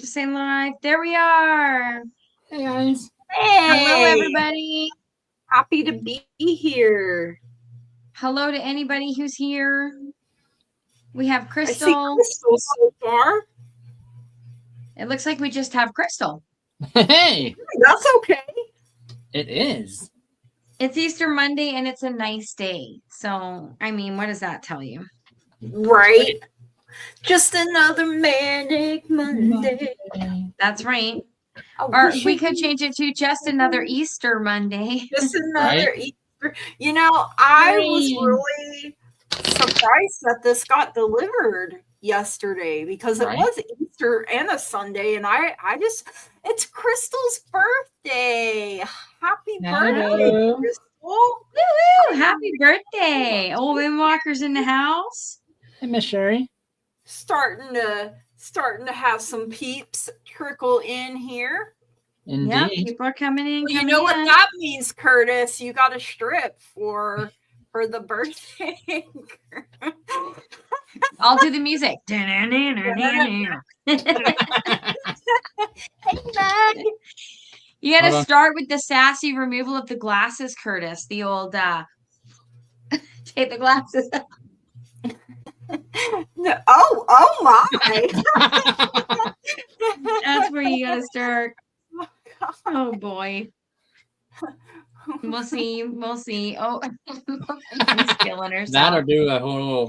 say live. There we are. Hey guys. Hello, Hey, everybody. happy to be here. Hello to anybody who's here. We have I see Crystal. Crystal so far. It looks like we just have Crystal. Hey, That's okay. it is. It's Easter Monday and it's a nice day. So, I mean, what does that tell you? Right? Just another manic Monday. That's right. I Or wish we it could was change it to just another Easter Monday. just another Right? Easter. You know, I was Right. really surprised that this got delivered yesterday because Right. it was Easter and a Sunday, and I just it's Crystal's birthday. Happy birthday, Hello. Crystal. Woo-hoo! Happy birthday. Old Windwalker's in the house. Hey, Miss Sherry. Starting to have some peeps trickle in here. Indeed. Yeah, people are coming in. Well, you coming know what in. that means, Curtis? You got a strip for the birthday. I'll do the music. You got Hold to on. start with the sassy removal of the glasses, Curtis. The old take the glasses. Oh my! That's where you got to start. Oh boy. We'll see. We'll see. Oh, she's killing herself. That'll do a whole.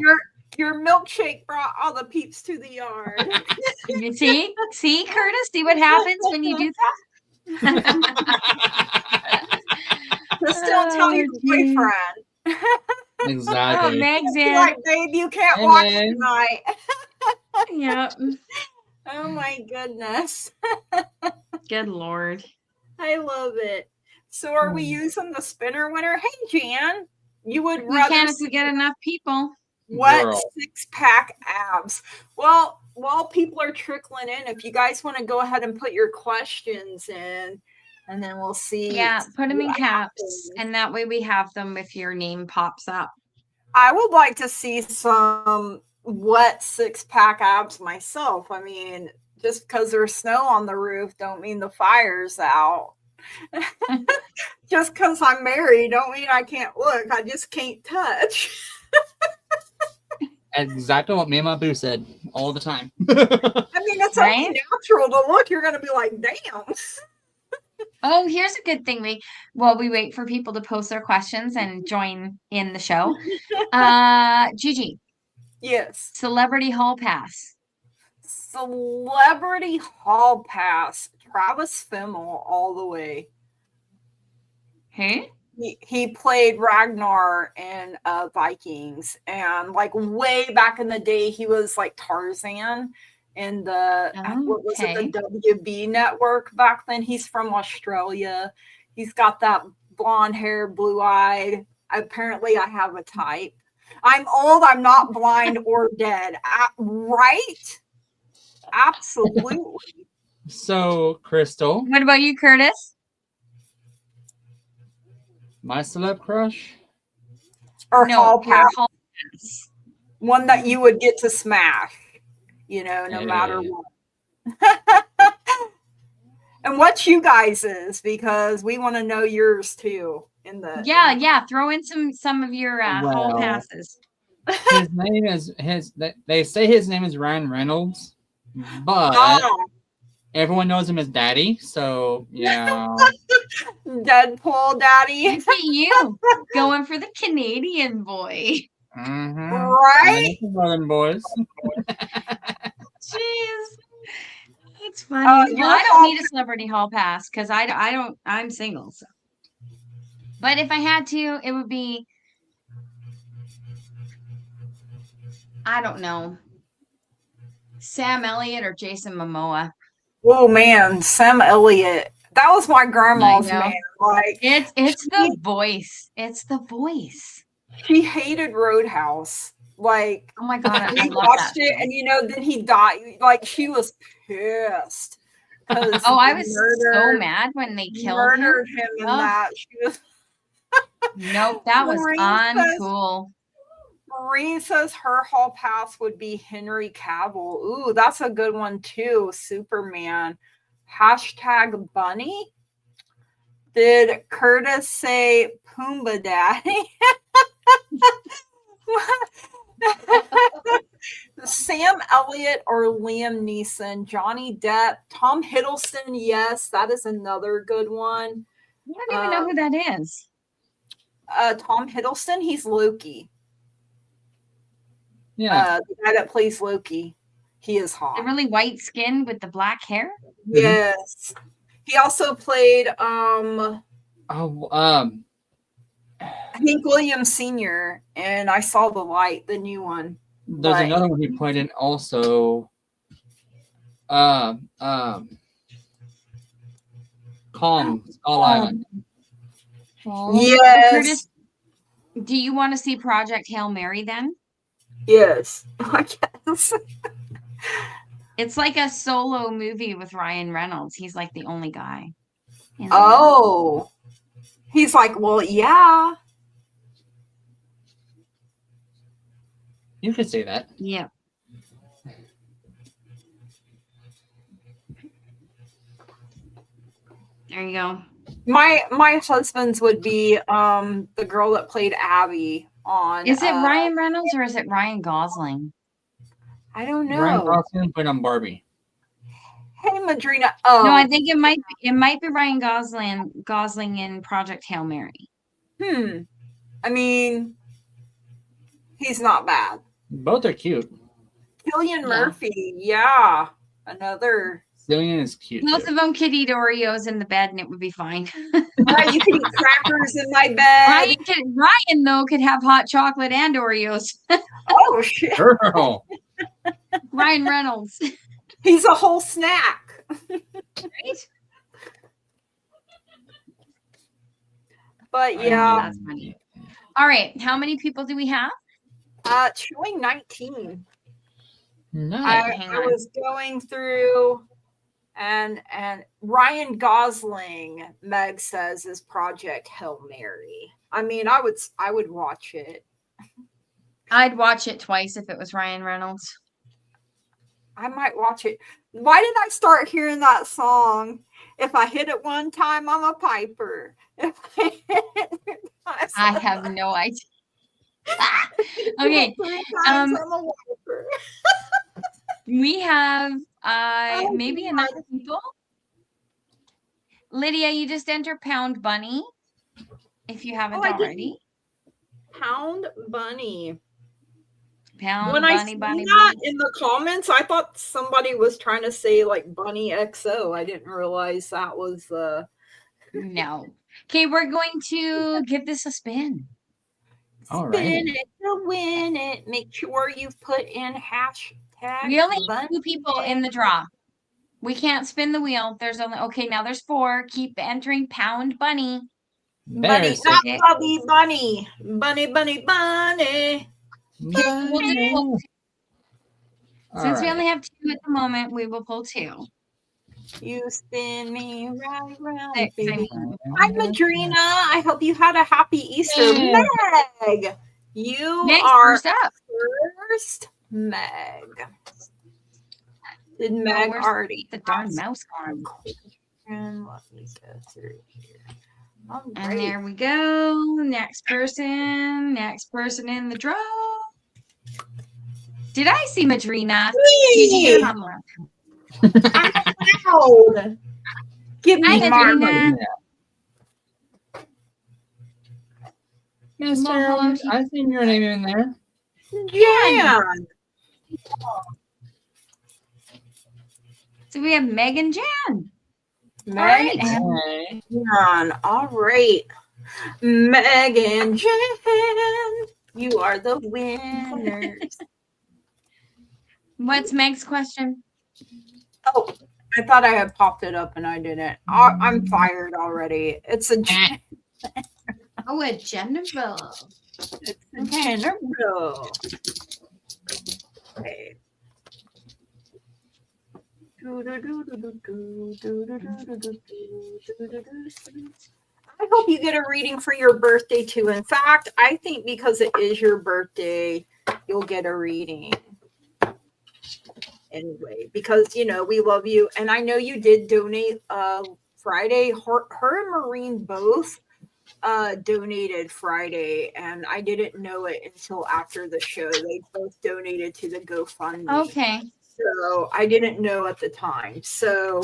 Your milkshake brought all the peeps to the yard. You see, Curtis. See what happens when you do that. Just don't tell your geez. boyfriend. Oh, Exactly. Meg's Be in. like, babe, you can't Hey, watch Meg. tonight. Yep. Oh my goodness. Good Lord. I love it. So are we using the spinner winner? Hey Jan, you would We rather can if we see get enough people. what Girl. 6-pack abs? Well, while people are trickling in, if you guys want to go ahead and put your questions in, and then we'll see. Yeah, put them in what caps, happens. and that way we have them if your name pops up. I would like to see some wet 6-pack abs myself. I mean, just because there's snow on the roof don't mean the fire's out. Just because I'm married don't mean I can't look. I just can't touch. Exactly what me and my boo said all the time. I mean, it's only Right? natural to look. You're going to be like, damn. Oh, here's a good thing. We wait for people to post their questions and join in the show. Gigi, Yes. Celebrity Hall Pass. Celebrity Hall Pass. Travis Fimmel all the way. Who? He played Ragnar in Vikings, and like way back in the day, he was like Tarzan in the what was it, the WB network back then. He's from Australia. He's got that blonde hair, blue eyed. Apparently, I have a type. I'm old. I'm not blind or dead. Right? Absolutely. So, Crystal, What about you, Curtis? my celeb crush. Or No, Hall your Pass. Hall Pass. One that you would get to smash, no matter Yeah. what. And what's you guys's, because we want to know yours too. Yeah. Throw in some of your Hall Well. Passes. His name is They say his name is Ryan Reynolds, but Oh, everyone knows him as Daddy. So yeah. Deadpool daddy. Look at you going for the Canadian boy. Mm-hmm. Right? Northern boys. Jeez. That's funny. your Well, I don't Hall need a Celebrity Hall Pass because I'm single. So. But if I had to, it would be, I don't know, Sam Elliott or Jason Momoa. Oh man, Sam Elliott. That was my grandma's I know. man. Like It's the voice. It's the voice. she hated Roadhouse. Like Oh my God, I we love watched that. it, and then he died. Like she was pissed. Oh, I was so mad when they killed him. Murdered him in Oh. that. She was Nope, that was Maureen says- uncool. Marie says her hall pass would be Henry Cavill. Ooh, that's a good one too. Superman. Hashtag Bunny. Did Curtis say Pumbaa Daddy? Sam Elliott or Liam Neeson? Johnny Depp. Tom Hiddleston. Yes, that is another good one. I don't even know who that is. Tom Hiddleston. He's Loki. Yeah. The guy that plays Loki. He is hot. The really white skin with the black hair? Yes. Mm-hmm. He also played Hank Williams Sr. and I Saw the Light, the new one. There's another one he played in also. Calm, Skull Island. Yes. Curtis, do you want to see Project Hail Mary then? Yes, I guess. It's like a solo movie with Ryan Reynolds. He's like the only guy. Oh. He's like, well, yeah. You could say that. Yeah. There you go. My husband's would be the girl that played Abby on. Is it Ryan Reynolds or is it Ryan Gosling? I don't know. Ryan Gosling played on Barbie. Hey, Madrina. Oh no, I think it might be Ryan Gosling in Project Hail Mary. I mean, he's not bad. Both are cute. Cillian Murphy, yeah. Another. Cillian is cute. Both of them could eat Oreos in the bed and it would be fine. Right, you can eat crackers in my bed. Ryan though could have hot chocolate and Oreos. Oh shit. Girl. Ryan Reynolds. He's a whole snack. Right? But yeah. That's funny. All right. How many people do we have? Showing 19. Nice. I was going through and Ryan Gosling, Meg says, is Project Hail Mary. I mean, I would watch it. I'd watch it twice if it was Ryan Reynolds. I might watch it. Why did I start hearing that song? If I hit it one time, I'm a piper. If I hit it twice, I have no idea. Okay. I'm a wiper. We have maybe enough people. Lydia, you just enter Pound Bunny if you haven't already. Pound Bunny. Pound when Bunny, I Bunny, that Bunny. in the comments, I thought somebody was trying to say like Bunny XO. I didn't realize that was No. Okay, we're going to give this a spin. Spin it to win it. Make sure you put in hashtag. We only have 2 people in the draw. We can't spin the wheel. There's only now. There's 4. Keep entering Pound Bunny. Bunny, not Bubby Bunny. Bunny, bunny, bunny. Since we only have 2 at the moment, we will pull 2. You spin me right round, baby. Hi, Madrina. I hope you had a happy Easter. Meg, you are first. Meg. Did Meg already? The darn mouse arm. And let me go through here. And there we go. Next person in the draw. Did I see Madrina? Gigi, come on. Loud. Give me Madrina. Yes, Sarah, I seen your name in there. Jan. So we have Meg and Jan. Meg and Jan. All right. Meg and Jan. You are the winners. What's Meg's question? Oh, I thought I had popped it up and I didn't. I'm fired already. It's a Oh, a general. It's a general. Okay. I hope you get a reading for your birthday too. In fact, I think because it is your birthday, you'll get a reading anyway, because we love you. And I know you did donate Friday. Her and Maureen both donated Friday, and I didn't know it until after the show. They both donated to the GoFundMe. Okay. So I didn't know at the time. So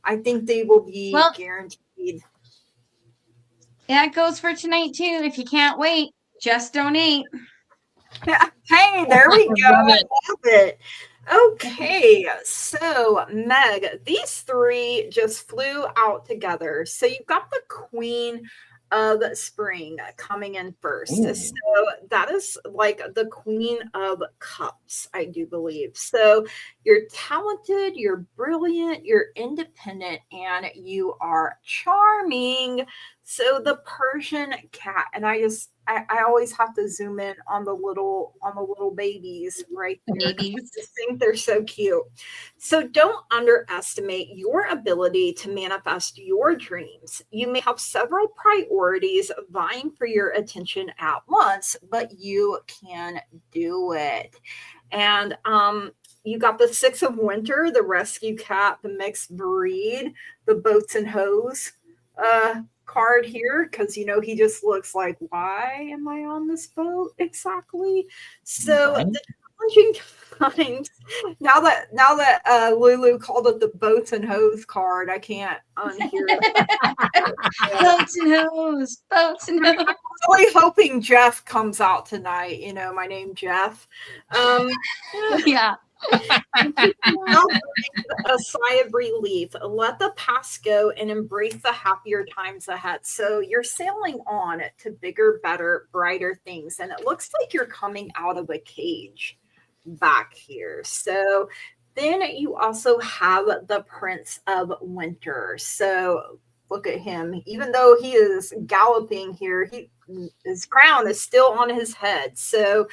I think they will be guaranteed. Yeah, it goes for tonight too. If you can't wait, just donate. Hey, there we go. I love it. Okay, so Meg, these three just flew out together. So you've got the Queen of Spring coming in first. Ooh. So that is like the Queen of Cups, I do believe. So you're talented, you're brilliant, you're independent, and you are charming. So the Persian cat, and I always have to zoom in on the little babies right there. I just think they're so cute. So don't underestimate your ability to manifest your dreams. You may have several priorities vying for your attention at once, but you can do it. And you got the Six of Winter, the Rescue Cat, the Mixed Breed, the Boats and Hose card here, because he just looks like, why am I on this boat exactly? So the challenging times, now that Lulu called it the Boats and Hose card, I can't unhear it. Boats and hose. I'm really hoping Jeff comes out tonight. My name Jeff. Yeah. A sigh of relief. Let the past go and embrace the happier times ahead. So you're sailing on to bigger, better, brighter things. And it looks like you're coming out of a cage back here. So then you also have the Prince of Winter. So look at him. Even though he is galloping here, his crown is still on his head. So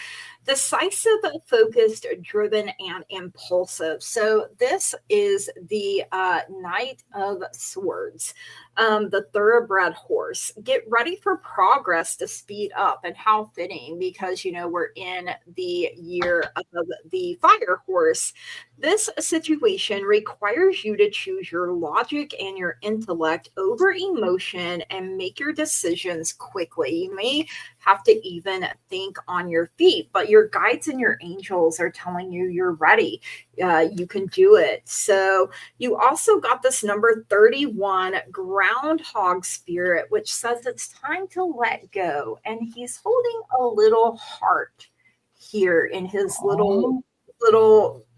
decisive, focused, driven, and impulsive. So this is the Knight of Swords, the thoroughbred horse. Get ready for progress to speed up, and how fitting, because we're in the year of the fire horse. This situation requires you to choose your logic and your intellect over emotion and make your decisions quickly. You may have to even think on your feet, but your guides and your angels are telling you you're ready. You can do it. So you also got this number 31 groundhog spirit, which says it's time to let go. And he's holding a little heart here in his little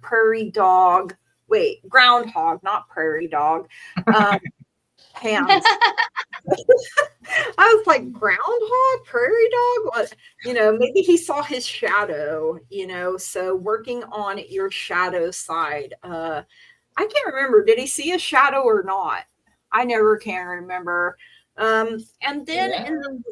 prairie dog. Wait, groundhog, not prairie dog. Hands. I was like, groundhog, prairie dog? What? Maybe he saw his shadow, so working on your shadow side. I can't remember. Did he see a shadow or not? I never can remember. And then in the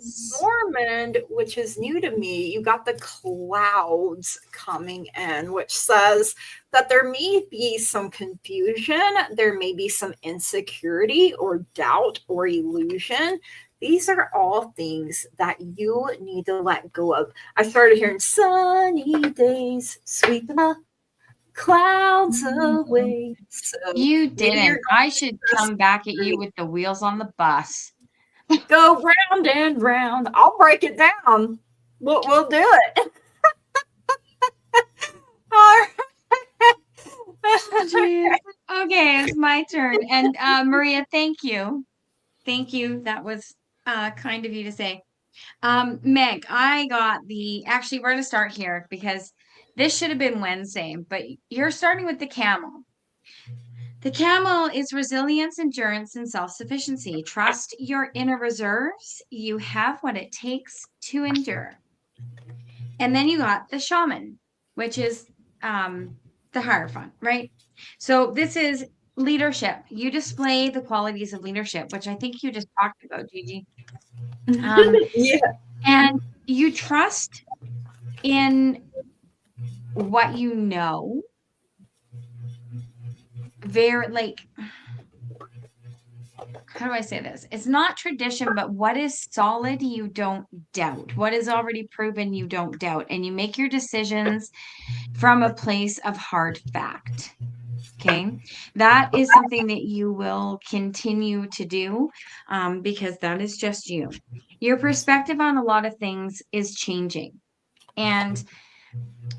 Normand, which is new to me, you got the clouds coming in, which says that there may be some confusion, there may be some insecurity or doubt or illusion. These are all things that you need to let go of. I started hearing sunny days, sweep the clouds away. So you didn't. I should come back at you with the wheels on the bus. Go round and round. I'll break it down. We'll do it. All right. Okay, it's my turn. And Maria, thank you. Thank you. That was kind of you to say. Meg, I got actually, we're going to start here because this should have been Wednesday, but you're starting with the camel. The camel is resilience, endurance, and self-sufficiency. Trust your inner reserves. You have what it takes to endure. And then you got the shaman, which is the Hierophant, right? So this is leadership. You display the qualities of leadership, which I think you just talked about, Gigi. Yeah. And you trust in what you know. Very, like, how do I say this? It's not tradition, but what is solid, you don't doubt. What is already proven, you don't doubt. And you make your decisions from a place of hard fact. Okay. That is something that you will continue to do because that is just you. Your perspective on a lot of things is changing. And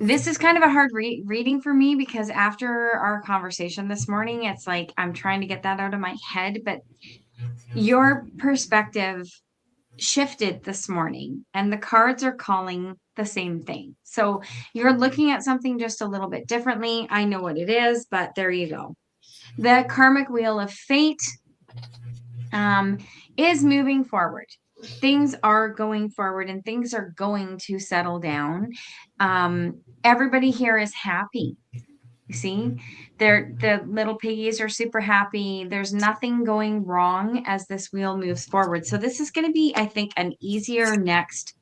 this is kind of a hard reading for me because after our conversation this morning, it's like I'm trying to get that out of my head, but your perspective shifted this morning and the cards are calling the same thing. So you're looking at something just a little bit differently. I know what it is, but there you go. The karmic wheel of fate is moving forward. Things are going forward and things are going to settle down. Everybody here is happy. You see, the little piggies are super happy. There's nothing going wrong as this wheel moves forward. So this is going to be, I think, an easier next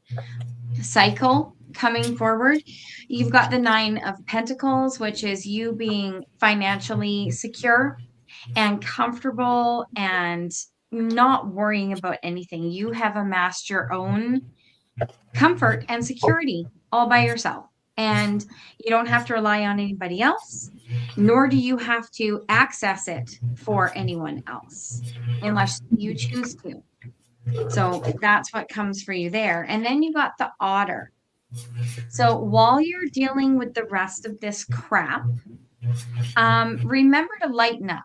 cycle coming forward. You've got the 9 of Pentacles, which is you being financially secure and comfortable and not worrying about anything. You have amassed your own comfort and security all by yourself. And you don't have to rely on anybody else, nor do you have to access it for anyone else unless you choose to. So that's what comes for you there. And then you got the Otter. So while you're dealing with the rest of this crap, remember to lighten up.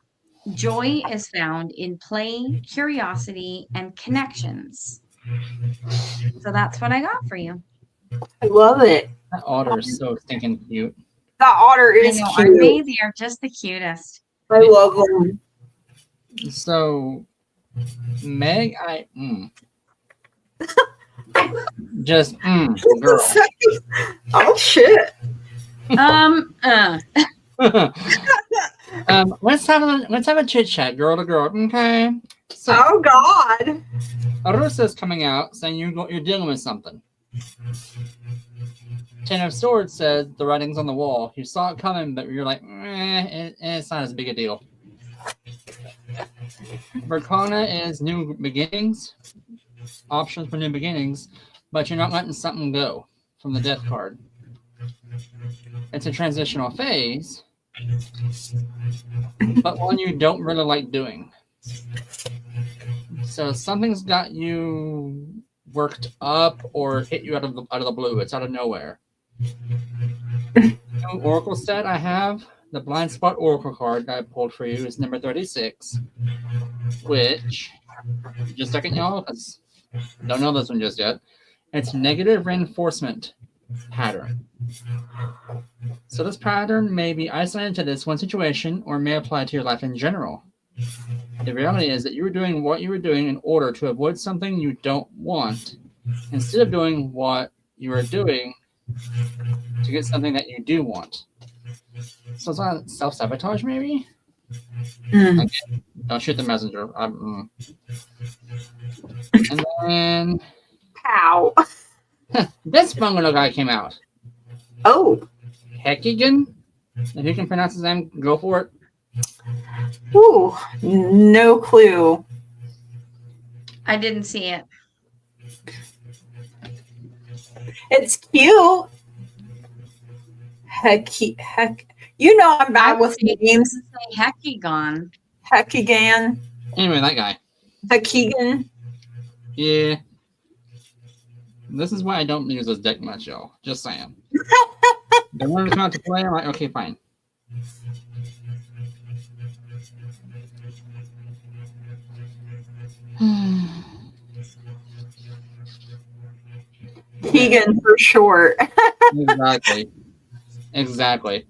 Joy is found in play, curiosity, and connections. So that's what I got for you. I love it. That otter is so stinking cute. The otter is cute. Aren't they? They are just the cutest. I love them. So, Meg, girl. Oh shit. Let's have a chit chat, girl to girl. Okay. So, oh God. Arusa's coming out saying you're dealing with something. 10 of Swords says the writing's on the wall. You saw it coming, but you're like, it's not as big a deal. Berkana is new beginnings, options for new beginnings, but you're not letting something go from the Death card. It's a transitional phase, but one you don't really like doing. So something's got you worked up or hit you out of the blue. It's out of nowhere. New Oracle set I have, the Blind Spot Oracle card that I pulled for you is number 36, which, just a second, y'all, because don't know this one just yet. It's negative reinforcement pattern. So this pattern may be isolated to this one situation or may apply to your life in general. The reality is that you were doing what you were doing in order to avoid something you don't want, instead of doing what you are doing to get something that you do want. So it's not self-sabotage, maybe? Okay. Don't shoot the messenger. And then... Pow. This bungalow guy came out. Oh. Hekigan? If you can pronounce his name, go for it. Ooh, no clue. I didn't see it. It's cute. Heck. You know I'm bad with names. Hekigan. Hekigan. Anyway, that guy. Hekigan. Yeah. This is why I don't use this deck much, y'all. Just saying. They wanted to come out to play. I'm like, okay, fine. Keegan for short. Exactly.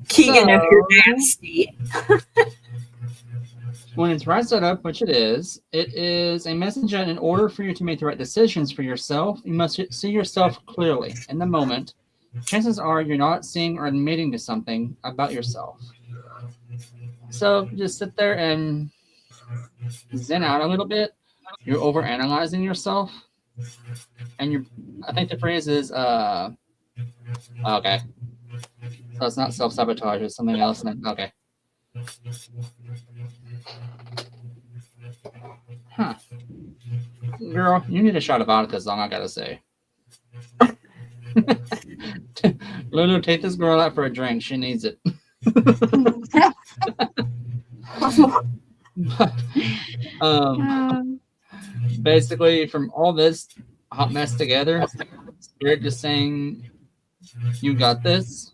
Keegan, if you're nasty. When it's right set up, which it is a message that in order for you to make the right decisions for yourself, you must see yourself clearly in the moment. Chances are you're not seeing or admitting to something about yourself. So just sit there and zen out a little bit. You're overanalyzing yourself. And I think the phrase is, okay. So it's not self-sabotage, it's something else. Okay. Huh. Girl, you need a shot of vodka, is all I gotta say. Lulu, take this girl out for a drink. She needs it. Basically, from all this hot mess together, Spirit just saying, you got this.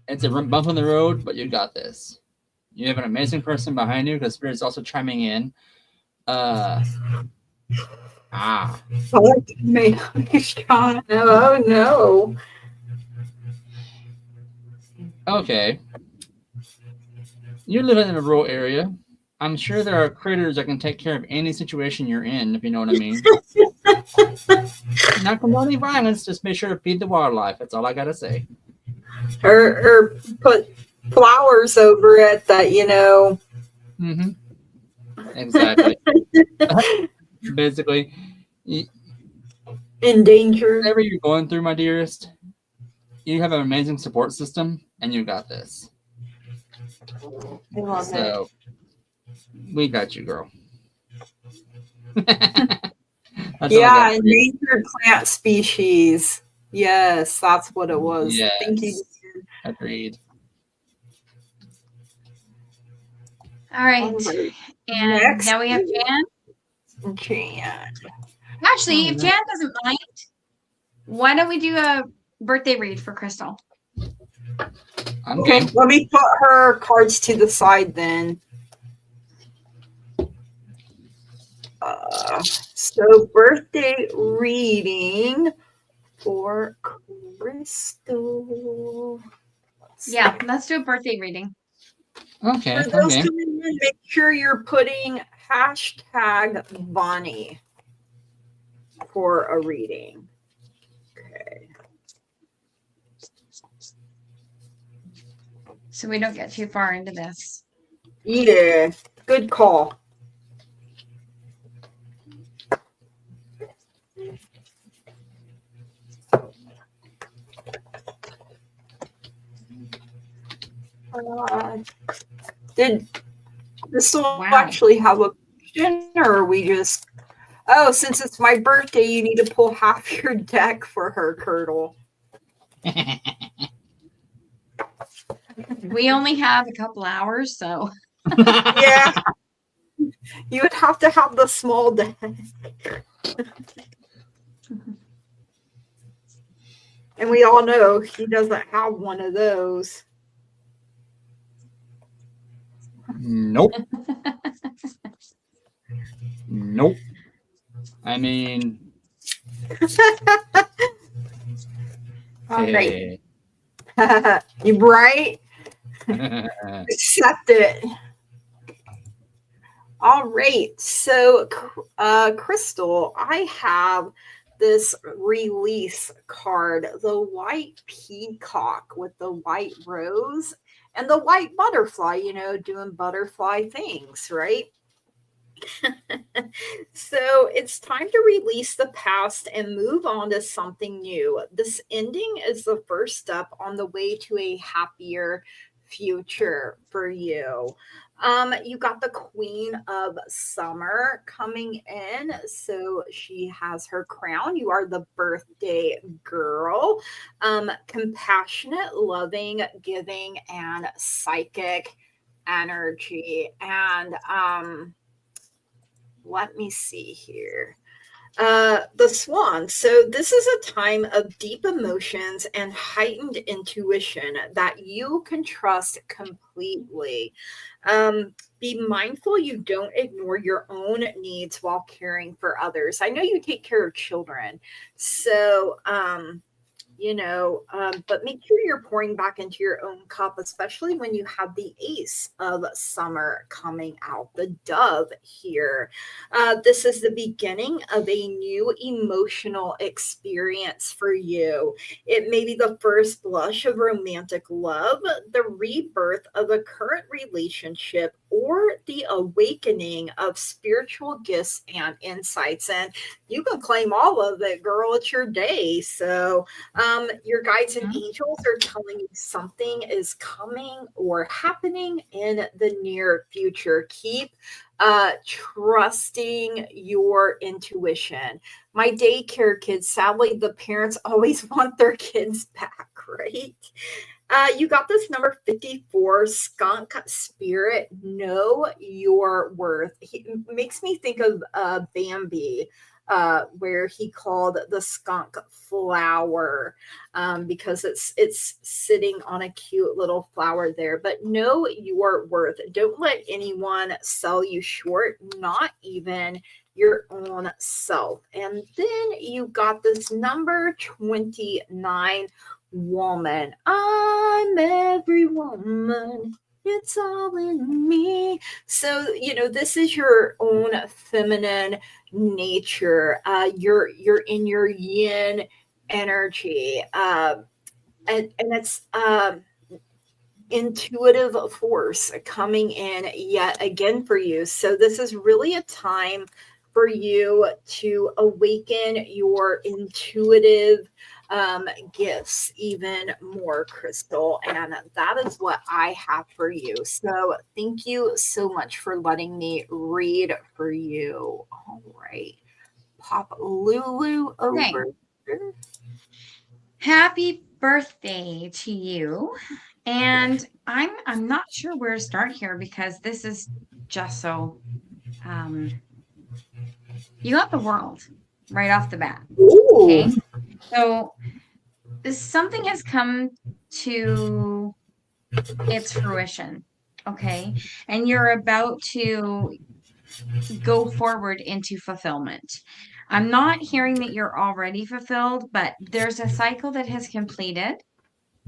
It's a bump on the road, but you got this. You have an amazing person behind you because Spirit's also chiming in. Oh no. Okay. You live in a rural area. I'm sure there are critters that can take care of any situation you're in, if you know what I mean. Not condoning violence, just make sure to feed the wildlife. That's all I gotta say. Or put flowers over it that, you know. Mm-hmm. Exactly. Basically, in danger. Whatever you're going through, my dearest, you have an amazing support system, and you got this. I love it. We got you, girl. Yeah, endangered plant species. Yes, that's what it was. Yes. Thank you. Agreed. All right. And next, now we have Jan. Jan. Actually, if Jan doesn't mind, why don't we do a birthday read for Crystal? Okay, let me put her cards to the side then. So birthday reading for Crystal. Yeah, let's do a birthday reading. Okay. For those coming in, make sure you're putting hashtag Bonnie for a reading. Okay. So we don't get too far into this. Yeah, good call. Did Crystal actually have a question, or are we just... Oh, since it's my birthday, you need to pull half your deck for her, Curdle. We only have a couple hours, so... Yeah. You would have to have the small deck. And we all know he doesn't have one of those. Nope. Nope. I mean... All right. You bright? Accept it. All right. So, Crystal, I have this release card, the white peacock with the white rose and the white butterfly, you know, doing butterfly things, right? So it's time to release the past and move on to something new. This ending is the first step on the way to a happier future for you. You got the Queen of Summer coming in. So she has her crown. You are the birthday girl. Compassionate, loving, giving, and psychic energy. And let me see here. The Swan. So this is a time of deep emotions and heightened intuition that you can trust completely. Be mindful you don't ignore your own needs while caring for others. I know you take care of children, so but make sure you're pouring back into your own cup, especially when you have the Ace of Summer coming out, the Dove here. This is the beginning of a new emotional experience for you. It may be the first blush of romantic love, the rebirth of a current relationship, or the awakening of spiritual gifts and insights. And you can claim all of it, girl. It's your day. So Your guides and angels are telling you something is coming or happening in the near future. Keep trusting your intuition. My daycare kids, sadly, the parents always want their kids back, right? You got this number 54, skunk spirit. Know your worth. He makes me think of Bambi, where he called the skunk flower, because it's sitting on a cute little flower there. But know your worth. Don't let anyone sell you short, not even your own self. And then you got this number 29, woman. I'm every woman. It's all in me. So, this is your own feminine nature. You're in your yin energy. And it's intuitive force coming in yet again for you. So this is really a time for you to awaken your intuitive gifts even more, Crystal. And that is what I have for you. So thank you so much for letting me read for you. All right. Pop Lulu over. Okay. Happy birthday to you. And I'm not sure where to start here, because this is just so you got the world right off the bat. Ooh. Okay. So something has come to its fruition. Okay. And you're about to go forward into fulfillment. I'm not hearing that you're already fulfilled, but there's a cycle that has completed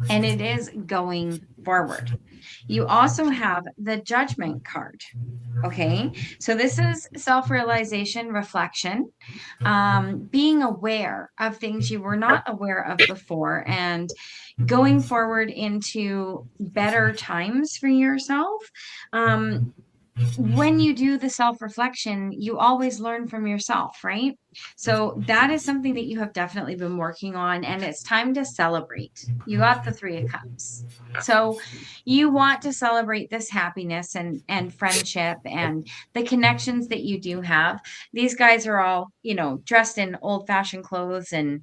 and it is going forward. You also have the Judgment card. Okay, so this is self-realization, reflection, being aware of things you were not aware of before, and going forward into better times for yourself. When you do the self-reflection, you always learn from yourself, right? So that is something that you have definitely been working on, and it's time to celebrate. You got the 3 of Cups. So you want to celebrate this happiness and friendship and the connections that you do have. These guys are all, dressed in old-fashioned clothes and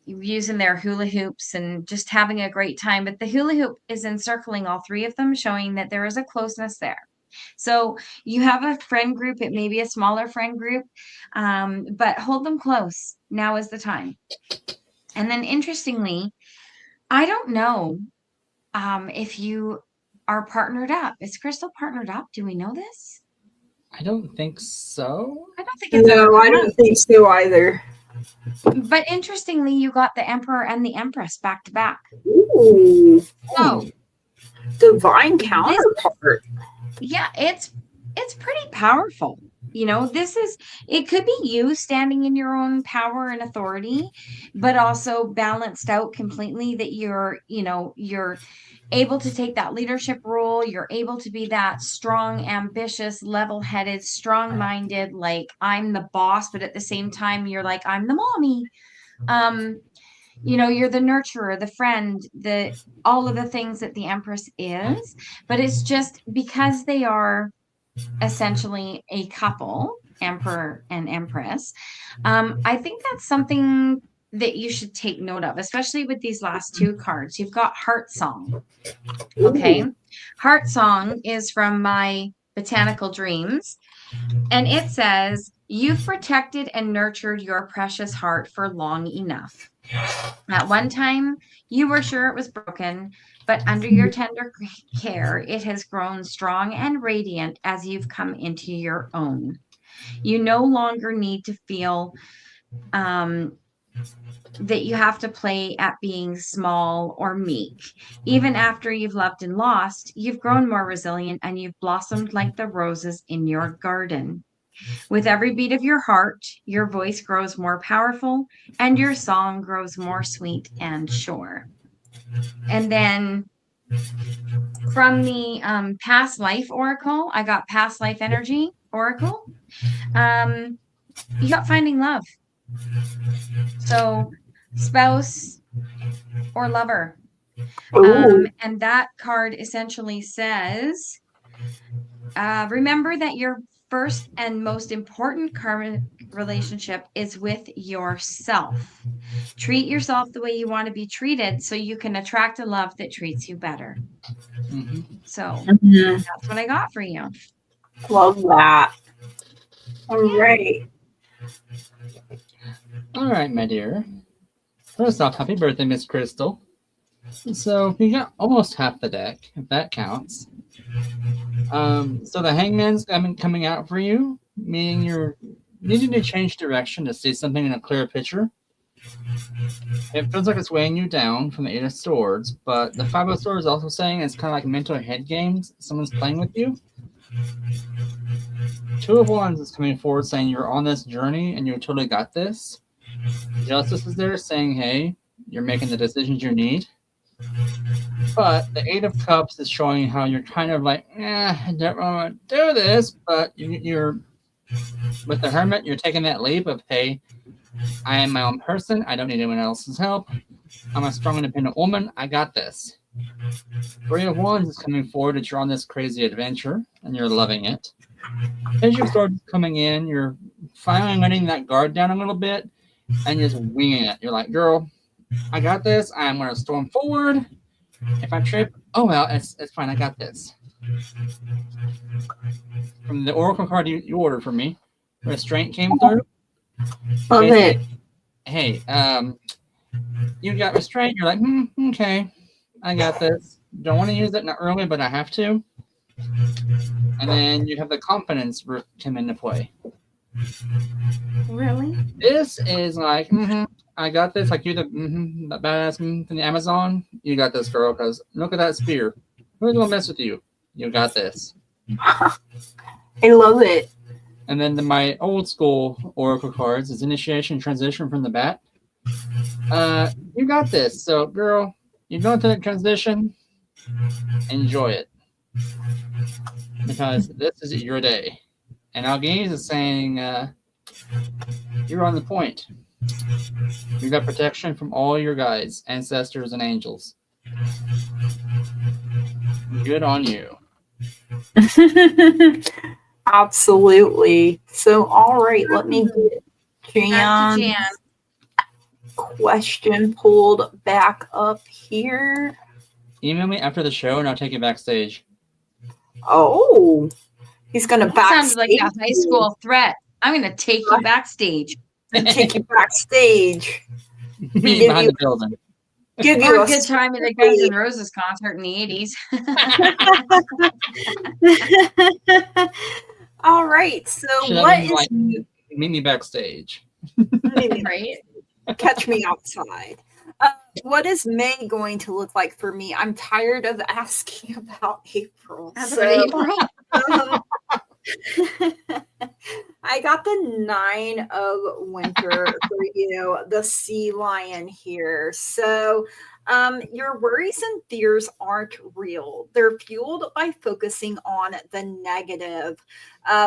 using their hula hoops and just having a great time. But the hula hoop is encircling all 3 of them, showing that there is a closeness there. So you have a friend group. It may be a smaller friend group, but hold them close. Now is the time. And then interestingly, I don't know if you are partnered up. Is Crystal partnered up? Do we know this? I don't think so. I don't think it's I don't think so either. But interestingly, you got the Emperor and the Empress back to back. Ooh. So divine counterpart. Yeah, it's pretty powerful. It could be you standing in your own power and authority, but also balanced out completely, that you're able to take that leadership role. You're able to be that strong, ambitious, level-headed, strong-minded, like I'm the boss, but at the same time, you're like, I'm the mommy. You're the nurturer, the friend, all of the things that the Empress is, but it's just because they are essentially a couple, Emperor and Empress. I think that's something that you should take note of, especially with these last 2 cards. You've got Heart Song. Okay. Heart Song is from my Botanical Dreams, and it says, you've protected and nurtured your precious heart for long enough. At one time, you were sure it was broken, but under your tender care, it has grown strong and radiant as you've come into your own. You no longer need to feel that you have to play at being small or meek. Even after you've loved and lost, you've grown more resilient and you've blossomed like the roses in your garden. With every beat of your heart, your voice grows more powerful and your song grows more sweet and sure. And then from the past life oracle, I got past life energy oracle. You got finding love. So spouse, or lover. And that card essentially says, remember that your first and most important karmic relationship is with yourself. Treat yourself the way you want to be treated so you can attract a love that treats you better. Mm-hmm. So that's what I got for you. Love that. All right. All right, my dear. First off, happy birthday, Miss Crystal. So you got almost half the deck, if that counts. So the Hangman's coming out for you, meaning you're needing to change direction to see something in a clear picture. It feels like it's weighing you down from the Eight of Swords, but the Five of Swords is also saying it's kind of like mental head games. Someone's playing with you. Two of Wands is coming forward saying you're on this journey and you totally got this. Justice is there saying, hey, you're making the decisions you need. But the Eight of Cups is showing how you're kind of like, I don't want to do this, but you're with the Hermit, you're taking that leap of, hey, I am my own person. I don't need anyone else's help. I'm a strong, independent woman. I got this. Three of Wands is coming forward that you're on this crazy adventure and you're loving it. As your sword is coming in, you're finally letting that guard down a little bit and just winging it. You're like, girl, I got this. I'm going to storm forward. If I trip, oh well, it's fine. I got this. From the Oracle card you ordered for me, Restraint came through. Love it. Hey, you got Restraint. You're like, okay, I got this. Don't want to use it not early, but I have to. And then you have the Confidence come into play. Really? This is like, I got this. Like you, the badass from the Amazon. You got this, girl. Because look at that spear. Who's gonna mess with you? You got this. I love it. And then my old school Oracle cards is Initiation, Transition from the bat. You got this. So, girl, you're going through that transition. Enjoy it. Because this is your day. And Algaze is saying, you're on the point. You got protection from all your guides, ancestors, and angels. Good on you. Absolutely. So, all right, let me get Jan's question pulled back up here. Email me after the show and I'll take you backstage. Oh, he's going to backstage. Sounds like a high school threat. I'm going to take you backstage. Take you backstage. Me behind the building. Give you a good time at a Guns N' Roses concert in the 80s. All right. So what is meet me backstage? Right. Catch me outside. What is May going to look like for me? I'm tired of asking about April. I got the 9 of Winter for you, the sea lion here. So your worries and fears aren't real. They're fueled by focusing on the negative,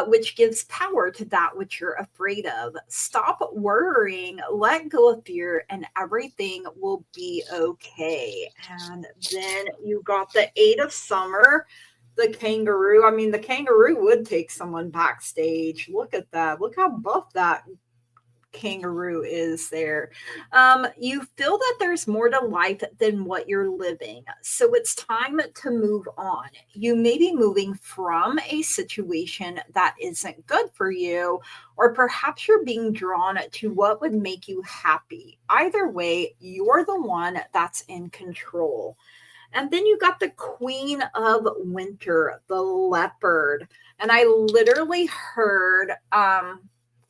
which gives power to that which you're afraid of. Stop worrying, let go of fear, and everything will be okay. And then you got the 8 of Summer. The kangaroo. I mean, the kangaroo would take someone backstage. Look at that. Look how buff that kangaroo is there. You feel that there's more to life than what you're living. So it's time to move on. You may be moving from a situation that isn't good for you, or perhaps you're being drawn to what would make you happy. Either way, you're the one that's in control. And then you got the Queen of Winter, the leopard. And I literally heard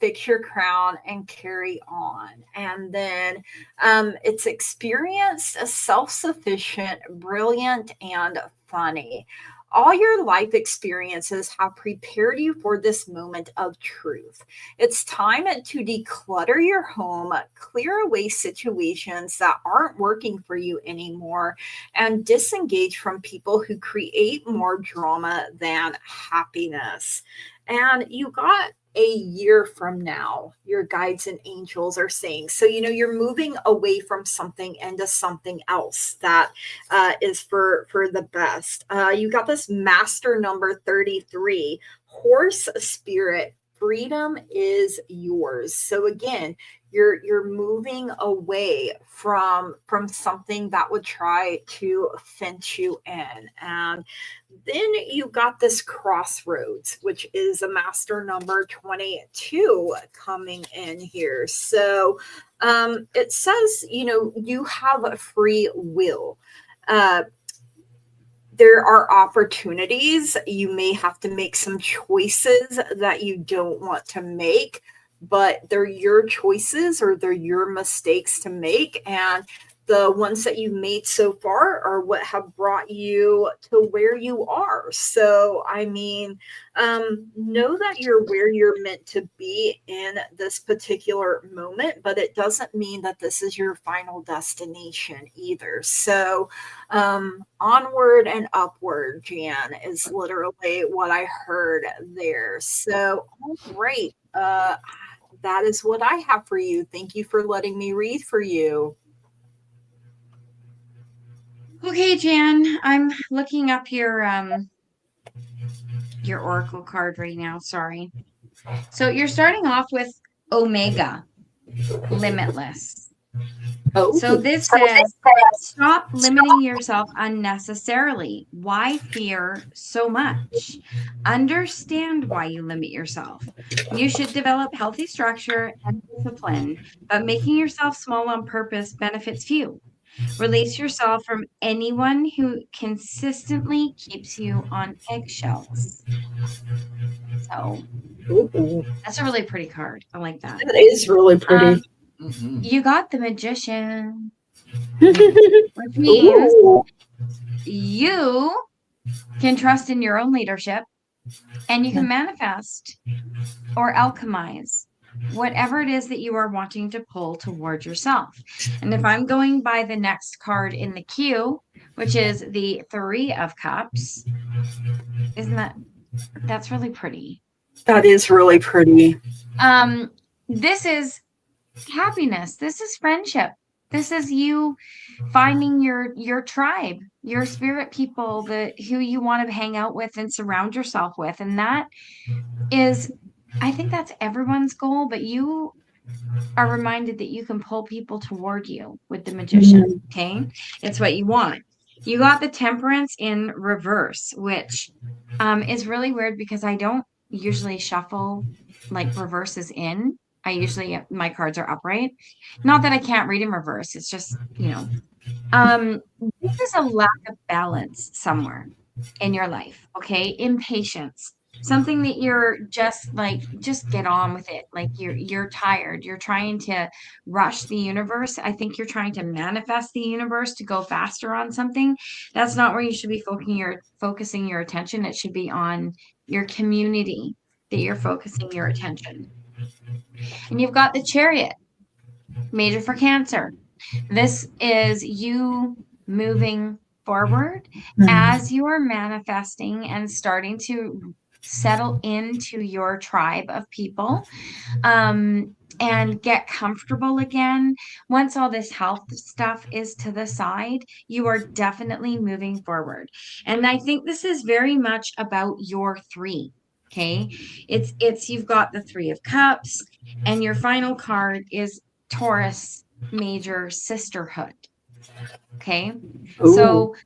fix your crown and carry on. And then it's experienced, self-sufficient, brilliant, and funny. All your life experiences have prepared you for this moment of truth. It's time to declutter your home, clear away situations that aren't working for you anymore, and disengage from people who create more drama than happiness. And you got a year from now, your guides and angels are saying. So, you're moving away from something into something else that is for the best. You got this master number 33, horse spirit. Freedom is yours. So again, you're moving away from something that would try to fence you in. And then you got this crossroads, which is a master number 22 coming in here. So it says, you have a free will. There are opportunities. You may have to make some choices that you don't want to make, but they're your choices or they're your mistakes to make. And the ones that you've made so far are what have brought you to where you are. So, know that you're where you're meant to be in this particular moment, but it doesn't mean that this is your final destination either. So, onward and upward, Jan, is literally what I heard there. So, all right. That is what I have for you. Thank you for letting me read for you. Okay, Jan, I'm looking up your oracle card right now. Sorry. So you're starting off with Omega, limitless. Oh. So this says, stop limiting yourself unnecessarily. Why fear so much? Understand why you limit yourself. You should develop healthy structure and discipline, but making yourself small on purpose benefits few. Release yourself from anyone who consistently keeps you on eggshells. So that's a really pretty card. I like that. That is really pretty. You got the Magician, which means you can trust in your own leadership and you can manifest or alchemize whatever it is that you are wanting to pull towards yourself. And if I'm going by the next card in the queue, which is the 3 of Cups, that's really pretty. That is really pretty. This is happiness. This is friendship. This is you finding your tribe, your spirit people, who you want to hang out with and surround yourself with. And that is, I think that's everyone's goal, but you are reminded that you can pull people toward you with the Magician. Okay. It's what you want. You got the Temperance in reverse, which is really weird because I don't usually shuffle like reverses in. My cards are upright. Not that I can't read in reverse. It's just, this is a lack of balance somewhere in your life. Okay. Impatience. Something that you're just get on with it. Like you're tired. You're trying to rush the universe. I think you're trying to manifest the universe to go faster on something. That's not where you should be focusing your attention. It should be on your community that you're focusing your attention. And you've got the Chariot, major for Cancer. This is you moving forward as you are manifesting and starting to settle into your tribe of people and get comfortable again. Once all this health stuff is to the side, you are definitely moving forward. And I think this is very much about your 3. Okay. It's you've got the 3 of Cups and your final card is Taurus, major sisterhood. Okay. Ooh. So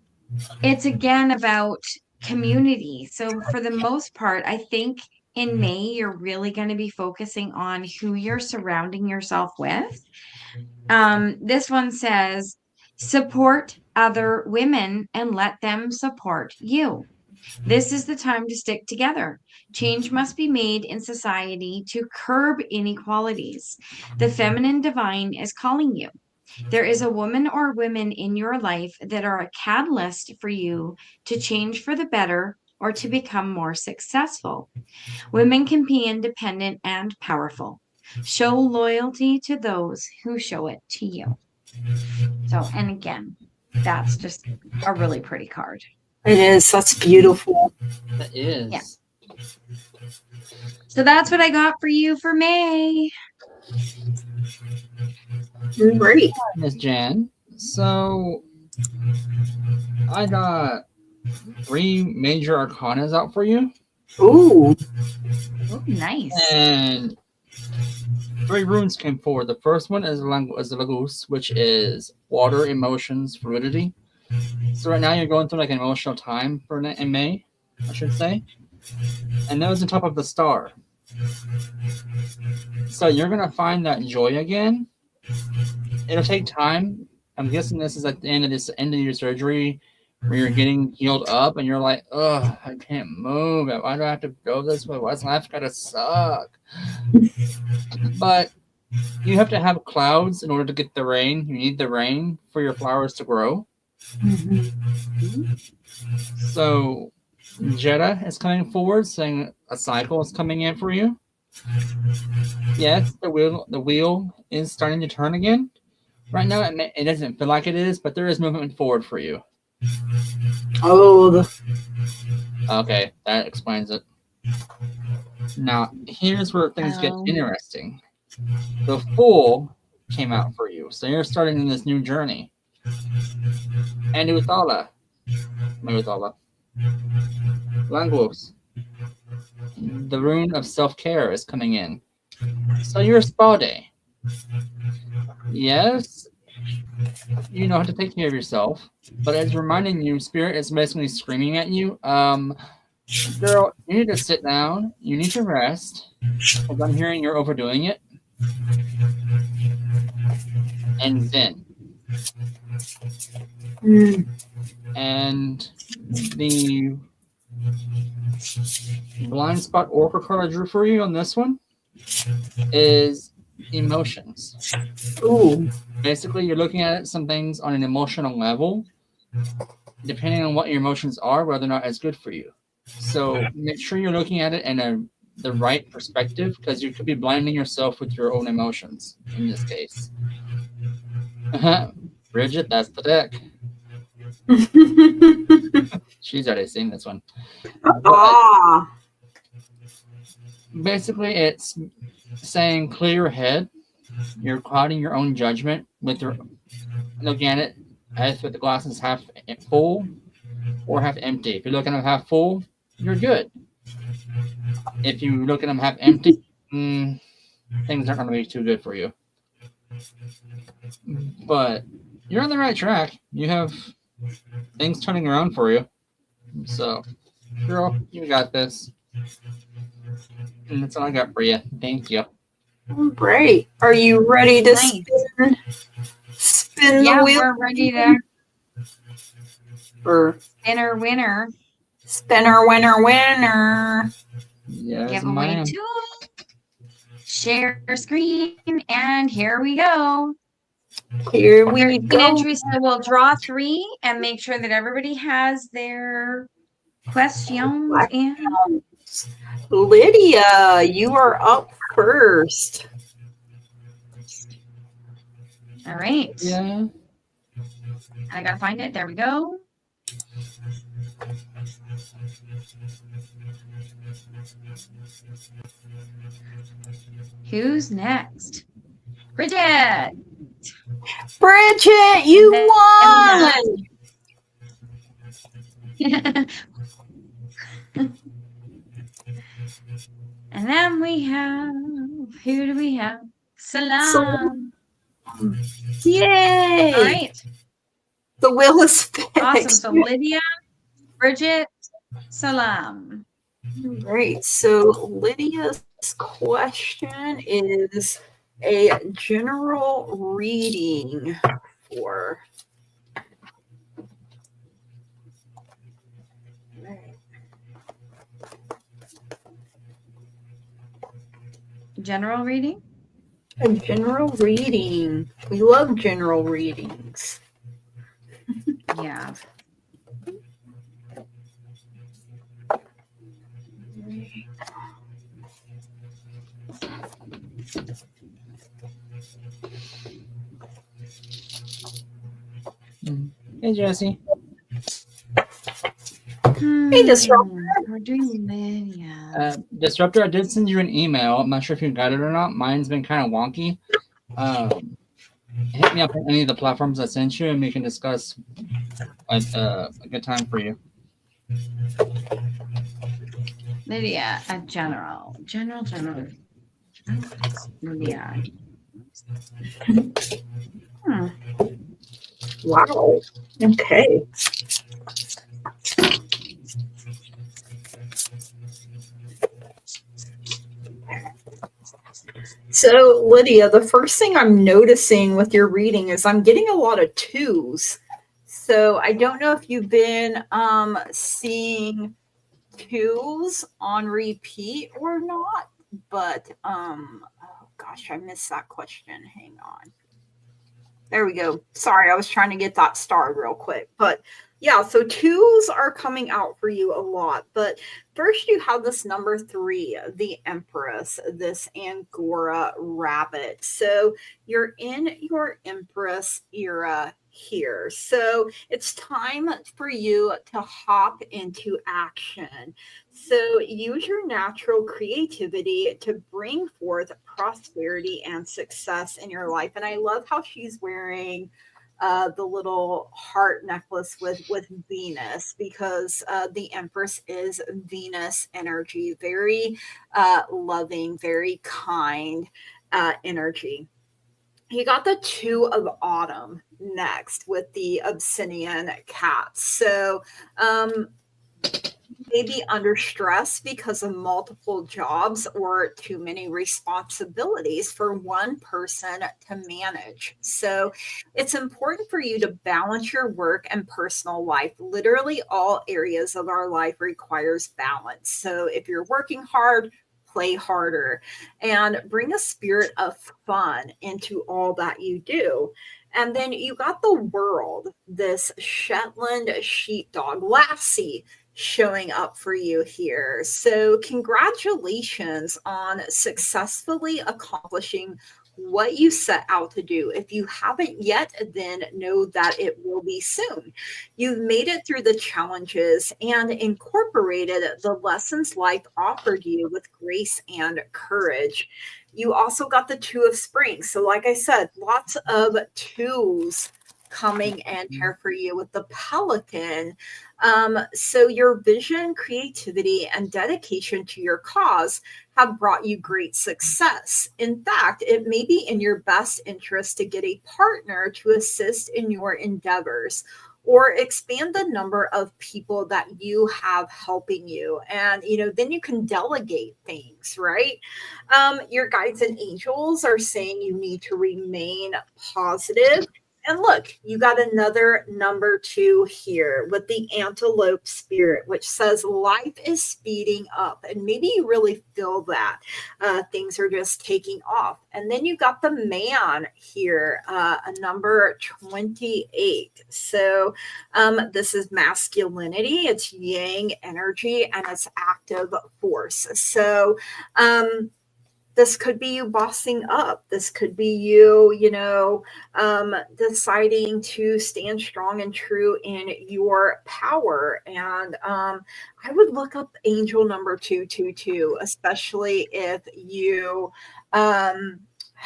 it's again about community. So for the most part, I think in May, you're really going to be focusing on who you're surrounding yourself with. This one says, support other women and let them support you. This is the time to stick together. Change must be made in society to curb inequalities. The feminine divine is calling you. There is a woman or women in your life that are a catalyst for you to change for the better or to become more successful. Women can be independent and powerful. Show loyalty to those who show it to you. So, and again, that's just a really pretty card. It is. That's beautiful. That is. Yeah. So that's what I got for you for May. Great. Miss Jan. So I got 3 major arcanas out for you. Ooh. Oh, nice. And 3 runes came forward. The first one is Lagus, which is water, emotions, fluidity. So right now you're going through like an emotional time in May, I should say. And that was on top of the star. So you're gonna find that joy again. It'll take time. I'm guessing this is at the end of your surgery where you're getting healed up and you're like, ugh, I can't move. Why do I have to go this way? Why's life gotta suck? But you have to have clouds in order to get the rain. You need the rain for your flowers to grow. So Jetta is coming forward saying a cycle is coming in for you. Yes, the wheel is starting to turn again. Right now it doesn't feel like it is, but there is movement forward for you. Oh. Okay, that explains it. Now, here's where things get interesting. The Fool came out for you, so you're starting in this new journey. And Uthala. Languos. The rune of self-care is coming in. So your spa day. Yes, you know how to take care of yourself, but it's reminding you, Spirit is basically screaming at you, girl, you need to sit down, you need to rest, because I'm hearing you're overdoing it. And Zen. And the blind spot oracle card I drew for you on this one is emotions. Ooh. Basically, you're looking at some things on an emotional level, depending on what your emotions are, whether or not it's good for you. So make sure you're looking at it in the right perspective, because you could be blinding yourself with your own emotions in this case. Bridget, that's the deck. She's already seen this one. Basically, it's saying clear your head. You're clouding your own judgment with your looking at it as if the glass is half full or half empty. If you're looking at them half full, you're good. If you look at them half empty, things aren't going to be too good for you. But you're on the right track. You have things turning around for you. So, girl, you got this. And that's all I got for you. Thank you. Great. Are you ready to spin the wheel? We're ready to spinner winner. Spinner winner. Yes, giveaway tool. Share screen, and here we go. Here we go. Entry, so we'll draw 3 and make sure that everybody has their questions in. Lydia, you are up first. All right. Yeah. I gotta find it. There we go. Who's next? Bridget. Bridget, you won. And then we have, who do we have? Salam. Yay. All right. The wheel is fixed. Awesome. So Lydia, Bridget, Salam. Great. So Lydia's question is a general reading for general reading? A general reading. We love general readings. Yeah. Hey, Jesse. Hey, Disrupt. We're doing Lydia. Disruptor, I did send you an email. I'm not sure if you got it or not. Mine's been kind of wonky. Hit me up on any of the platforms I sent you, and we can discuss a good time for you. Lydia, a general. Lydia. Wow. Okay. So, Lydia, the first thing I'm noticing with your reading is I'm getting a lot of twos. So I don't know if you've been seeing twos on repeat or not, but oh gosh, I missed that question. Hang on. There we go. Sorry, I was trying to get that starred real quick. But yeah, so twos are coming out for you a lot. But first you have this number 3, the Empress, this Angora rabbit. So you're in your Empress era here. So it's time for you to hop into action. So use your natural creativity to bring forth prosperity and success in your life. And I love how she's wearing the little heart necklace with Venus, because the Empress is Venus energy, very loving, very kind energy. You got the 2 of Autumn next with the Obsidian cat. So maybe under stress because of multiple jobs or too many responsibilities for one person to manage. So it's important for you to balance your work and personal life. Literally all areas of our life requires balance. So if you're working hard, play harder and bring a spirit of fun into all that you do. And then you got the World, this Shetland sheepdog, Lassie, showing up for you here. So congratulations on successfully accomplishing what you set out to do. If you haven't yet, then know that it will be soon. You've made it through the challenges and incorporated the lessons life offered you with grace and courage. You also got the 2 of Spring. So like I said, lots of 2s coming in here for you with the Pelican. So your vision, creativity, and dedication to your cause have brought you great success. In fact, it may be in your best interest to get a partner to assist in your endeavors or expand the number of people that you have helping you. And, then you can delegate things, right? Your guides and angels are saying you need to remain positive. And look, you got another number 2 here with the Antelope Spirit, which says life is speeding up. And maybe you really feel that things are just taking off. And then you got the Man here, a number 28. So this is masculinity, it's yang energy, and it's active force. So this could be you bossing up. This could be you, deciding to stand strong and true in your power. And I would look up angel number 222, especially if you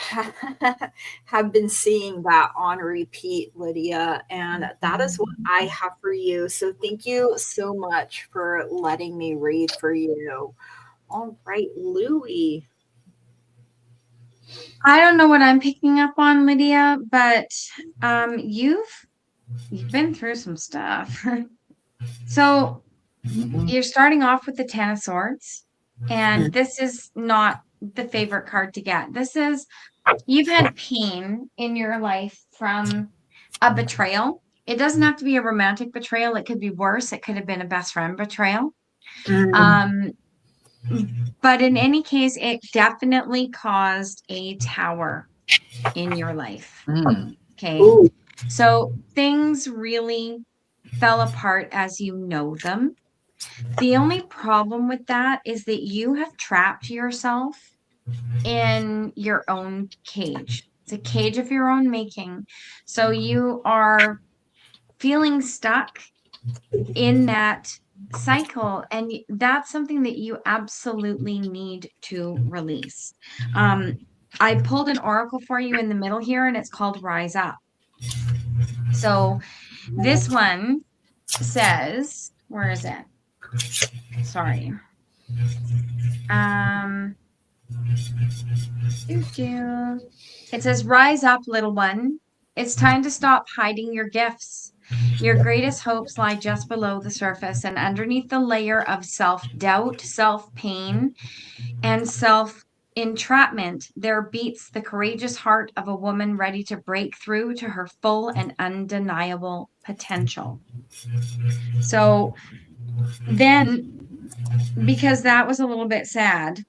have been seeing that on repeat, Lydia. And that is what I have for you. So thank you so much for letting me read for you. All right, Louie. I don't know what I'm picking up on, Lydia, but you've been through some stuff. So you're starting off with the 10 of Swords, and this is not the favorite card to get. This is, you've had pain in your life from a betrayal. It doesn't have to be a romantic betrayal. It could be worse. It could have been a best friend betrayal. But in any case, it definitely caused a tower in your life. Okay. Ooh. So things really fell apart as you know them. The only problem with that is that you have trapped yourself in your own cage. It's a cage of your own making. So you are feeling stuck in that cycle, and that's something that you absolutely need to release. I pulled an oracle for you in the middle here, and it's called Rise Up. So this one says, where is it? Sorry. It says, rise up, little one. It's time to stop hiding your gifts. Your greatest hopes lie just below the surface, and underneath the layer of self-doubt, self-pain, and self-entrapment, there beats the courageous heart of a woman ready to break through to her full and undeniable potential. So then, because that was a little bit sad,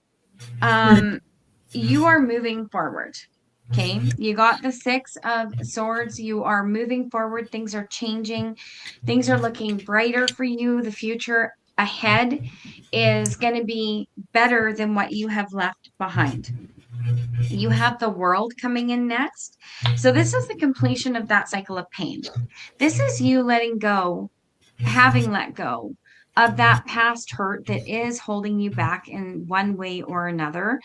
you are moving forward. Okay, you got the 6 of Swords. You are moving forward. Things are changing. Things are looking brighter for you. The future ahead is going to be better than what you have left behind. You have the World coming in next. So this is the completion of that cycle of pain. This is you letting go, having let go of that past hurt that is holding you back in one way or another.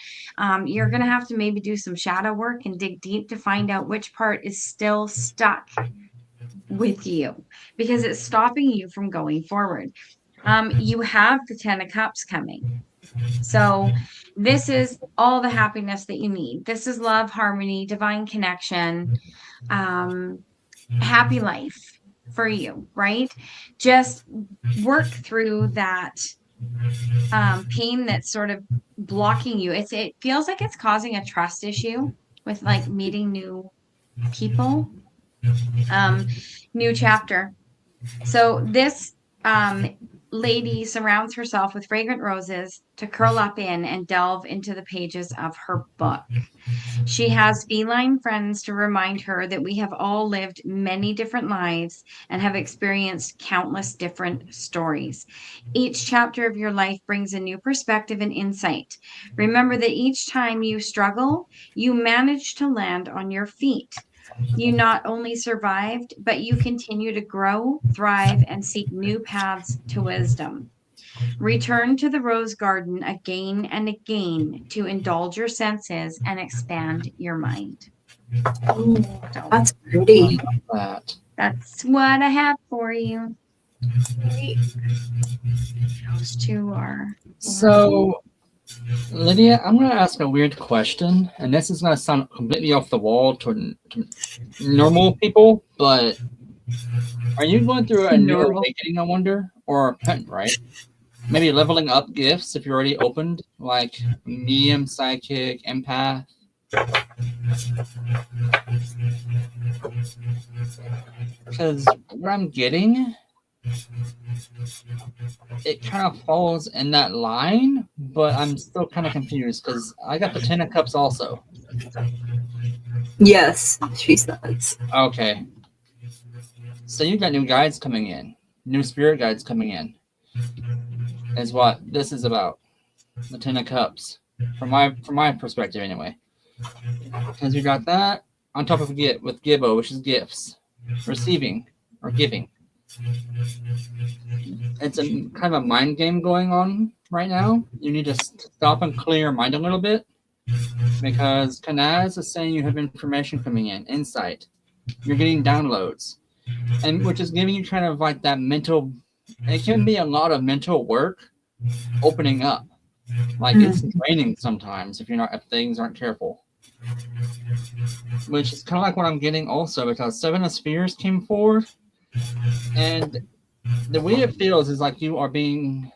You're going to have to maybe do some shadow work and dig deep to find out which part is still stuck with you, because it's stopping you from going forward. You have the 10 of Cups coming. So this is all the happiness that you need. This is love, harmony, divine connection, happy life for you, right? Just work through that pain that's sort of blocking you. It feels like it's causing a trust issue with like meeting new people. New chapter. So this lady surrounds herself with fragrant roses to curl up in and delve into the pages of her book. She has feline friends to remind her that we have all lived many different lives and have experienced countless different stories. Each chapter of your life brings a new perspective and insight. Remember that each time you struggle, you manage to land on your feet. You not only survived, but you continue to grow, thrive, and seek new paths to wisdom. Return to the rose garden again and again to indulge your senses and expand your mind. Oh, that's pretty. That's what I have for you. Those two are. So, Lydia, I'm going to ask a weird question, and this is going to sound completely off the wall to normal people, but are you going through a new awakening, I wonder? Or, right? Maybe leveling up gifts if you already opened, like medium, psychic, empath. Because what I'm getting, it kind of falls in that line, but I'm still kind of confused because I got the 10 of Cups also. Yes, she says. Okay. So you got new guides coming in, new spirit guides coming in. Is what this is about. The 10 of Cups, from my perspective anyway. Because you got that on top of with Gibbo, which is gifts, receiving or giving. It's a kind of a mind game going on right now. You need to stop and clear your mind a little bit, because Kanaz is saying you have information coming in, insight. You're getting downloads, and which is giving you kind of like that mental. It can be a lot of mental work opening up. Like it's draining sometimes if things aren't careful. Which is kind of like what I'm getting also, because 7 of Spheres came forward, and the way it feels is like you are being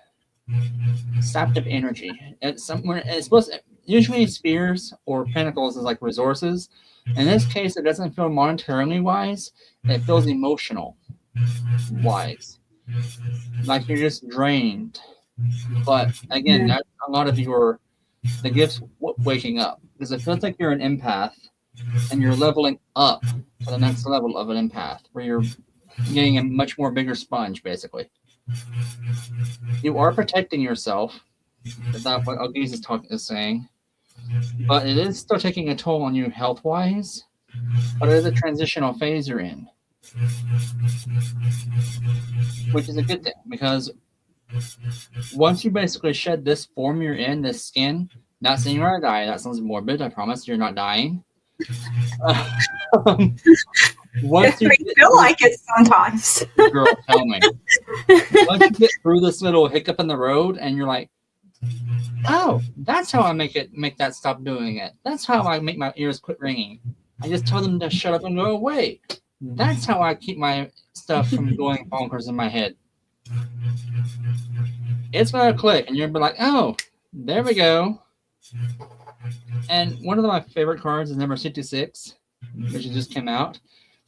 sapped of energy. It's somewhere. It's supposed to, usually Spheres or Pentacles is like resources. In this case, it doesn't feel monetarily wise. It feels emotional wise. Like you're just drained. But again, that's a lot of the gifts waking up, because it feels like you're an empath and you're leveling up to the next level of an empath, where you're getting a much more bigger sponge, basically. You are protecting yourself. That's not what Agiz is saying. But it is still taking a toll on you health-wise. But it is a transitional phase you're in. Which is a good thing, because Once you basically shed this form you're in, this skin, not saying you're gonna die. That sounds morbid. I promise you're not dying. Once you feel like it sometimes. Girl, tell me. Once you get through this little hiccup in the road, and you're like, "Oh, that's how I make that stop doing it. That's how I make my ears quit ringing. I just tell them to shut up and go away. That's how I keep my stuff from going bonkers in my head." It's gonna click, and you'll be like, "Oh, there we go." And one of my favorite cards is number 66, which just came out,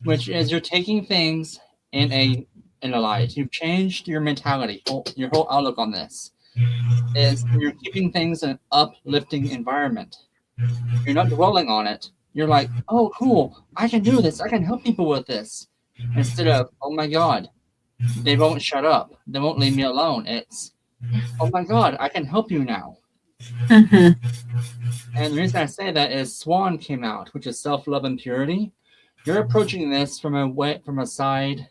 which is you're taking things in a light. You've changed your mentality, your whole outlook on this. Is you're keeping things in an uplifting environment. You're not dwelling on it. You're like, "Oh, cool, I can do this. I can help people with this." Instead of, "Oh my God, they won't shut up. They won't leave me alone." It's, "Oh my God, I can help you now." Mm-hmm. And the reason I say that is Swan came out, which is self-love and purity. You're approaching this from a side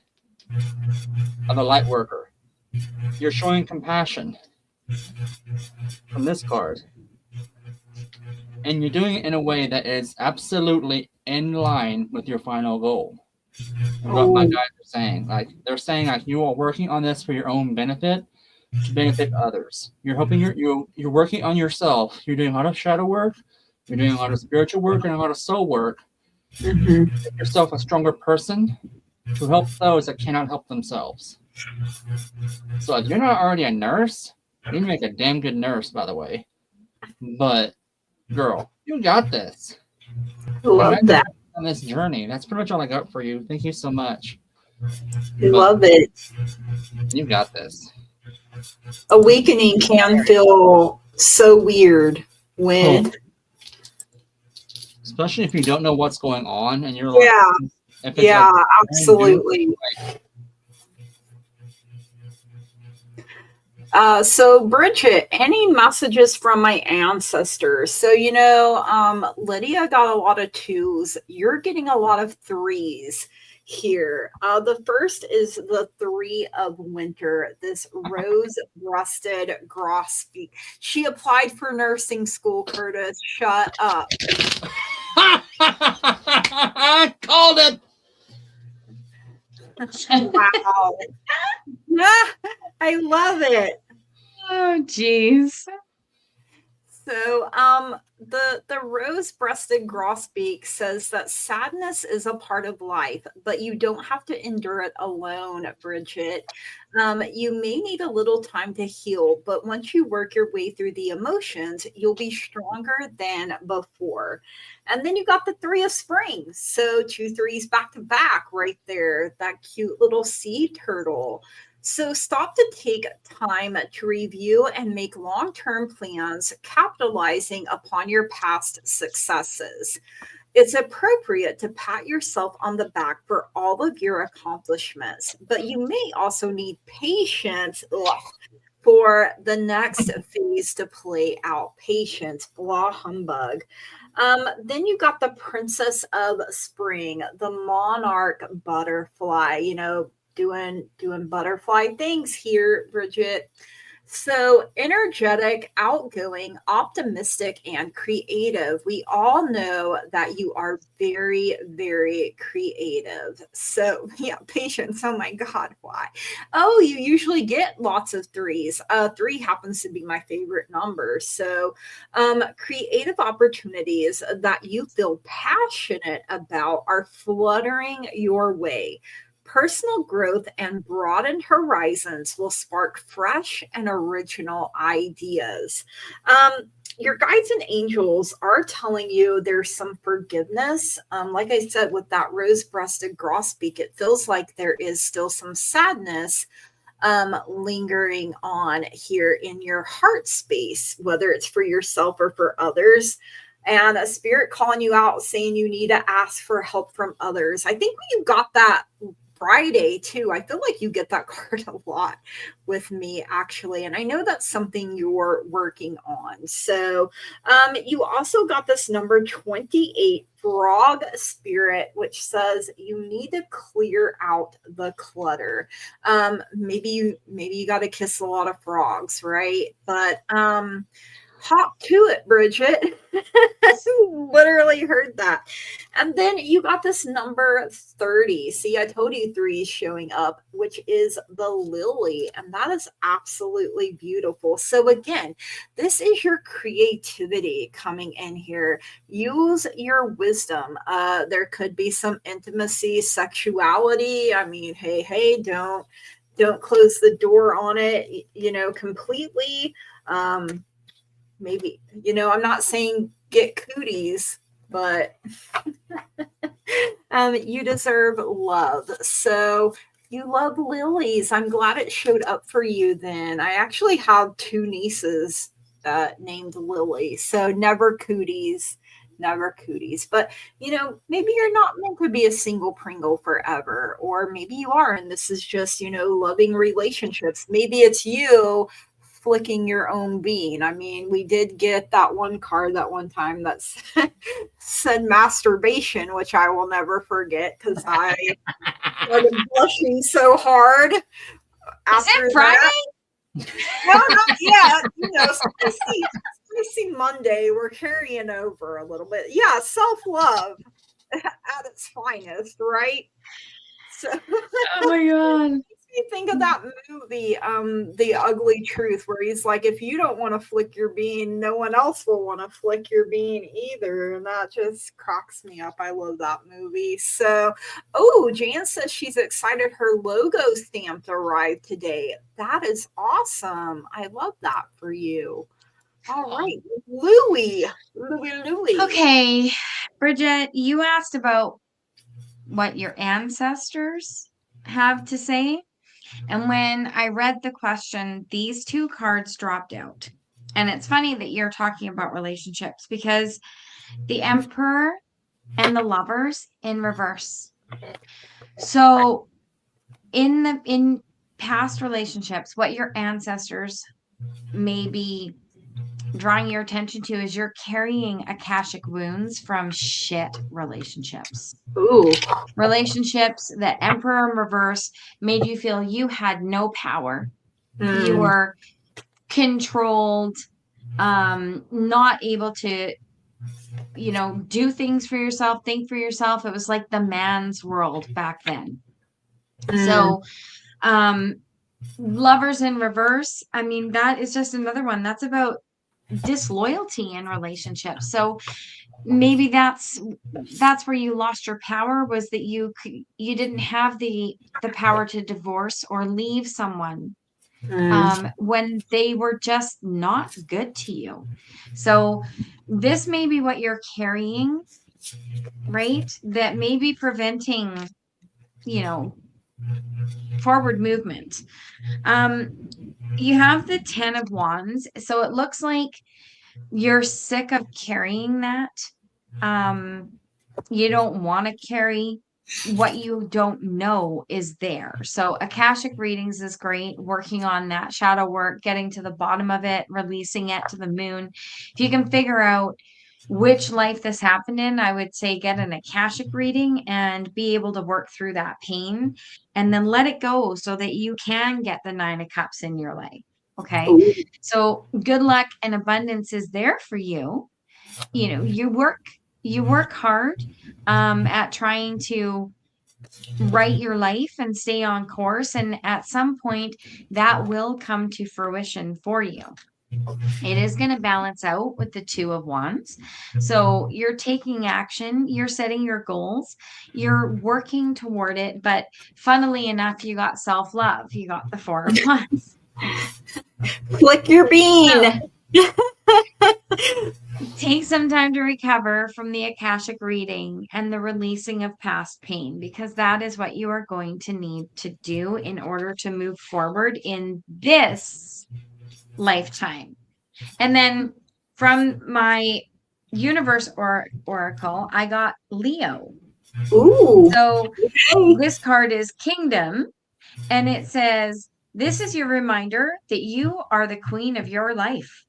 of a light worker. You're showing compassion from this card. And you're doing it in a way that is absolutely in line with your final goal. What my guys are saying. Like, they're saying like you are working on this for your own benefit, to benefit others. You're hoping you're working on yourself. You're doing a lot of shadow work. You're doing a lot of spiritual work and a lot of soul work. Mm-hmm. Make yourself a stronger person to help those that cannot help themselves. So if you're not already a nurse, you need to make a damn good nurse, by the way. But girl, you got this. Love that. On this journey. That's pretty much all I got for you. Thank you so much. Love it. You got this. Awakening can feel so weird when, especially if you don't know what's going on and you're like, yeah, like, absolutely. So Bridget, any messages from my ancestors? So, Lydia got a lot of 2s. You're getting a lot of 3s here. The first is the 3 of winter, this rose-breasted grosbeak. She applied for nursing school, Curtis. Shut up. I called it. Wow. I love it. Oh, geez. So, the rose-breasted grosbeak says that sadness is a part of life, but you don't have to endure it alone, Bridget. You may need a little time to heal, but once you work your way through the emotions, you'll be stronger than before. And then you got the 3 of spring. So 2 3s back to back right there. That cute little sea turtle. So stop to take time to review and make long-term plans, capitalizing upon your past successes. It's appropriate to pat yourself on the back for all of your accomplishments, but you may also need patience for the next phase to play out. Patience, blah humbug. Then you got the Princess of Spring, the monarch butterfly, doing butterfly things here, Bridget. So energetic, outgoing, optimistic, and creative. We all know that you are very, very creative. So yeah, patience. Oh my God, why? Oh, you usually get lots of 3s. 3 happens to be my favorite number. So creative opportunities that you feel passionate about are fluttering your way. Personal growth and broadened horizons will spark fresh and original ideas. Your guides and angels are telling you there's some forgiveness. Like I said, with that rose-breasted grosbeak, it feels like there is still some sadness lingering on here in your heart space, whether it's for yourself or for others. And a spirit calling you out saying you need to ask for help from others. I think when you got that Friday too. I feel like you get that card a lot with me, actually, and I know that's something you're working on. So you also got this number 28 frog spirit, which says you need to clear out the clutter. Maybe you got to kiss a lot of frogs, right? But hop to it, Bridget. Literally heard that. And then you got this number 30. See, I told you 3 is showing up, which is the lily. And that is absolutely beautiful. So again, this is your creativity coming in here. Use your wisdom. There could be some intimacy, sexuality. I mean, hey, don't close the door on it, completely. Maybe, I'm not saying get cooties, but you deserve love. So you love lilies. I'm glad it showed up for you then. I actually have 2 nieces named Lily. So never cooties. But, maybe you're not meant to be a single Pringle forever. Or maybe you are, and this is just, loving relationships. Maybe it's you flicking your own bean. I mean, we did get that one card that one time that said masturbation, which I will never forget because I started blushing so hard after Is it Friday? That. No, not yet. Spicy Monday. We're carrying over a little bit. Yeah, self-love at its finest, right? So, oh my God. You think of that movie, The Ugly Truth, where he's like, if you don't want to flick your bean, no one else will want to flick your bean either. And that just cracks me up. I love that movie. So, Jan says she's excited her logo stamp arrived today. That is awesome. I love that for you. All right, Louie. Okay, Bridget, you asked about what your ancestors have to say. And when I read the question, these 2 cards dropped out. And it's funny that you're talking about relationships because the Emperor and the Lovers in reverse. So in past relationships, what your ancestors may be drawing your attention to is you're carrying Akashic wounds from shit relationships. Ooh. Relationships that Emperor in reverse made you feel you had no power. You were controlled, not able to, do things for yourself, think for yourself. It was like the man's world back then. So, Lovers in reverse, I mean, that is just another one. That's about disloyalty in relationships. So maybe that's where you lost your power, was that you didn't have the power to divorce or leave someone when they were just not good to you. So this may be what you're carrying, right? That may be preventing, forward movement. You have the 10 of Wands. So it looks like you're sick of carrying that. You don't want to carry what you don't know is there. So Akashic readings is great. Working on that shadow work, getting to the bottom of it, releasing it to the moon. If you can figure out which life this happened in, I would say get an Akashic reading and be able to work through that pain and then let it go so that you can get the 9 of Cups in your life. Okay. Ooh. So good luck and abundance is there for you. You work hard at trying to write your life and stay on course. And at some point that will come to fruition for you. It is going to balance out with the 2 of Wands. So you're taking action, you're setting your goals, you're working toward it. But funnily enough, you got self-love. You got the 4 of Wands. Flick your bean. So, take some time to recover from the Akashic reading and the releasing of past pain, because that is what you are going to need to do in order to move forward in this lifetime. And then from my universe oracle, I got Leo. Ooh. So Okay. this card is Kingdom, and it says, this is your reminder that you are the queen of your life.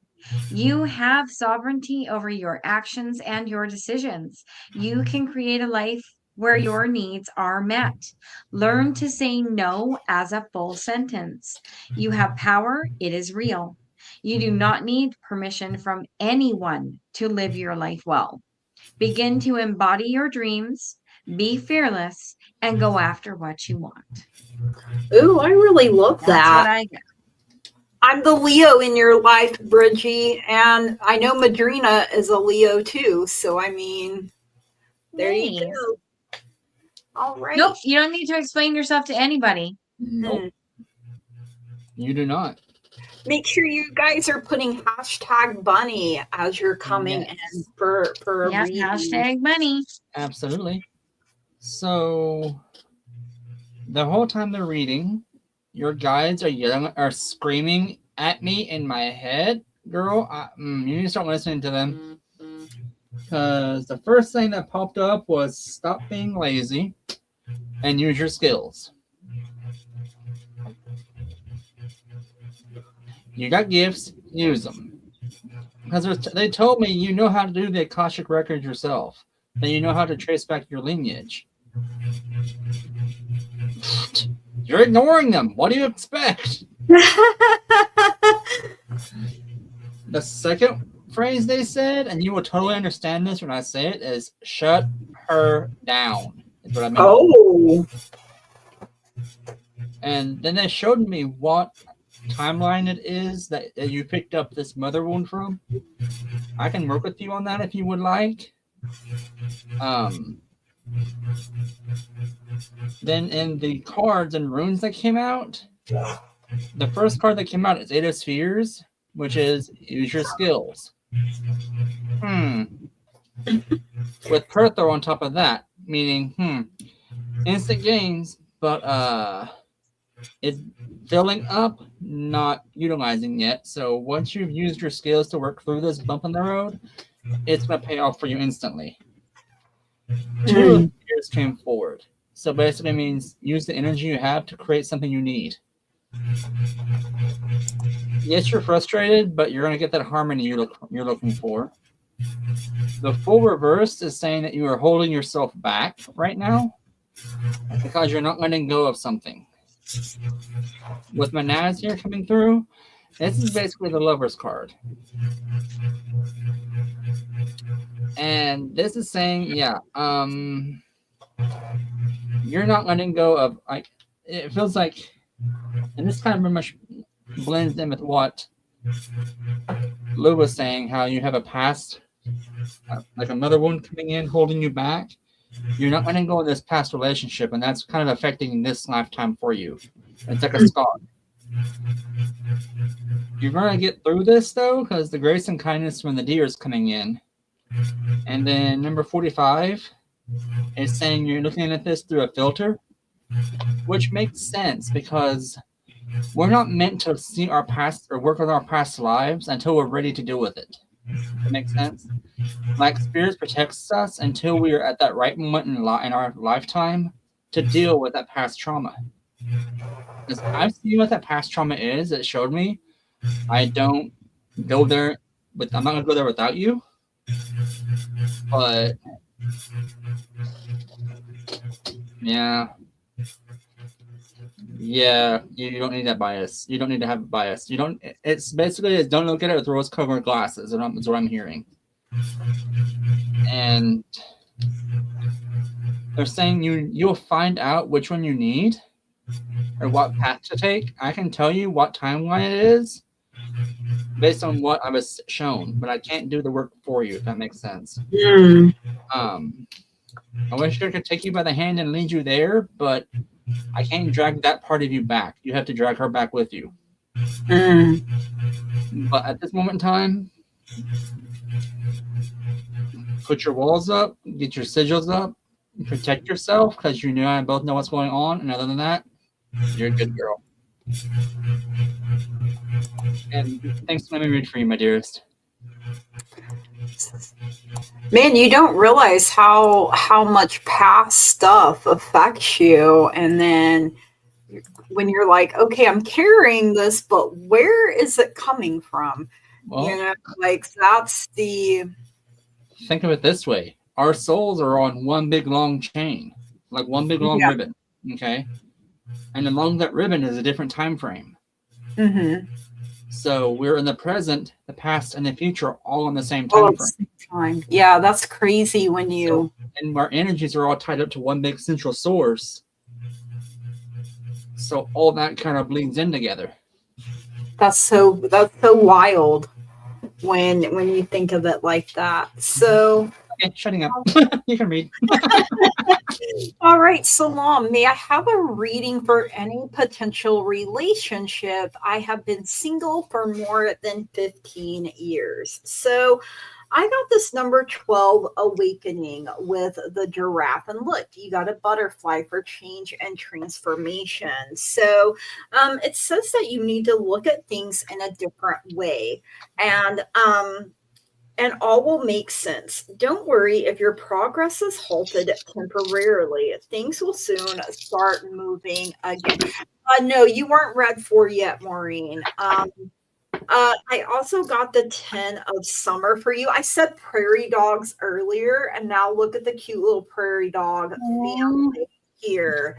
You have sovereignty over your actions and your decisions. You can create a life where your needs are met. Learn to say no as a full sentence. You have power, it is real. You do not need permission from anyone to live your life well. Begin to embody your dreams, be fearless, and go after what you want. Ooh, I really love That's what that. I got. I'm the Leo in your life, Bridgie, and I know Madrina is a Leo too. So I mean, there you Nice. go. All right. Nope, you don't need to explain yourself to anybody. Nope. You do not. Make sure you guys are putting hashtag bunny as you're coming in for a Yeah, reading. hashtag money. Absolutely. So the whole time they're reading, your guides are yelling, are screaming at me in my head. Girl, you need to start listening to them. Because the first thing that popped up was stop being lazy and use your skills. You got gifts, use them. Because they told me you know how to do the Akashic records yourself. That you know how to trace back your lineage. You're ignoring them. What do you expect? The second phrase they said, and you will totally understand this when I say it, is shut her down. Is what I meant. Oh. And then they showed me what timeline it is that you picked up this mother wound from. I can work with you on that if you would like. Then in the cards and runes that came out, the first card that came out is Eight of Spheres, which is use your skills. With Perthor on top of that, meaning instant gains, but it's filling up, not utilizing yet. So once you've used your skills to work through this bump in the road, it's going to pay off for you instantly. Two of the spheres came forward. So basically means use the energy you have to create something you need. Yes, you're frustrated, but you're going to get that harmony you're looking for. The full reverse is saying that you are holding yourself back right now because you're not letting go of something. With Manaz here coming through, this is basically the Lover's card. And this is saying, you're not letting go of, it feels like, and this kind of very much blends in with what Lou was saying, how you have a past, like another wound coming in, holding you back. You're not letting go of this past relationship, and that's kind of affecting this lifetime for you. It's like a scar. You're going to get through this, though, because the grace and kindness from the deer is coming in. And then number 45 is saying you're looking at this through a filter, which makes sense because we're not meant to see our past or work with our past lives until we're ready to deal with it. That makes sense? Like Spirits protects us until we are at that right moment in our lifetime to deal with that past trauma. Because I've seen what that past trauma is. It showed me. I don't go there, I'm not going to go there without you. But yeah, you don't need that bias. You don't need to have a bias. You don't. It's basically don't look at it with rose-colored glasses. Is what I'm hearing. And they're saying you'll find out which one you need or what path to take. I can tell you what timeline it is based on what I was shown, but I can't do the work for you, if that makes sense. I wish I could take you by the hand and lead you there, but I can't drag that part of you back. You have to drag her back with you. But at this moment in time, put your walls up, get your sigils up, protect yourself, because you and I both know what's going on, and other than that, you're a good girl. And thanks for letting me read for you, my dearest. Man, you don't realize how much past stuff affects you, and then when you're like, okay, I'm carrying this, but where is it coming from? Well, you know, like that's the. Think of it this way: our souls are on one big long chain, like one big long ribbon. Okay, and along that ribbon is a different time frame. Mm-hmm. So we're in the present, the past, and the future all in the same time frame. Yeah, that's crazy when you. And our energies are all tied up to one big central source. So all that kind of bleeds in together. That's so wild when you think of it like that. So. Okay, shutting up. You can read. All right, Salam, may I have a reading for any potential relationship? I have been single for more than 15 years. So I got this number 12 awakening with the giraffe. And look, you got a butterfly for change and transformation. So it says that you need to look at things in a different way. And all will make sense. Don't worry if your progress is halted temporarily. Things will soon start moving again. No, you weren't read for yet, Maureen. I also got the 10 of summer for you. I said prairie dogs earlier, and now look at the cute little prairie dog family here.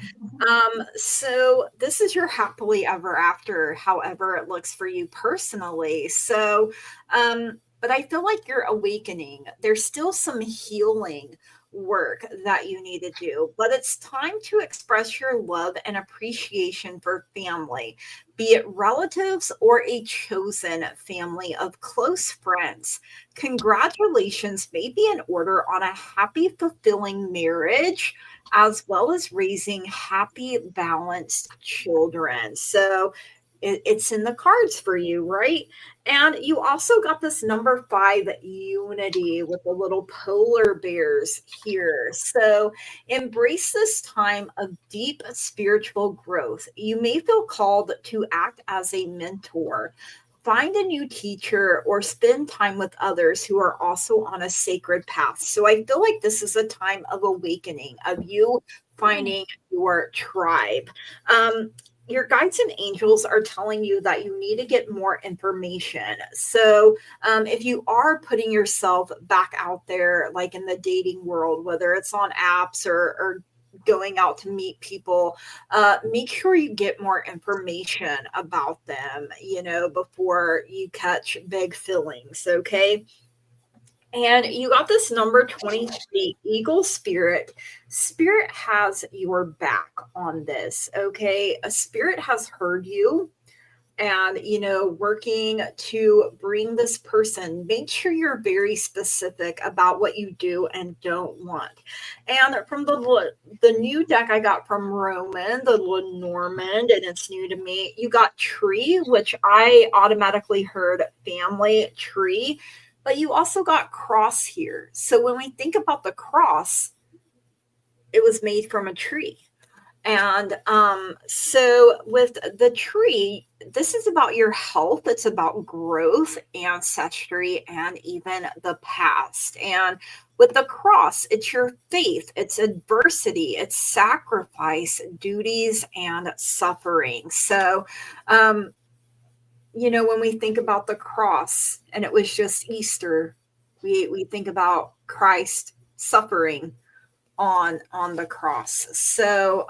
So this is your happily ever after, however it looks for you personally. So, but I feel like you're awakening. There's still some healing work that you need to do, but it's time to express your love and appreciation for family, be it relatives or a chosen family of close friends. Congratulations may be in order on a happy, fulfilling marriage, as well as raising happy, balanced children. So it's in the cards for you, right? And you also got this number 5 unity with the little polar bears here. So embrace this time of deep spiritual growth. You may feel called to act as a mentor. Find a new teacher or spend time with others who are also on a sacred path. So I feel like this is a time of awakening, of you finding your tribe. Your guides and angels are telling you that you need to get more information. So if you are putting yourself back out there, like in the dating world, whether it's on apps or going out to meet people, make sure you get more information about them, before you catch big feelings. Okay. And you got this number 23, Eagle Spirit. Spirit has your back on this, okay? A spirit has heard you and, working to bring this person. Make sure you're very specific about what you do and don't want. And from the new deck I got from Roman, the Lenormand, and it's new to me, you got Tree, which I automatically heard family tree. But you also got cross here. So when we think about the cross, it was made from a tree. And so with the tree, this is about your health. It's about growth, ancestry, and even the past. And with the cross, it's your faith, it's adversity, it's sacrifice, duties, and suffering. So, when we think about the cross and it was just Easter, we think about Christ suffering on the cross. So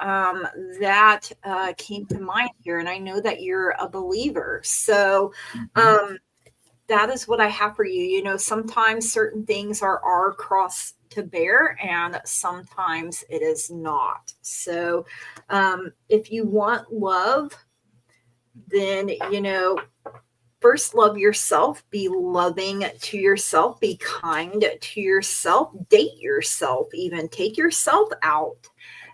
that came to mind here. And I know that you're a believer. So that is what I have for you. Sometimes certain things are our cross to bear and sometimes it is not. So if you want love, then, first love yourself, be loving to yourself, be kind to yourself, date yourself, even take yourself out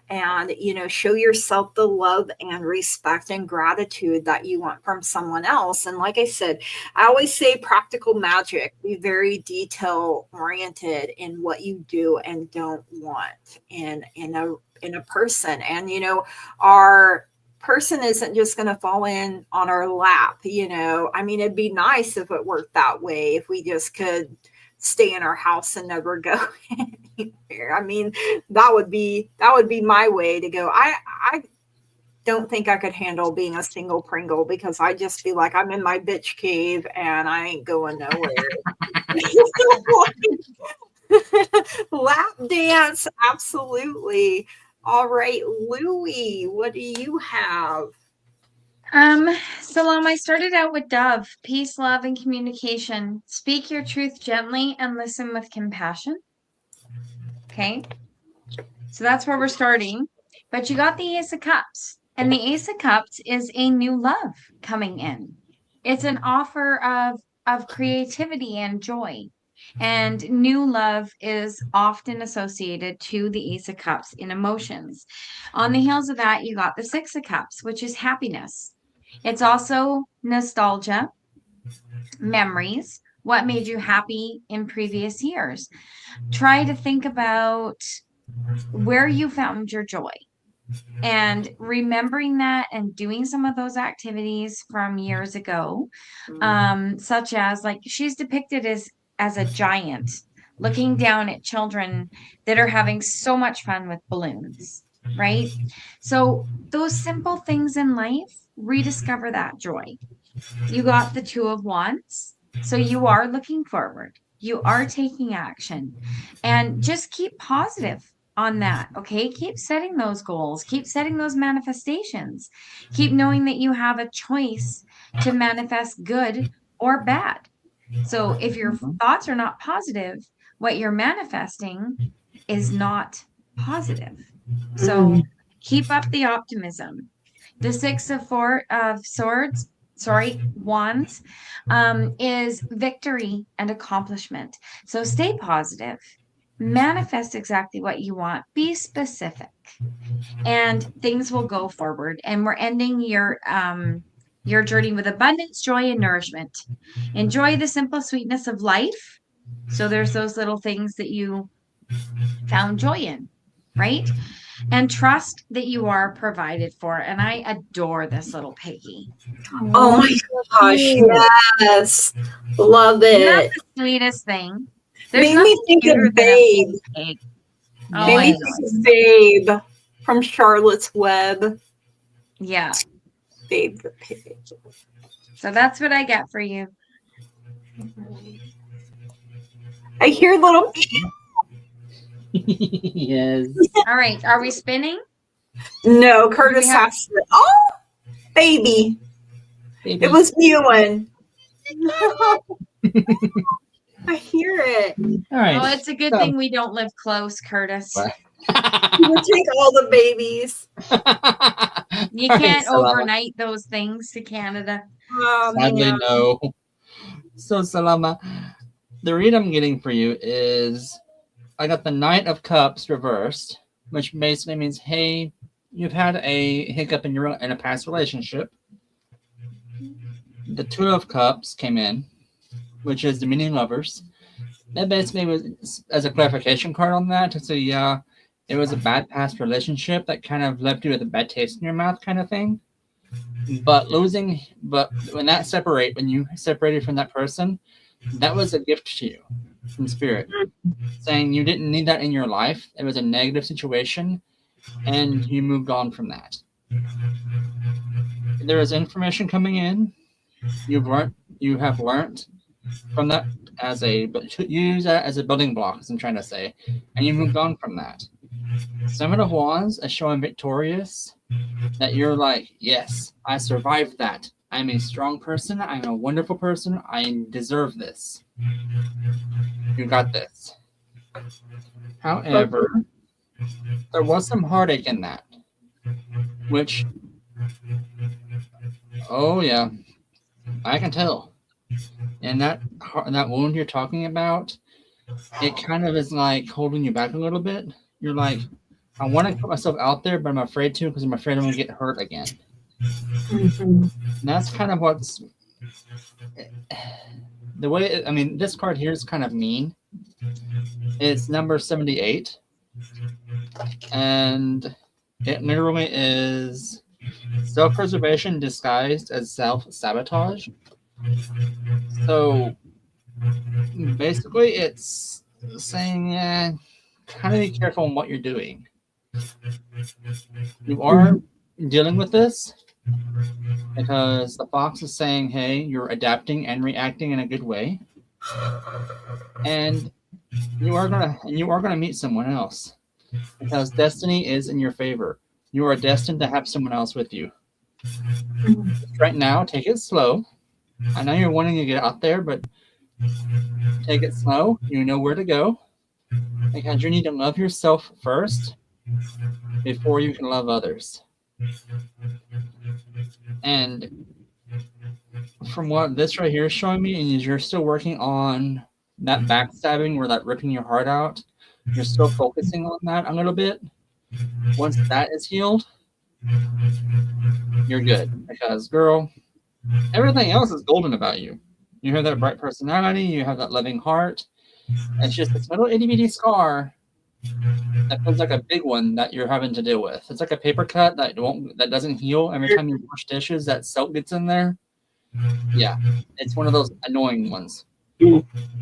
and, show yourself the love and respect and gratitude that you want from someone else. And like I said, I always say practical magic, be very detail oriented in what you do and don't want in a person. And, our person isn't just going to fall in on our lap. It'd be nice if it worked that way, if we just could stay in our house and never go anywhere. I mean, that would be my way to go. I don't think I could handle being a single Pringle because I just feel like I'm in my bitch cave and I ain't going nowhere. Lap dance, absolutely. All right, Louie, what do you have? Salome, I started out with Dove, peace, love, and communication. Speak your truth gently and listen with compassion. Okay. So that's where we're starting. But you got the Ace of Cups. And the Ace of Cups is a new love coming in. It's an offer of creativity and joy. And new love is often associated to the Ace of Cups in emotions. On the heels of that, you got the Six of Cups, which is happiness. It's also nostalgia, memories, what made you happy in previous years. Try to think about where you found your joy and remembering that and doing some of those activities from years ago, such as like she's depicted as a giant looking down at children that are having so much fun with balloons, right? So those simple things in life, rediscover that joy. You got the Two of Wands, so you are looking forward. You are taking action, and just keep positive on that. Okay. Keep setting those goals, keep setting those manifestations, keep knowing that you have a choice to manifest good or bad. So if your thoughts are not positive, what you're manifesting is not positive. So keep up the optimism. The Six of Wands, is victory and accomplishment. So stay positive. Manifest exactly what you want. Be specific, and things will go forward. And we're ending your journey with abundance, joy, and nourishment. Enjoy the simple sweetness of life. So there's those little things that you found joy in, right? And trust that you are provided for. And I adore this little piggy. Oh my gosh, yes. Love it. That's the sweetest thing. There's Made me think of Babe. Oh Made me think of Babe from Charlotte's Web. Yeah. Babe the pig. So that's what I get for you. I hear little. Yes. All right. Are we spinning? No, Curtis has to. Oh, baby. It was Ewan. I hear it. All right. Oh, it's a good thing we don't live close, Curtis. You would take all the babies. You can't overnight those things to Canada. Sadly, no. So, Salama, the read I'm getting for you is I got the Knight of Cups reversed, which basically means, hey, you've had a hiccup in a past relationship. The Two of Cups came in, which is the meaning lovers. That basically was as a clarification card on that to say, yeah, it was a bad past relationship that kind of left you with a bad taste in your mouth kind of thing. But when you separated from that person, that was a gift to you from spirit, saying you didn't need that in your life. It was a negative situation, and you moved on from that. There is information coming in. You have learned from that use that as a building block, as I'm trying to say, and you moved on from that. Seven of Wands is showing victorious, that you're like, yes, I survived that. I'm a strong person. I'm a wonderful person. I deserve this. You got this. However, there was some heartache in that, which, oh yeah, I can tell. And that wound you're talking about, it kind of is like holding you back a little bit. You're like, I want to put myself out there, but I'm afraid to because I'm afraid I'm going to get hurt again. Mm-hmm. And that's kind of what's the way. I mean, this card here is kind of mean. It's number 78, and it literally is self-preservation disguised as self-sabotage. So Basically, it's saying, kind of be careful in what you're doing. You are dealing with this because the fox is saying, hey, you're adapting and reacting in a good way. And you are gonna meet someone else because destiny is in your favor. You are destined to have someone else with you. Right now, take it slow. I know you're wanting to get out there, but take it slow. You know where to go because you need to love yourself first before you can love others. And from what this right here is showing me, and you're still working on that backstabbing or that ripping your heart out, you're still focusing on that a little bit. Once that is healed, you're good. Because, girl, everything else is golden about you. You have that bright personality, you have that loving heart. It's just this little itty bitty scar that feels like a big one that you're having to deal with. It's like a paper cut that doesn't heal every time you wash dishes. That soap gets in there. Yeah, it's one of those annoying ones.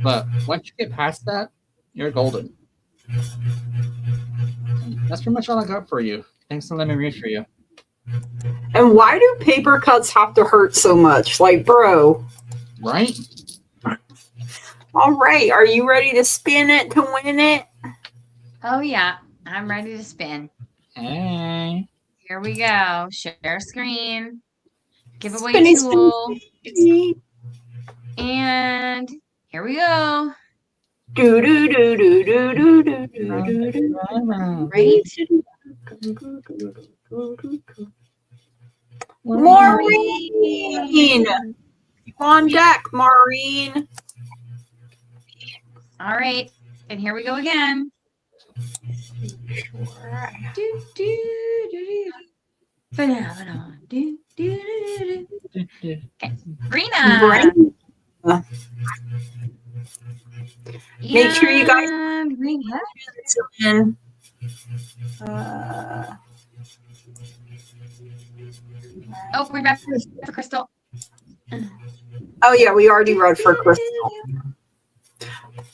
But once you get past that, you're golden. That's pretty much all I got for you. Thanks for letting me read for you. And why do paper cuts have to hurt so much? Like, bro. Right? All right. Are you ready to spin it to win it? Oh, yeah. I'm ready to spin. Hey. Here we go. Share screen. Giveaway tool. And here we go. Do do do do do do do do do. Right? Maureen! On deck, Maureen. All right. And here we go again. Do, do, do, do. Phenomenal. Do, do, do, do, do. Okay. Greenup. Make sure you guys Greenup. Oh, we're back for Crystal. Oh yeah, we already read for Crystal.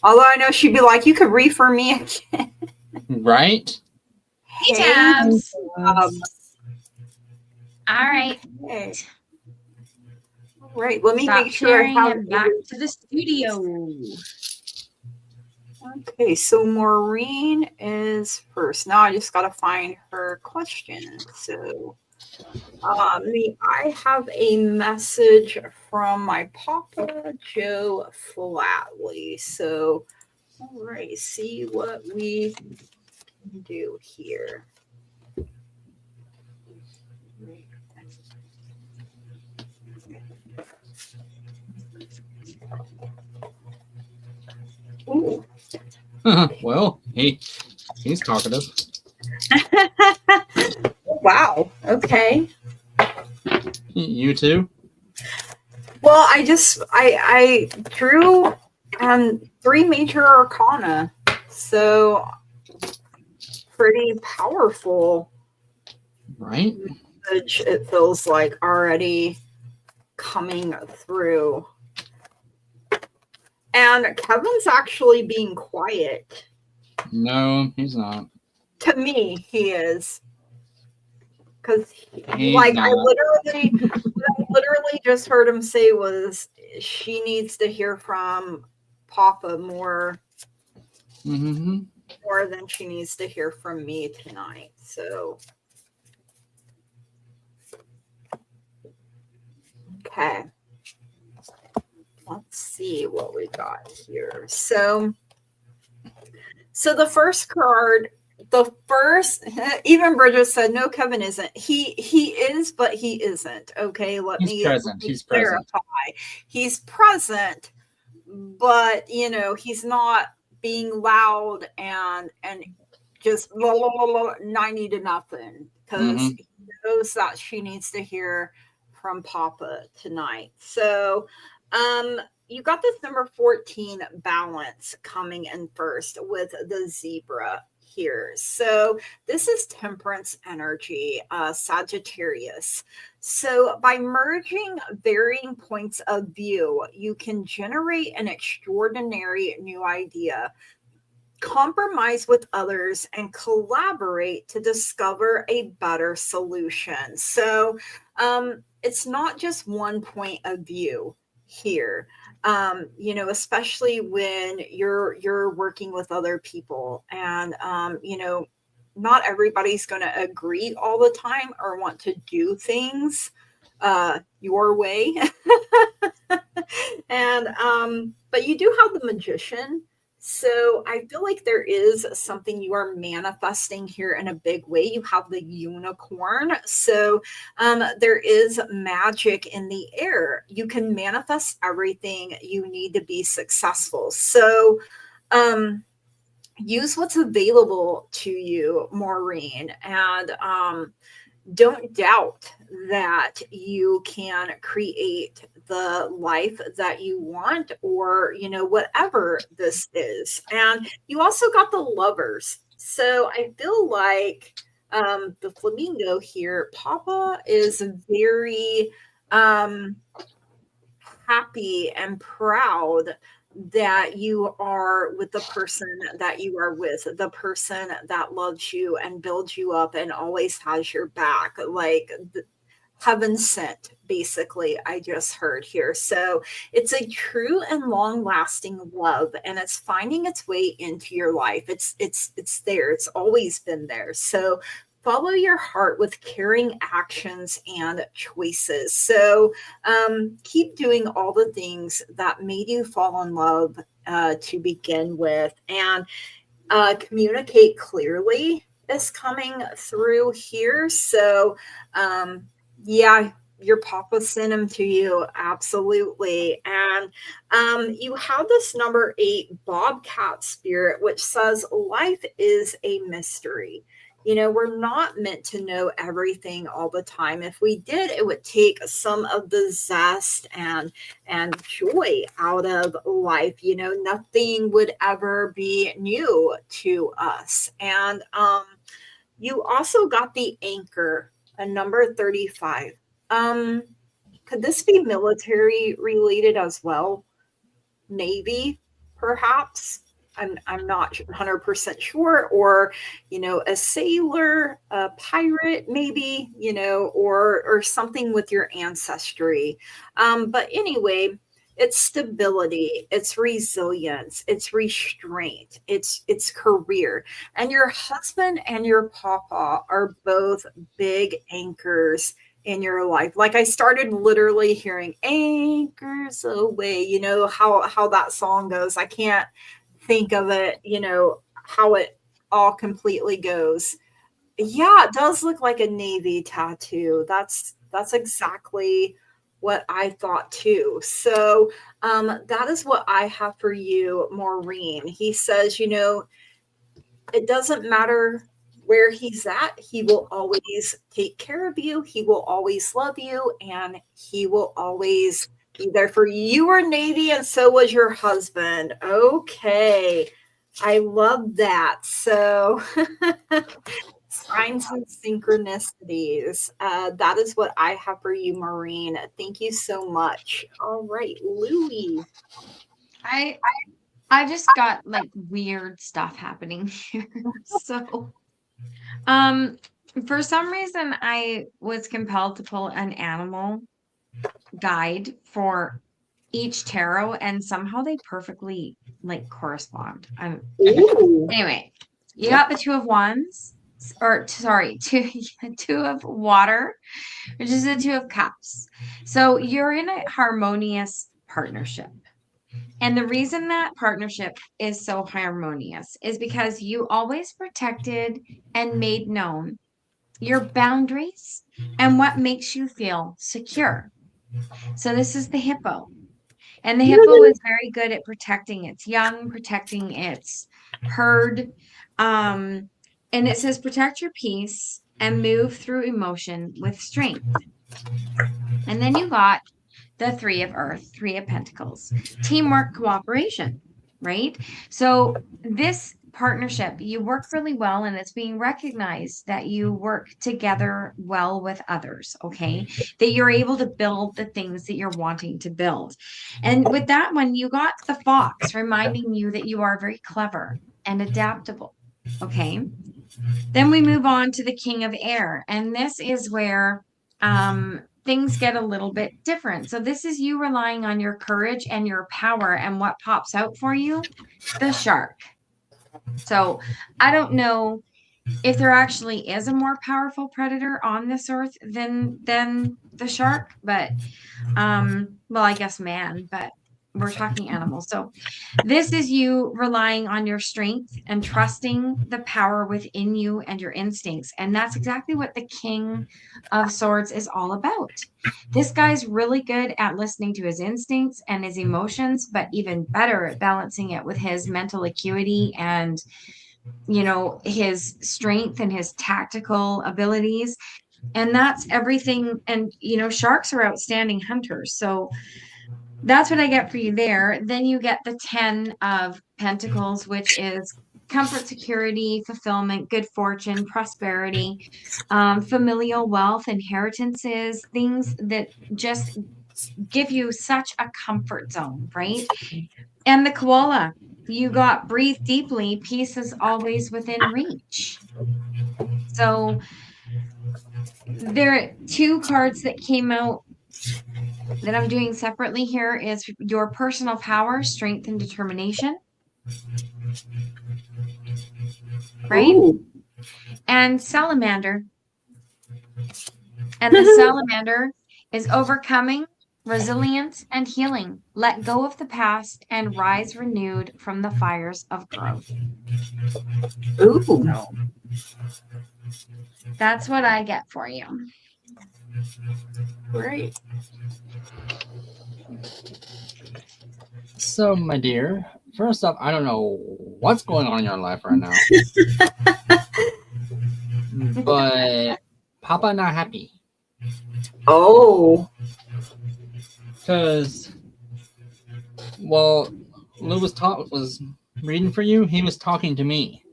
Although I know she'd be like, you could read for me again. Right? Hey, Tabs. All right. Okay. All right, let me Stop make sure I have it back to the studio. Okay, so Maureen is first. Now I just got to find her question. So I have a message from my Papa Joe Flatley. So, all right, see what we can do here. Ooh. Well, he's talkative. Wow. Okay. You too? Well, I drew 3 major arcana. So pretty powerful. Right? It feels like already coming through. And Kevin's actually being quiet. No, he's not. To me, he is. Because, He's not. I literally just heard him say was she needs to hear from Papa more than she needs to hear from me tonight. So, okay. Let's see what we got here. So the first card, even Bridget said, no, Kevin isn't. He is, but he isn't. Okay, let me clarify. He's present, but he's not being loud and just 90 to nothing because he knows that she needs to hear from Papa tonight. So you got this number 14 balance coming in first with the zebra here. So this is temperance energy, Sagittarius. So by merging varying points of view, you can generate an extraordinary new idea, compromise with others, and collaborate to discover a better solution. So it's not just one point of view here. You know, especially when you're working with other people, and you know, not everybody's going to agree all the time or want to do things your way. And but you do have the Magician. So I feel like there is something you are manifesting here in a big way. You have the unicorn. So there is magic in the air. You can manifest everything you need to be successful. So use what's available to you, Maureen, and don't doubt that you can create the life that you want, or, you know, whatever this is. And you also got the Lovers. So I feel like the flamingo here, Papa is very happy and proud that you are with the person that you are with, the person that loves you and builds you up and always has your back, like heaven sent, basically, I just heard here. So it's a true and long lasting love, and it's finding its way into your life. It's there. It's always been there. So follow your heart with caring actions and choices. So keep doing all the things that made you fall in love to begin with, and communicate clearly is coming through here. So yeah, your Papa sent him to you. Absolutely. And you have this number 8 Bobcat spirit, which says life is a mystery. You know, we're not meant to know everything all the time. If we did, it would take some of the zest and joy out of life. You know, nothing would ever be new to us. And you also got the Anchor, a number 35. Could this be military related as well? Maybe, perhaps. I'm not 100% sure, or, you know, a sailor, a pirate, maybe, you know, or something with your ancestry. But anyway, it's stability, it's resilience, it's restraint, it's career. And your husband and your Papa are both big anchors in your life. Like, I started literally hearing anchors away, you know how that song goes. I can't think of it, you know, how it all completely goes. Yeah, it does look like a navy tattoo. That's exactly what I thought too. So that is what I have for you, Maureen. He says, you know, it doesn't matter where he's at, he will always take care of you, he will always love you, and he will always be there for you. You were Navy, and so was your husband. Okay, I love that. So signs and synchronicities. That is what I have for you, Maureen. Thank you so much. All right, Louie. I just got like weird stuff happening here. So for some reason I was compelled to pull an animal guide for each tarot, and somehow they perfectly like correspond. Anyway, you got the 2 of Wands, or sorry, two of Water, which is the 2 of Cups. So you're in a harmonious partnership. And the reason that partnership is so harmonious is because you always protected and made known your boundaries and what makes you feel secure. So this is the hippo. And the hippo is very good at protecting its young, protecting its herd. And it says, protect your peace and move through emotion with strength. And then you got the Three of Earth, Three of Pentacles, teamwork, cooperation, right? So this partnership, you work really well, and it's being recognized that you work together well with others, okay? That you're able to build the things that you're wanting to build. And with that one, you got the Fox reminding you that you are very clever and adaptable, okay? Then we move on to the King of Air, and this is where things get a little bit different. So this is you relying on your courage and your power, and what pops out for you? The Shark. So I don't know if there actually is a more powerful predator on this earth than the shark, but well, I guess man, but we're talking animals. So this is you relying on your strength and trusting the power within you and your instincts. And that's exactly what the King of Swords is all about. This guy's really good at listening to his instincts and his emotions, but even better at balancing it with his mental acuity and, you know, his strength and his tactical abilities. And that's everything. And, you know, sharks are outstanding hunters. So that's what I get for you there. Then you get the 10 of Pentacles, which is comfort, security, fulfillment, good fortune, prosperity, familial wealth, inheritances, things that just give you such a comfort zone, right? And the koala, you got breathe deeply, peace is always within reach. So there are two cards that came out that I'm doing separately here is your personal power, strength, and determination. Right? Ooh. And salamander. And the salamander is overcoming, resilience, and healing. Let go of the past and rise renewed from the fires of growth. Ooh. So, that's what I get for you. Great. So, my dear, first off, I don't know what's going on in your life right now. But Papa not happy. Oh. Because, well, Lou was reading for you, he was talking to me.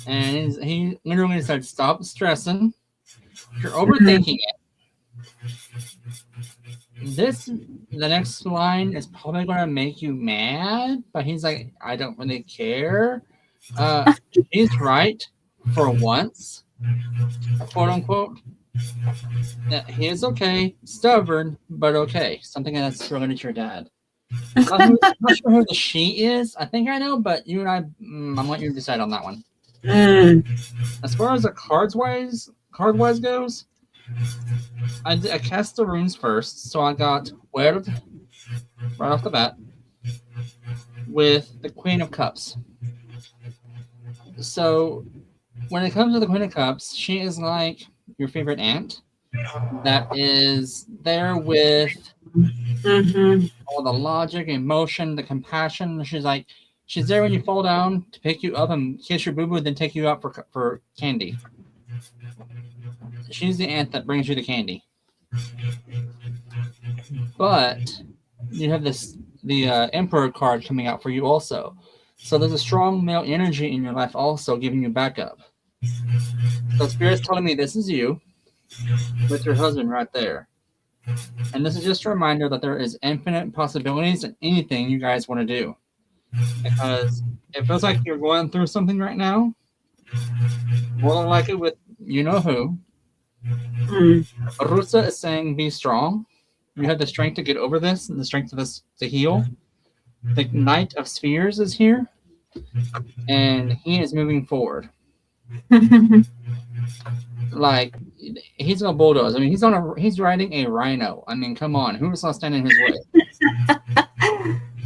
And he literally said, stop stressing. You're overthinking it. The next line is probably going to make you mad, but he's like, I don't really care. He's right for once, quote unquote. He is okay, stubborn, but okay. Something that's related to your dad. I'm not sure who the she is. I think I know, but you and I want you to decide on that one. As far as the card wise goes, I cast the runes first, so I got Word right off the bat with the Queen of Cups. So when it comes to the Queen of Cups, she is like your favorite aunt that is there with all the logic, emotion, the compassion. She's there when you fall down to pick you up and kiss your boo-boo, then take you out for candy. She's the aunt that brings you the candy. But you have the Emperor card coming out for you also. So there's a strong male energy in your life also giving you backup. So Spirit's telling me this is you with your husband right there. And this is just a reminder that there is infinite possibilities in anything you guys want to do. Because it feels like you're going through something right now. More than likely with you know who. Rusa is saying be strong. You have the strength to get over this and the strength of this to heal. The Knight of Spheres is here. And he is moving forward. Like he's gonna bulldoze. I mean, he's riding a rhino. I mean, come on, who's not standing in his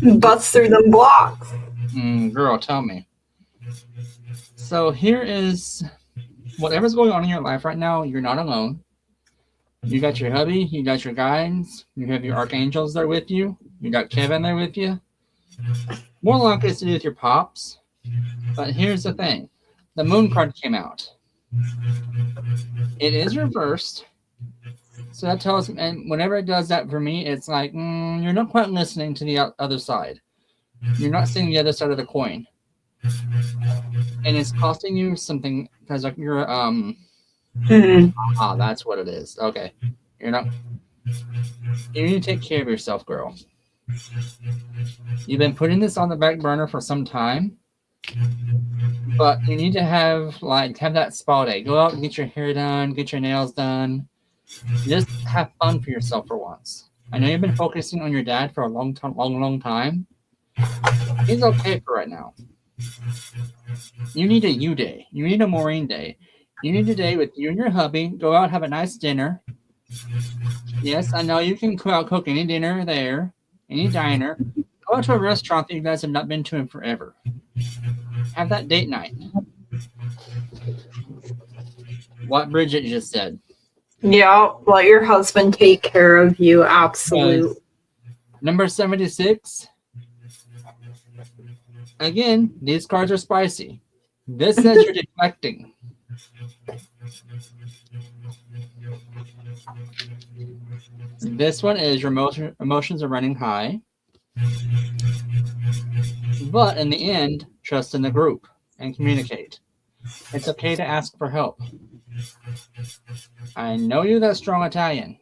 way? Busts through them blocks. Girl, tell me. So here is whatever's going on in your life right now. You're not alone. You got your hubby. You got your guides. You have your archangels there with you. You got Kevin there with you. More likely it's to do with your pops. But here's the thing. The moon card came out. It is reversed, So that tells me, and whenever it does that for me, it's like you're not quite listening to the other side. You're not seeing the other side of the coin, and it's costing you something because like you're that's what it is. Okay, you're not. You need to take care of yourself, girl. You've been putting this on the back burner for some time, but you need to have that spa day. Go out and get your hair done, get your nails done. Just have fun for yourself for once. I know you've been focusing on your dad for a long time. He's okay for right now. You need a you day. You need a Maureen day. You need a day with you and your hubby. Go out, have a nice dinner. Yes, I know you can cook any dinner there, any diner. Go out to a restaurant that you guys have not been to in forever. Have that date night. What Bridget just said. Yeah, let your husband take care of you. Absolutely. Number 76. Again, these cards are spicy. This says you're deflecting. This one is your emotions are running high. But in the end, trust in the group and communicate. It's okay to ask for help. I know you're that strong Italian.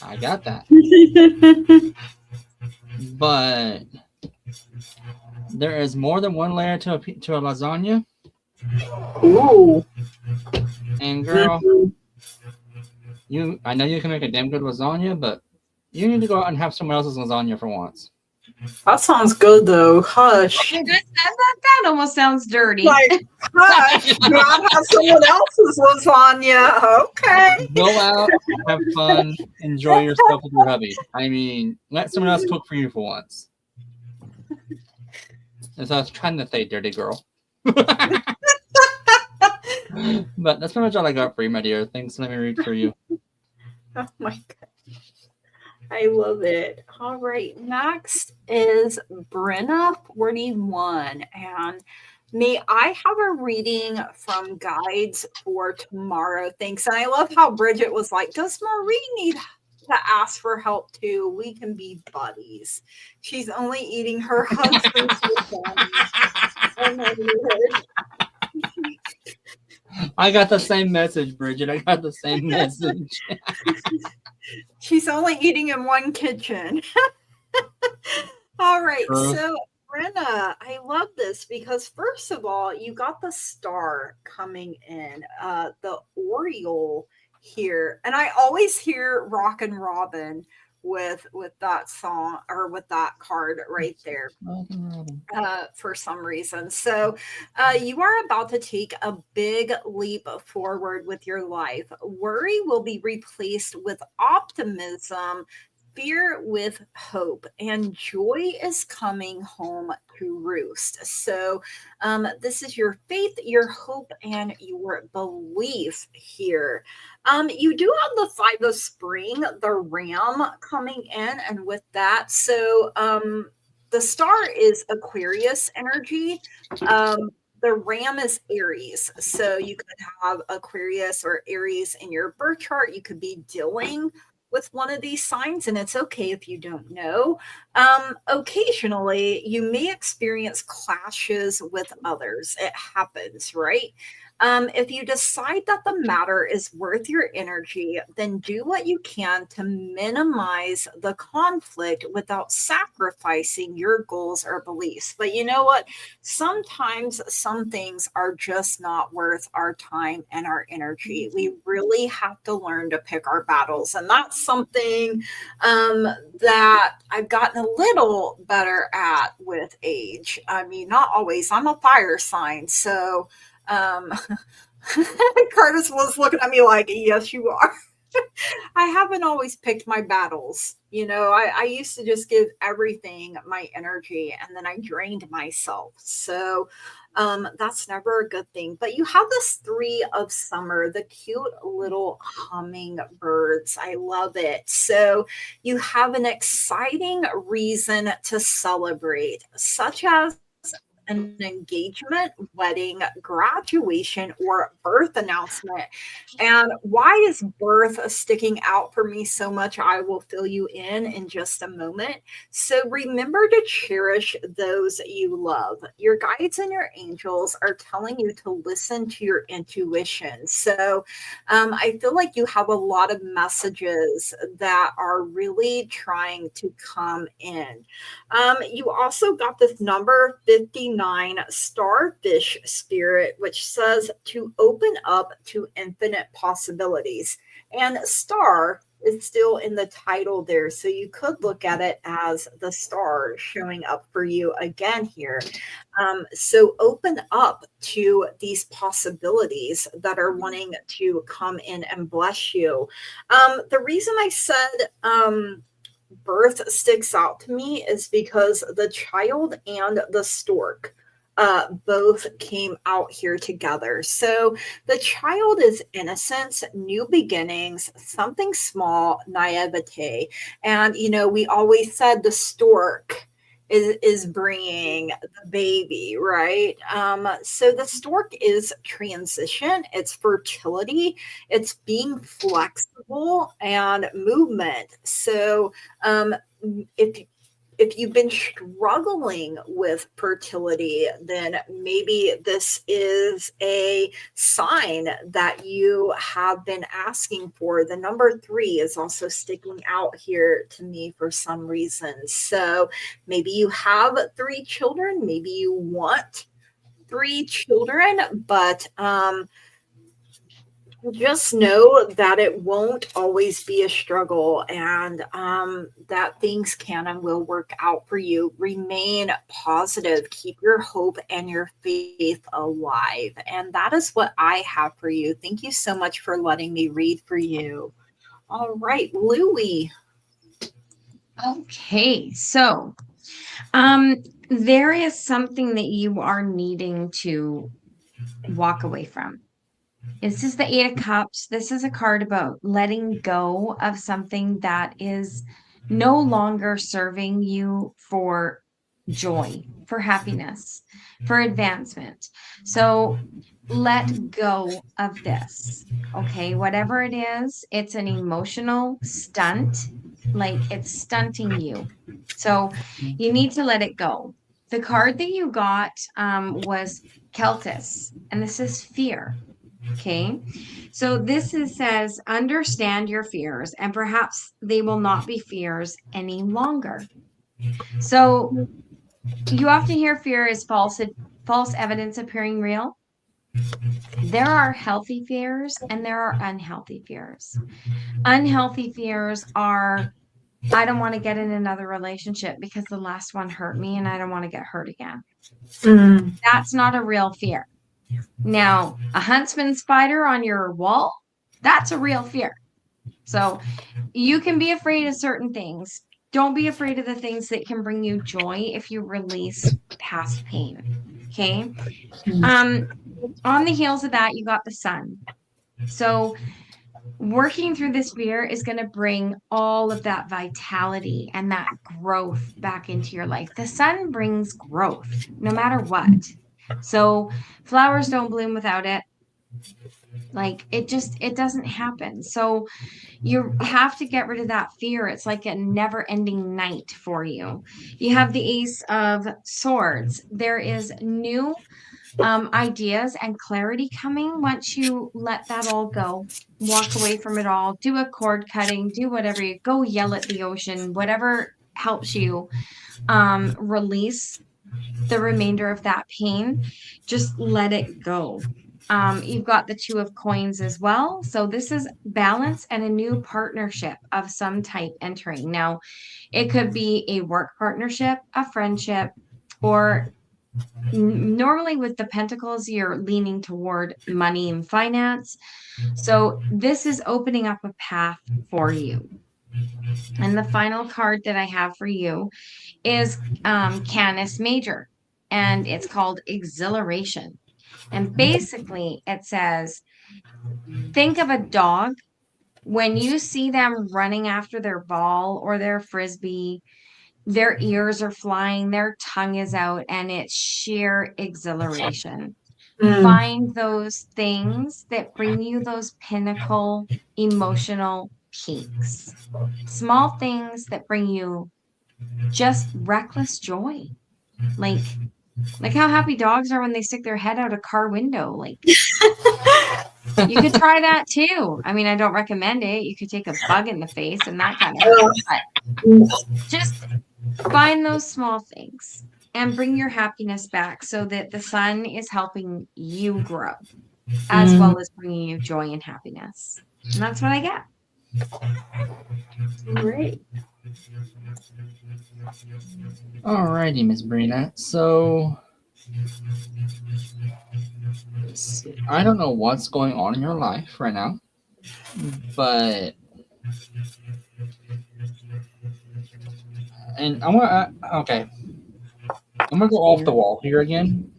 I got that. But there is more than one layer to a lasagna. Ooh. And girl, I know you can make a damn good lasagna, but you need to go out and have someone else's lasagna for once. That sounds good though. Hush. That almost sounds dirty. Like, hush. Not have someone else's lasagna. Okay. Go out, have fun, enjoy yourself with your hubby. I mean, let someone else cook for you for once. As I was trying to say, dirty girl. But that's pretty much all I got for you, my dear. Thanks. Let me read for you. Oh my God. I love it. All right. Next is Brenna41. And may I have a reading from Guides for tomorrow? Thanks. And I love how Bridget was like, does Marie need to ask for help too? We can be buddies. She's only eating her husband's lasagna. I got the same message, Bridget. I got the same message. She's only eating in one kitchen. All right. So, Brenna, I love this because, first of all, you got the star coming in, the Oriole here. And I always hear Rockin' Robin with that song or with that card right there for some reason. So you are about to take a big leap forward with your life. Worry will be replaced with optimism, fear with hope, and joy is coming home to roost. So this is your faith, your hope, and your belief here. You do have the 5 of spring, the ram coming in, and with that, so the star is Aquarius energy. The ram is Aries. So you could have Aquarius or Aries in your birth chart. You could be dealing with one of these signs, and it's okay if you don't know. Occasionally, you may experience clashes with others. It happens, right? If you decide that the matter is worth your energy, then do what you can to minimize the conflict without sacrificing your goals or beliefs. But you know what? Sometimes some things are just not worth our time and our energy. We really have to learn to pick our battles. And that's something that I've gotten a little better at with age. I mean, not always. I'm a fire sign, so Curtis was looking at me like, yes, you are. I haven't always picked my battles. You know, I used to just give everything my energy and then I drained myself. So that's never a good thing. But you have this 3 of summer, the cute little hummingbirds. I love it. So you have an exciting reason to celebrate, such as an engagement, wedding, graduation, or birth announcement. And why is birth sticking out for me so much? I will fill you in just a moment. So remember to cherish those you love. Your guides and your angels are telling you to listen to your intuition. So I feel like you have a lot of messages that are really trying to come in. You also got this number 59 starfish spirit, which says to open up to infinite possibilities. And star is still in the title there. So you could look at it as the star showing up for you again here. So open up to these possibilities that are wanting to come in and bless you. The reason I said birth sticks out to me is because the child and the stork both came out here together. So the child is innocence, new beginnings, something small, naivete. And, we always said the stork is bringing the baby, right? So the stork is transition, it's fertility, it's being flexible and movement. So if you've been struggling with fertility, then maybe this is a sign that you have been asking for. The number 3 is also sticking out here to me for some reason. So maybe you have 3 children, maybe you want 3 children, but just know that it won't always be a struggle, and that things can and will work out for you. Remain positive, keep your hope and your faith alive. And that is what I have for you. Thank you so much for letting me read for you. All right, Louie. Okay, so there is something that you are needing to walk away from. This is the 8 of Cups. This is a card about letting go of something that is no longer serving you for joy, for happiness, for advancement. So let go of this. Okay, whatever it is, it's an emotional stunt, like it's stunting you. So you need to let it go. The card that you got was Celtus, and this is fear. Okay, so says, understand your fears, and perhaps they will not be fears any longer. So you often hear fear is false evidence appearing real. There are healthy fears and there are unhealthy fears. Unhealthy fears are, I don't want to get in another relationship because the last one hurt me and I don't want to get hurt again. That's not a real fear. Now, a huntsman spider on your wall, that's a real fear. So you can be afraid of certain things. Don't be afraid of the things that can bring you joy if you release past pain. Okay. On the heels of that, you got the sun. So working through this fear is going to bring all of that vitality and that growth back into your life. The sun brings growth no matter what. So flowers don't bloom without it. Like it doesn't happen. So you have to get rid of that fear. It's like a never ending night for you. You have the Ace of Swords. There is new ideas and clarity coming once you let that all go. Walk away from it all. Do a cord cutting. Do whatever. You go yell at the ocean. Whatever helps you release the remainder of that pain. Just let it go. You've got the 2 of Coins as well. So this is balance and a new partnership of some type entering. Now, it could be a work partnership, a friendship, or normally with the Pentacles, you're leaning toward money and finance. So this is opening up a path for you. And the final card that I have for you is Canis Major, and it's called Exhilaration. And basically it says, think of a dog. When you see them running after their ball or their frisbee, their ears are flying, their tongue is out, and it's sheer exhilaration. Find those things that bring you those pinnacle emotional peaks. Small things that bring you just reckless joy. Like how happy dogs are when they stick their head out a car window. Like, you could try that too. I mean, I don't recommend it. You could take a bug in the face and that kind of hurts, but just find those small things and bring your happiness back so that the sun is helping you grow as well as bringing you joy and happiness. And that's what I get. Great. Alrighty, Miss Brina. So, I don't know what's going on in your life right now, but and I'm gonna go off the wall here again.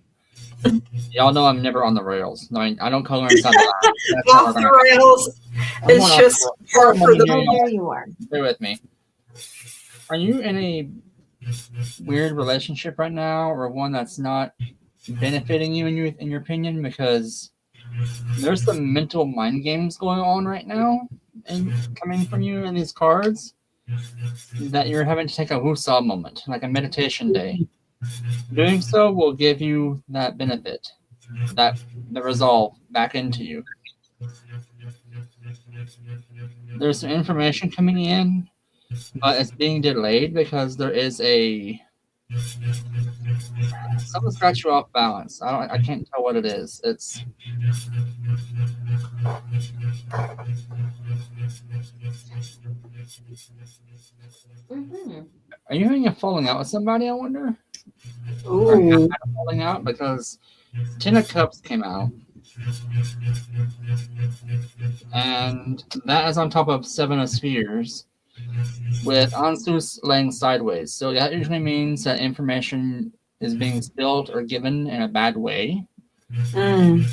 Y'all know I'm never on the rails. I don't color inside the line. Off the rails. It's just hard for the there you are. Stay with me. Are you in a weird relationship right now, or one that's not benefiting you in your opinion? Because there's some mental mind games going on right now and coming from you in these cards that you're having to take a woosah moment, like a meditation day. Doing so will give you that benefit, the resolve back into you. There's some information coming in, but it's being delayed because there is something's got you off balance. I can't tell what it is. It's Are you having a falling out with somebody, I wonder? Ooh. Falling out because 10 of Cups came out. And that is on top of 7 of Spheres with Ansus laying sideways. So that usually means that information is being spilled or given in a bad way. 9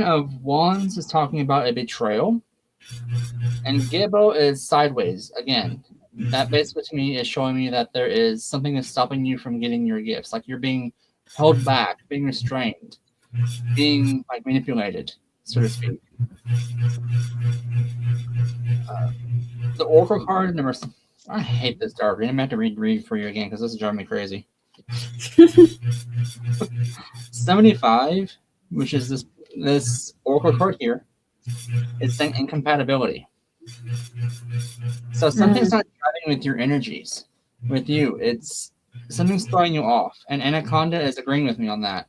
of Wands is talking about a betrayal. And Gibbo is sideways again. That basically to me is showing me that there is something that's stopping you from getting your gifts. Like you're being held back, being restrained, being like manipulated, so to speak. The Oracle card number. I hate this dark. I'm gonna have to read for you again because this is driving me crazy. 75, which is this Oracle card here, is saying incompatibility. So something's not driving with your energies, with you. It's something's throwing you off. And Anaconda is agreeing with me on that.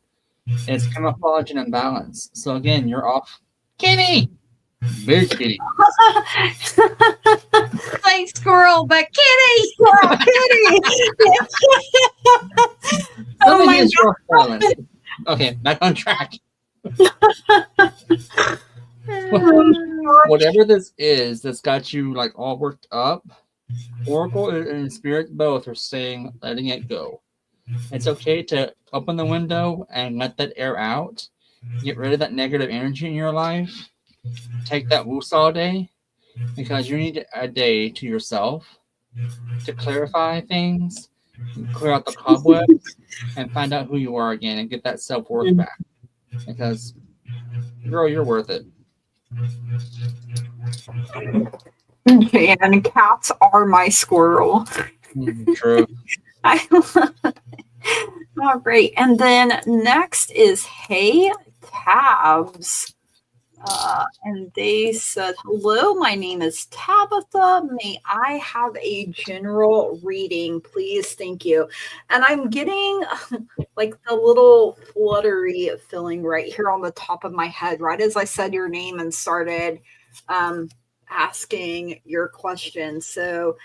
It's camouflage and imbalance. So again, you're off. Kitty! Big kitty. Like squirrel, but kitty! Squirrel, kitty! Oh my God. Okay, back on track. Whatever this is that's got you like all worked up, Oracle and Spirit both are saying letting it go. It's okay to open the window and let that air out. Get rid of that negative energy in your life. Take that woosah day because you need a day to yourself to clarify things, clear out the cobwebs, and find out who you are again and get that self-worth back. Because, girl, you're worth it. Okay, and cats are my squirrel. True. All right, and then next is Hey Tabs. And they said, hello, my name is Tabitha. May I have a general reading, please? Thank you. And I'm getting like the little fluttery feeling right here on the top of my head, right as I said your name and started asking your question. So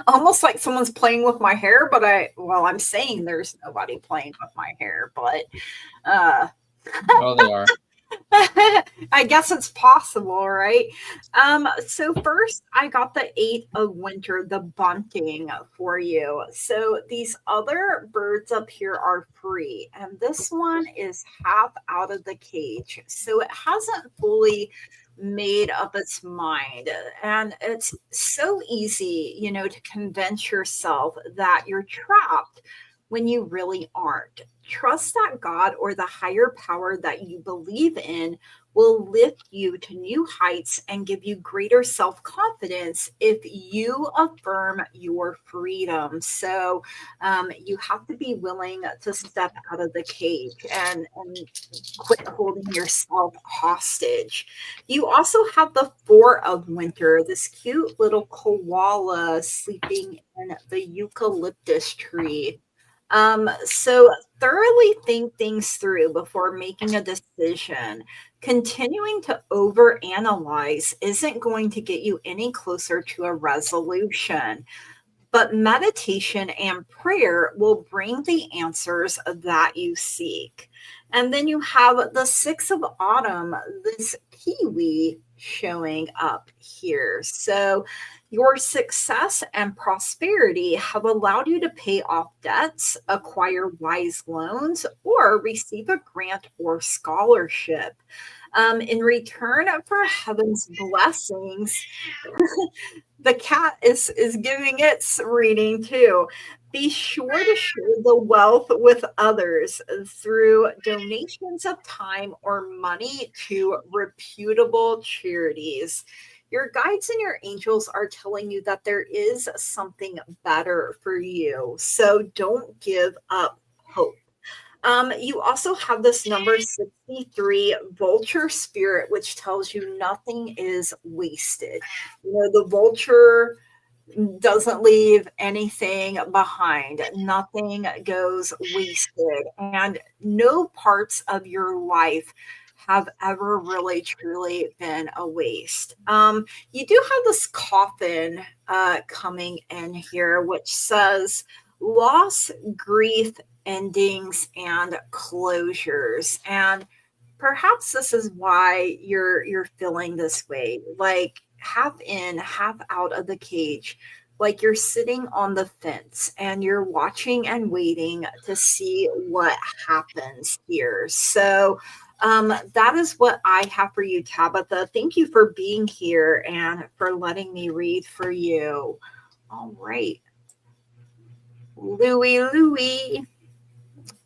almost like someone's playing with my hair, but I'm saying there's nobody playing with my hair, but oh, they are. I guess it's possible, right? So first I got the 8 of Winter, the bunting for you. So these other birds up here are free, and this one is half out of the cage. So it hasn't fully made up its mind. And it's so easy, to convince yourself that you're trapped when you really aren't. Trust that God or the higher power that you believe in will lift you to new heights and give you greater self confidence if you affirm your freedom. So you have to be willing to step out of the cage and quit holding yourself hostage. You also have the 4 of Winter, this cute little koala sleeping in the eucalyptus tree. So thoroughly think things through before making a decision. Continuing to overanalyze isn't going to get you any closer to a resolution, but meditation and prayer will bring the answers that you seek. And then you have the 6 of Autumn, this kiwi showing up here. So your success and prosperity have allowed you to pay off debts, acquire wise loans, or receive a grant or scholarship. In return for heaven's blessings, the cat is giving its reading too. Be sure to share the wealth with others through donations of time or money to reputable charities. Your guides and your angels are telling you that there is something better for you. So don't give up hope. You also have this number 63, Vulture Spirit, which tells you nothing is wasted. The vulture doesn't leave anything behind. Nothing goes wasted. And no parts of your life have ever really truly been a waste. You do have this coffin coming in here, which says loss, grief, endings, and closures. And perhaps this is why you're feeling this way, like half in, half out of the cage, like you're sitting on the fence and you're watching and waiting to see what happens here. So that is what I have for you, Tabitha. Thank you for being here and for letting me read for you. All right. Louie.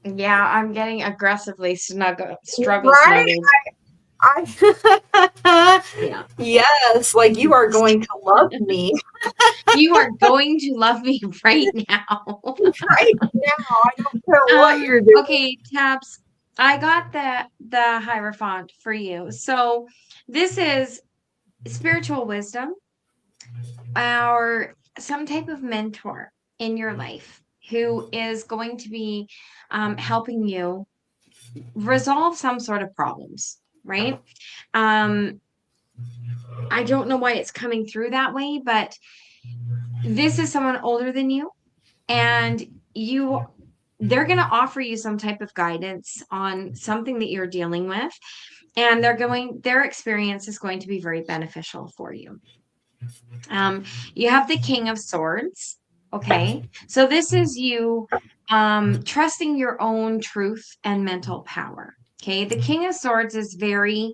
Yeah, I'm getting aggressively struggle Right? snuggled. Yeah. Yes, like you are going to love me You are going to love me right now. right now. I don't care what you're doing. Okay, Tabs. I got the Hierophant for you. So this is spiritual wisdom, or some type of mentor in your life who is going to be helping you resolve some sort of problems, right? I don't know why it's coming through that way, but this is someone older than you, and they're going to offer you some type of guidance on something that you're dealing with, and their experience is going to be very beneficial for you. You have the King of Swords. Okay. So this is you trusting your own truth and mental power. Okay. The King of Swords is very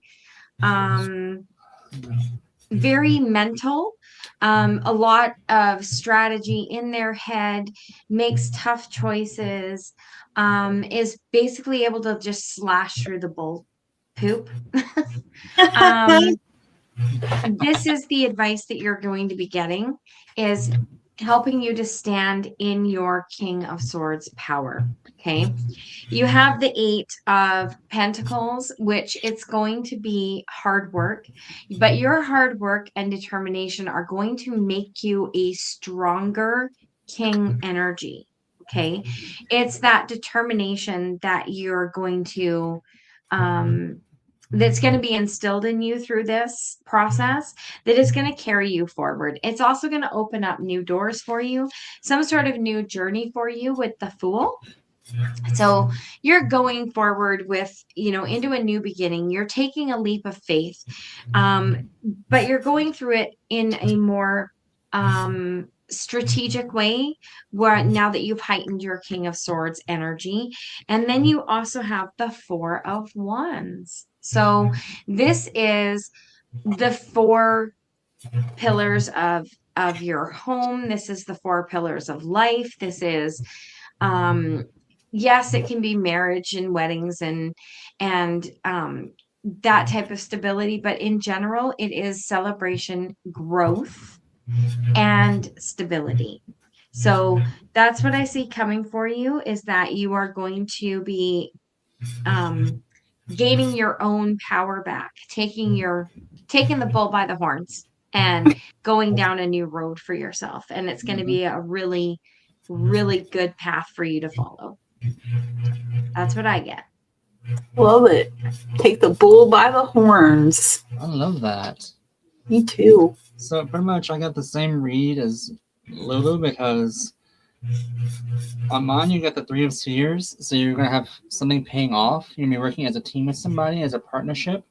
very mental, a lot of strategy in their head, makes tough choices, is basically able to just slash through the bull poop. This is the advice that you're going to be getting, is helping you to stand in your King of Swords power. Okay. You have the 8 of Pentacles, which it's going to be hard work, but your hard work and determination are going to make you a stronger king energy. Okay. It's that determination that you're going to, that's going to be instilled in you through this process that is going to carry you forward. It's also going to open up new doors for you, some sort of new journey for you with the Fool. So you're going forward with, into a new beginning. You're taking a leap of faith, but you're going through it in a more strategic way, where now that you've heightened your King of Swords energy. And then you also have the Four of Wands. So this is the four pillars of your home. This is the four pillars of life. This is yes, it can be marriage and weddings and that type of stability, but in general it is celebration, growth, and stability. So that's what I see coming for you, is that you are going to be gaining your own power back, taking the bull by the horns and going down a new road for yourself. And it's going to be a really, really good path for you to follow. That's what I get. Love it. Take the bull by the horns. I love that. Me too. So pretty much I got the same read as Lulu, because on mine you got the Three of Spheres, so you're going to have something paying off. You're going to be working as a team with somebody, as a partnership.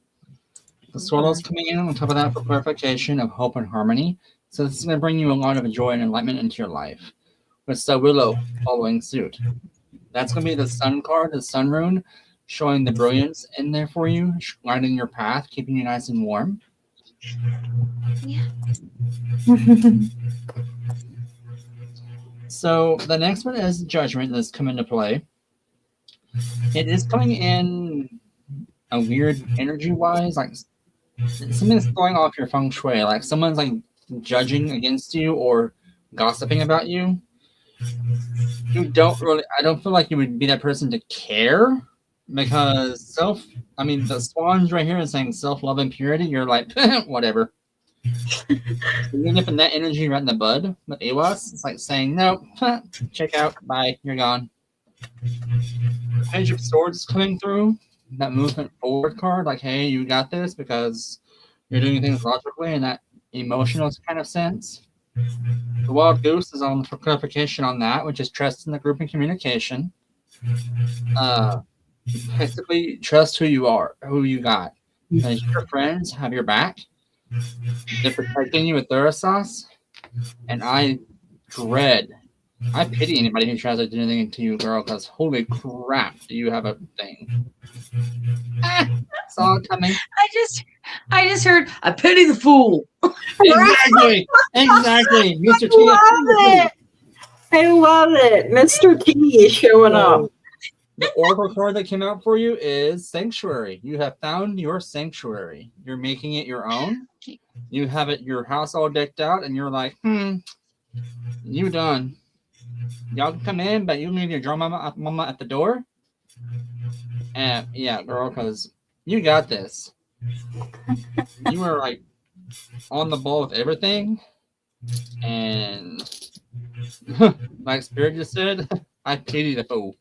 The Swallow's coming in on top of that for clarification of hope and harmony. So this is going to bring you a lot of joy and enlightenment into your life, with the Willow following suit. That's going to be the Sun card, the Sun rune, showing the brilliance in there for you, lighting your path, keeping you nice and warm. Yeah. So the next one is Judgment that's come into play. It is coming in a weird energy-wise, like something's throwing off your feng shui, like someone's like judging against you or gossiping about you. I don't feel like you would be that person to care, because the swans right here is saying self-love and purity. You're like, whatever. You're nipping that energy right in the bud with Awas. It's like saying, no, check out, bye, you're gone. Page of Swords is coming through. That movement forward card, like, hey, you got this, because you're doing things logically in that emotional kind of sense. The Wild Goose is on for clarification on that, which is trust in the group and communication. Basically, trust who you are, who you got. And your friends have your back. They're protecting you with Thurasauce. And I pity anybody who tries to do anything to you, girl, because holy crap, do you have a thing. Saw it coming. I just heard, I pity the fool. Exactly. Mr. T. I love it. Mr. T is showing up. The oracle card that came out for you is Sanctuary. You have found your sanctuary. You're making it your own. You have your house all decked out, and you're like, you done. Y'all can come in, but you leave your drum mama at the door. And yeah, girl, because you got this. You were like on the ball with everything. And like Spirit just said, I pity the fool.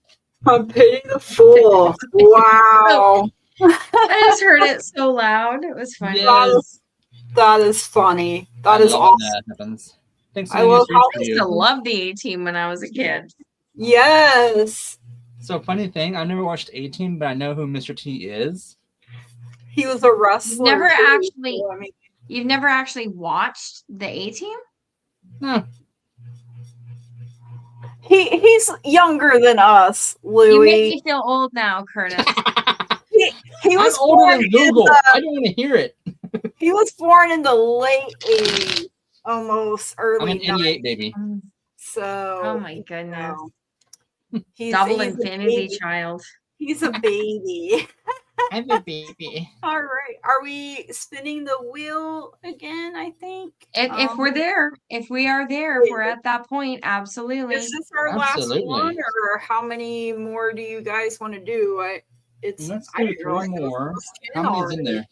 I pity the fool. Wow. I just heard it so loud. It was funny. Yes. That is funny. That is awesome. That happens. Thanks. I used to love the A-Team when I was a kid. Yes. So funny thing, I never watched A-Team, but I know who Mr. T is. He was a wrestler. You've never actually watched the A-Team? No. He's younger than us, Louis. You make me feel old now, Curtis. he was older than Google. I don't want to hear it. He was born in the late 80s, almost early. I'm an 88 baby. So. Oh my goodness. He's double infinity child. He's a baby. I'm a baby. All right. Are we spinning the wheel again? I think. If we're there, if we are there, if we're at that point, absolutely. Is this our last one, or how many more do you guys want to do? Let's do 3 more. How many's in there?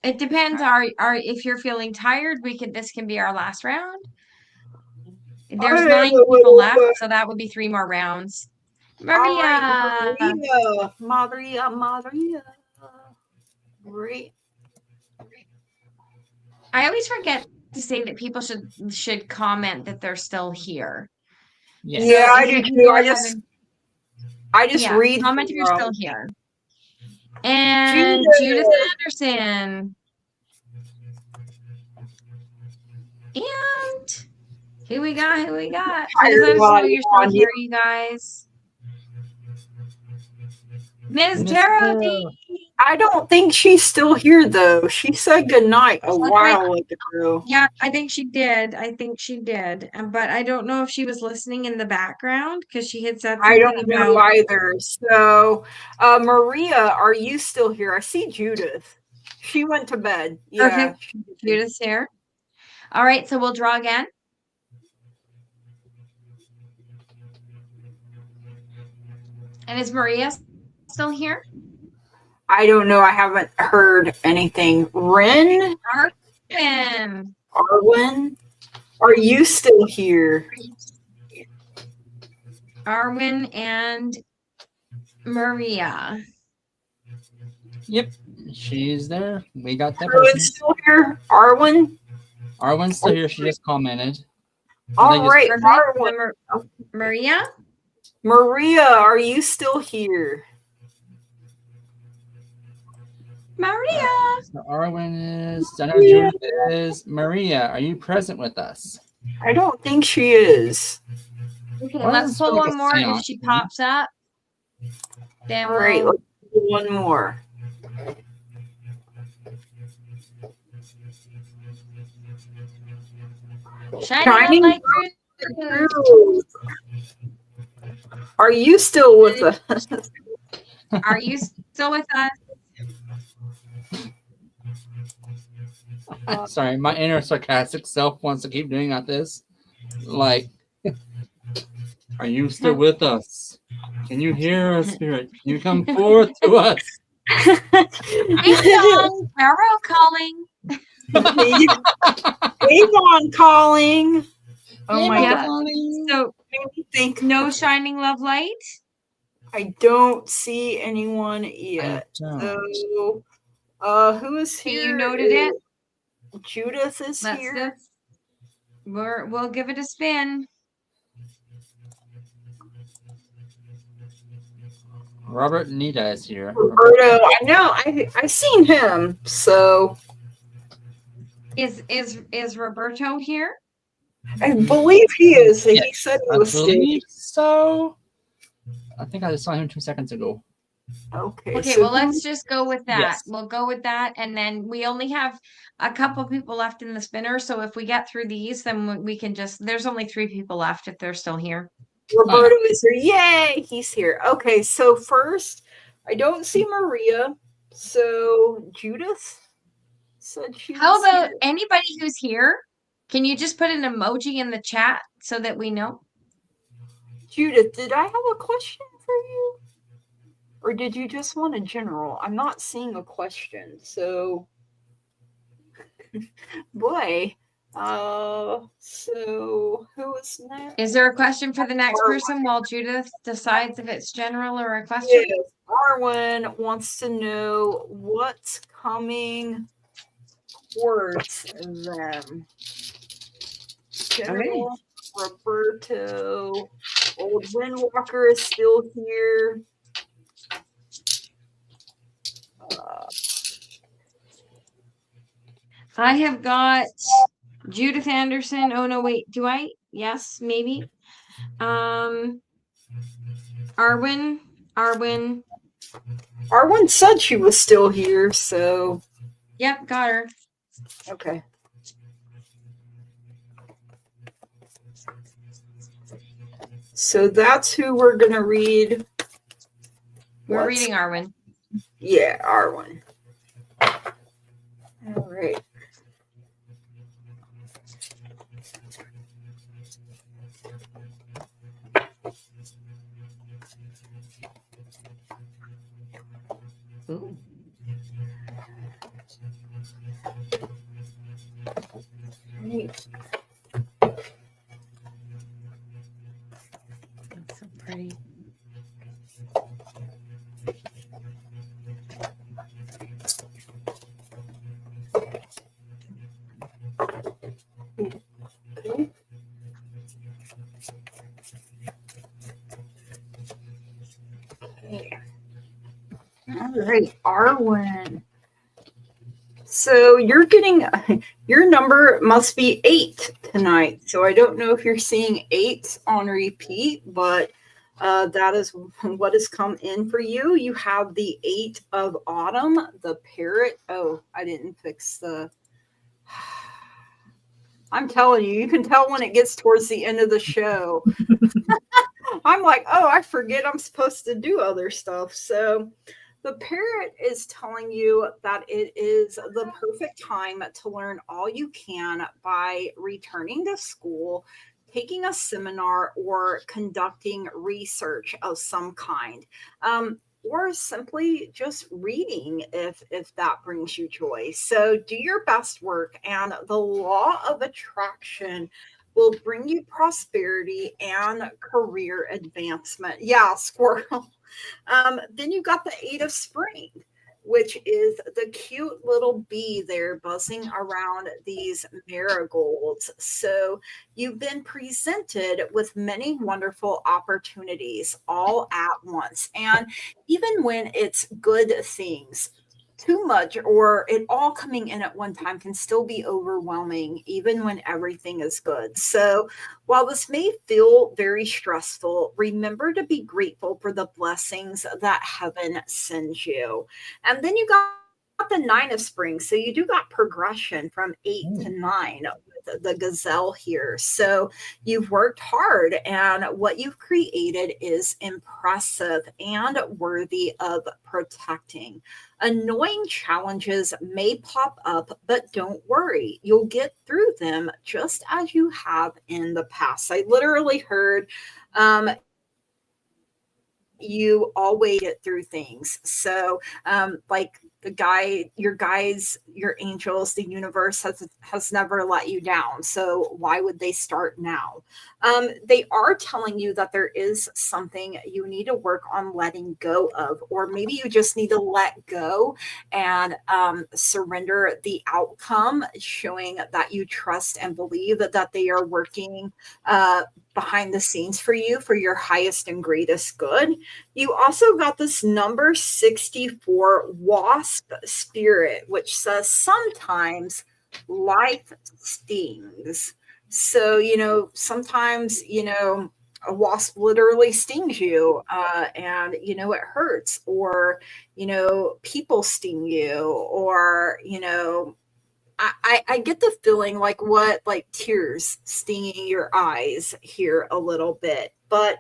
It depends. If you're feeling tired, this can be our last round. There's 9 people left, so that would be 3 more rounds. Maria. Great. I always forget to say that people should comment that they're still here. Yes. Yeah, So I if do you can too. go ahead and I just read comment if you're from still here. And Judith Judith. Anderson. And who we got? Who we got? Please let us know Everybody you're still on here, you guys. Miss Geraldine. I don't think she's still here though. She said goodnight a while ago. Yeah, I think she did. I think she did. But I don't know if she was listening in the background because she had said I something don't know about. either. So, Maria, are you still here? I see Judith. She went to bed. Yeah. Perfect. Judith's here. All right, so we'll draw again. And is Maria still here? I don't know. I haven't heard anything. Ren? Arwen? Are you still here? Arwen and Maria. Yep, she's there. We got that Arwen's person. still here? Arwen? Arwen's still here. She just commented. All right, Arwen. Maria? Maria, are you still here? Maria. So Arwen is. I know Judith is. Maria, are you present with us? I don't think she is. Okay, let's pull one more. If she pops up, then all right, let's do one more. Shining light through. Are you still with us? Are you still with us? Sorry, my inner sarcastic self wants to keep doing at this. Like, are you still with us? Can you hear us, Spirit? Can you come forth to us? Avon, Pharaoh calling. Avon calling. Oh my God. So, no shining love light? I don't see anyone yet. So, who is here? You noted it? Judith is here. We'll give it a spin. Robert Nita is here. Roberto, I know. I seen him. So, is Roberto here? I believe he is. Yes, he said he was still. So, I think I just saw him 2 seconds ago. Okay. Okay, well, let's just go with that. Yes. We'll go with that. And then we only have a couple people left in the spinner. So if we get through these, then we can just, there's only 3 people left if they're still here. Roberto is here. Yay, he's here. Okay, so first, I don't see Maria. So Judith said she was How about here. Anybody who's here? Can you just put an emoji in the chat so that we know? Judith, did I have a question for you? Or did you just want a general? I'm not seeing a question. So, boy. So who is next? Is there a question for the next person while Judith decides if it's general or a question? Yes, Arwen wants to know what's coming towards them. General Roberto, old Windwalker is still here. I have got Judith Anderson. Oh no, wait, do I? Yes, maybe. Arwen said she was still here, so. Yep, got her. Okay. So that's who we're gonna read. We're reading Arwen. Yeah, Arwen. All right. Ooh. Neat. That's so pretty. Okay. All right, Arwen. So you're getting, your number must be 8 tonight. So I don't know if you're seeing 8 on repeat, but that is what has come in for you. You have the 8 of Autumn, the parrot. Oh, I didn't fix the... I'm telling you, you can tell when it gets towards the end of the show. I'm like, oh, I forget I'm supposed to do other stuff. So the parrot is telling you that it is the perfect time to learn all you can by returning to school, taking a seminar, or conducting research of some kind. Or simply just reading if that brings you joy. So do your best work, and the law of attraction will bring you prosperity and career advancement. Yeah, squirrel. Then you got the 8 of Spring, which is the cute little bee there buzzing around these marigolds. So you've been presented with many wonderful opportunities all at once. And even when it's good things, too much or it all coming in at one time can still be overwhelming, even when everything is good. So while this may feel very stressful, remember to be grateful for the blessings that heaven sends you. And then you got the 9 of Spring. So you do got progression from 8 to 9 with the gazelle here. So you've worked hard, and what you've created is impressive and worthy of protecting. Annoying challenges may pop up, but don't worry, you'll get through them just as you have in the past. I literally heard you always get through things. So like your guides, your angels, the universe has never let you down. So why would they start now? They are telling you that there is something you need to work on letting go of, or maybe you just need to let go and surrender the outcome, showing that you trust and believe that they are working behind the scenes for you for your highest and greatest good. You also got this number 64 wasp spirit, which says sometimes life stings. So, sometimes, a wasp literally stings you and, it hurts, or, people sting you, or, I get the feeling like tears stinging your eyes here a little bit. But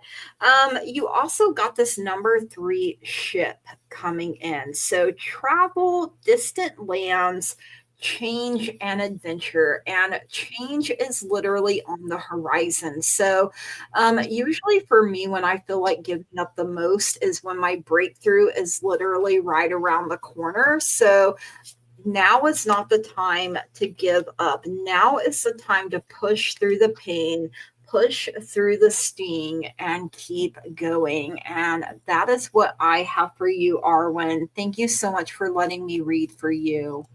you also got this number 3 ship coming in. So travel, distant lands, change and adventure, and change is literally on the horizon. So usually for me, when I feel like giving up the most is when my breakthrough is literally right around the corner. So now is not the time to give up. Now is the time to push through the pain, push through the sting, and keep going. And that is what I have for you, Arwen. Thank you so much for letting me read for you.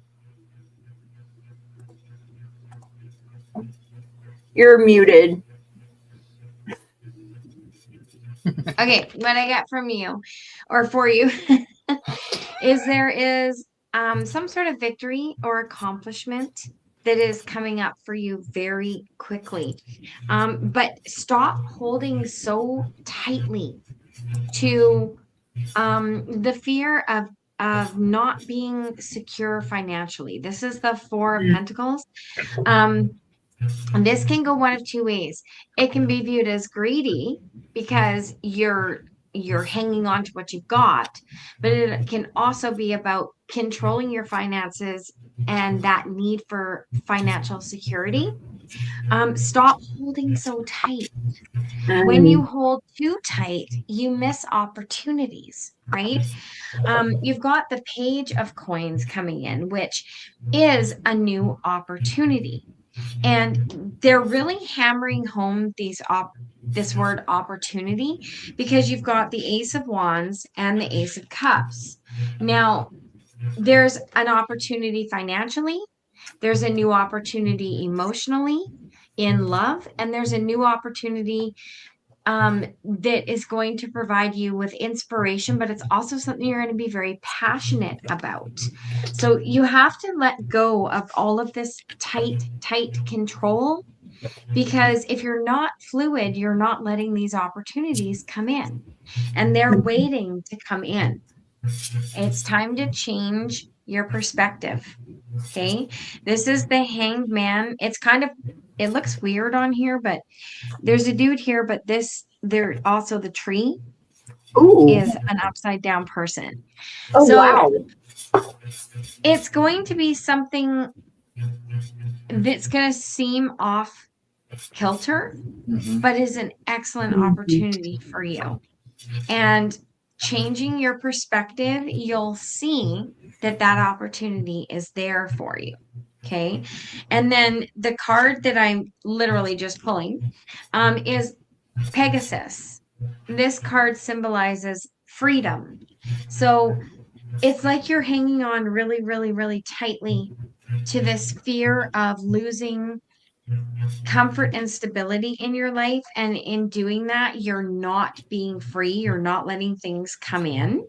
You're muted. Okay, what I got from you, or for you, is there is some sort of victory or accomplishment that is coming up for you very quickly. But stop holding so tightly to the fear of not being secure financially. This is the 4 of Pentacles. And this can go one of 2 ways. It can be viewed as greedy because you're hanging on to what you've got, but it can also be about controlling your finances and that need for financial security. Stop holding so tight. When you hold too tight, you miss opportunities, right? You've got the Page of Coins coming in, which is a new opportunity. And they're really hammering home this word opportunity, because you've got the Ace of Wands and the Ace of Cups. Now, there's an opportunity financially, there's a new opportunity emotionally, in love, and there's a new opportunity that is going to provide you with inspiration, but it's also something you're going to be very passionate about. So you have to let go of all of this tight control, because if you're not fluid, you're not letting these opportunities come in, and they're waiting to come in. It's time to change your perspective. Okay. This is the Hanged Man. It looks weird on here, but there's a dude here, but there also the tree is an upside down person. Oh, so wow. It's going to be something that's going to seem off kilter, but is an excellent opportunity for you. And changing your perspective, you'll see that opportunity is there for you. Okay. And then the card that I'm literally just pulling is Pegasus. This card symbolizes freedom. So it's like you're hanging on really, really, really tightly to this fear of losing comfort and stability in your life. And in doing that, you're not being free. You're not letting things come in.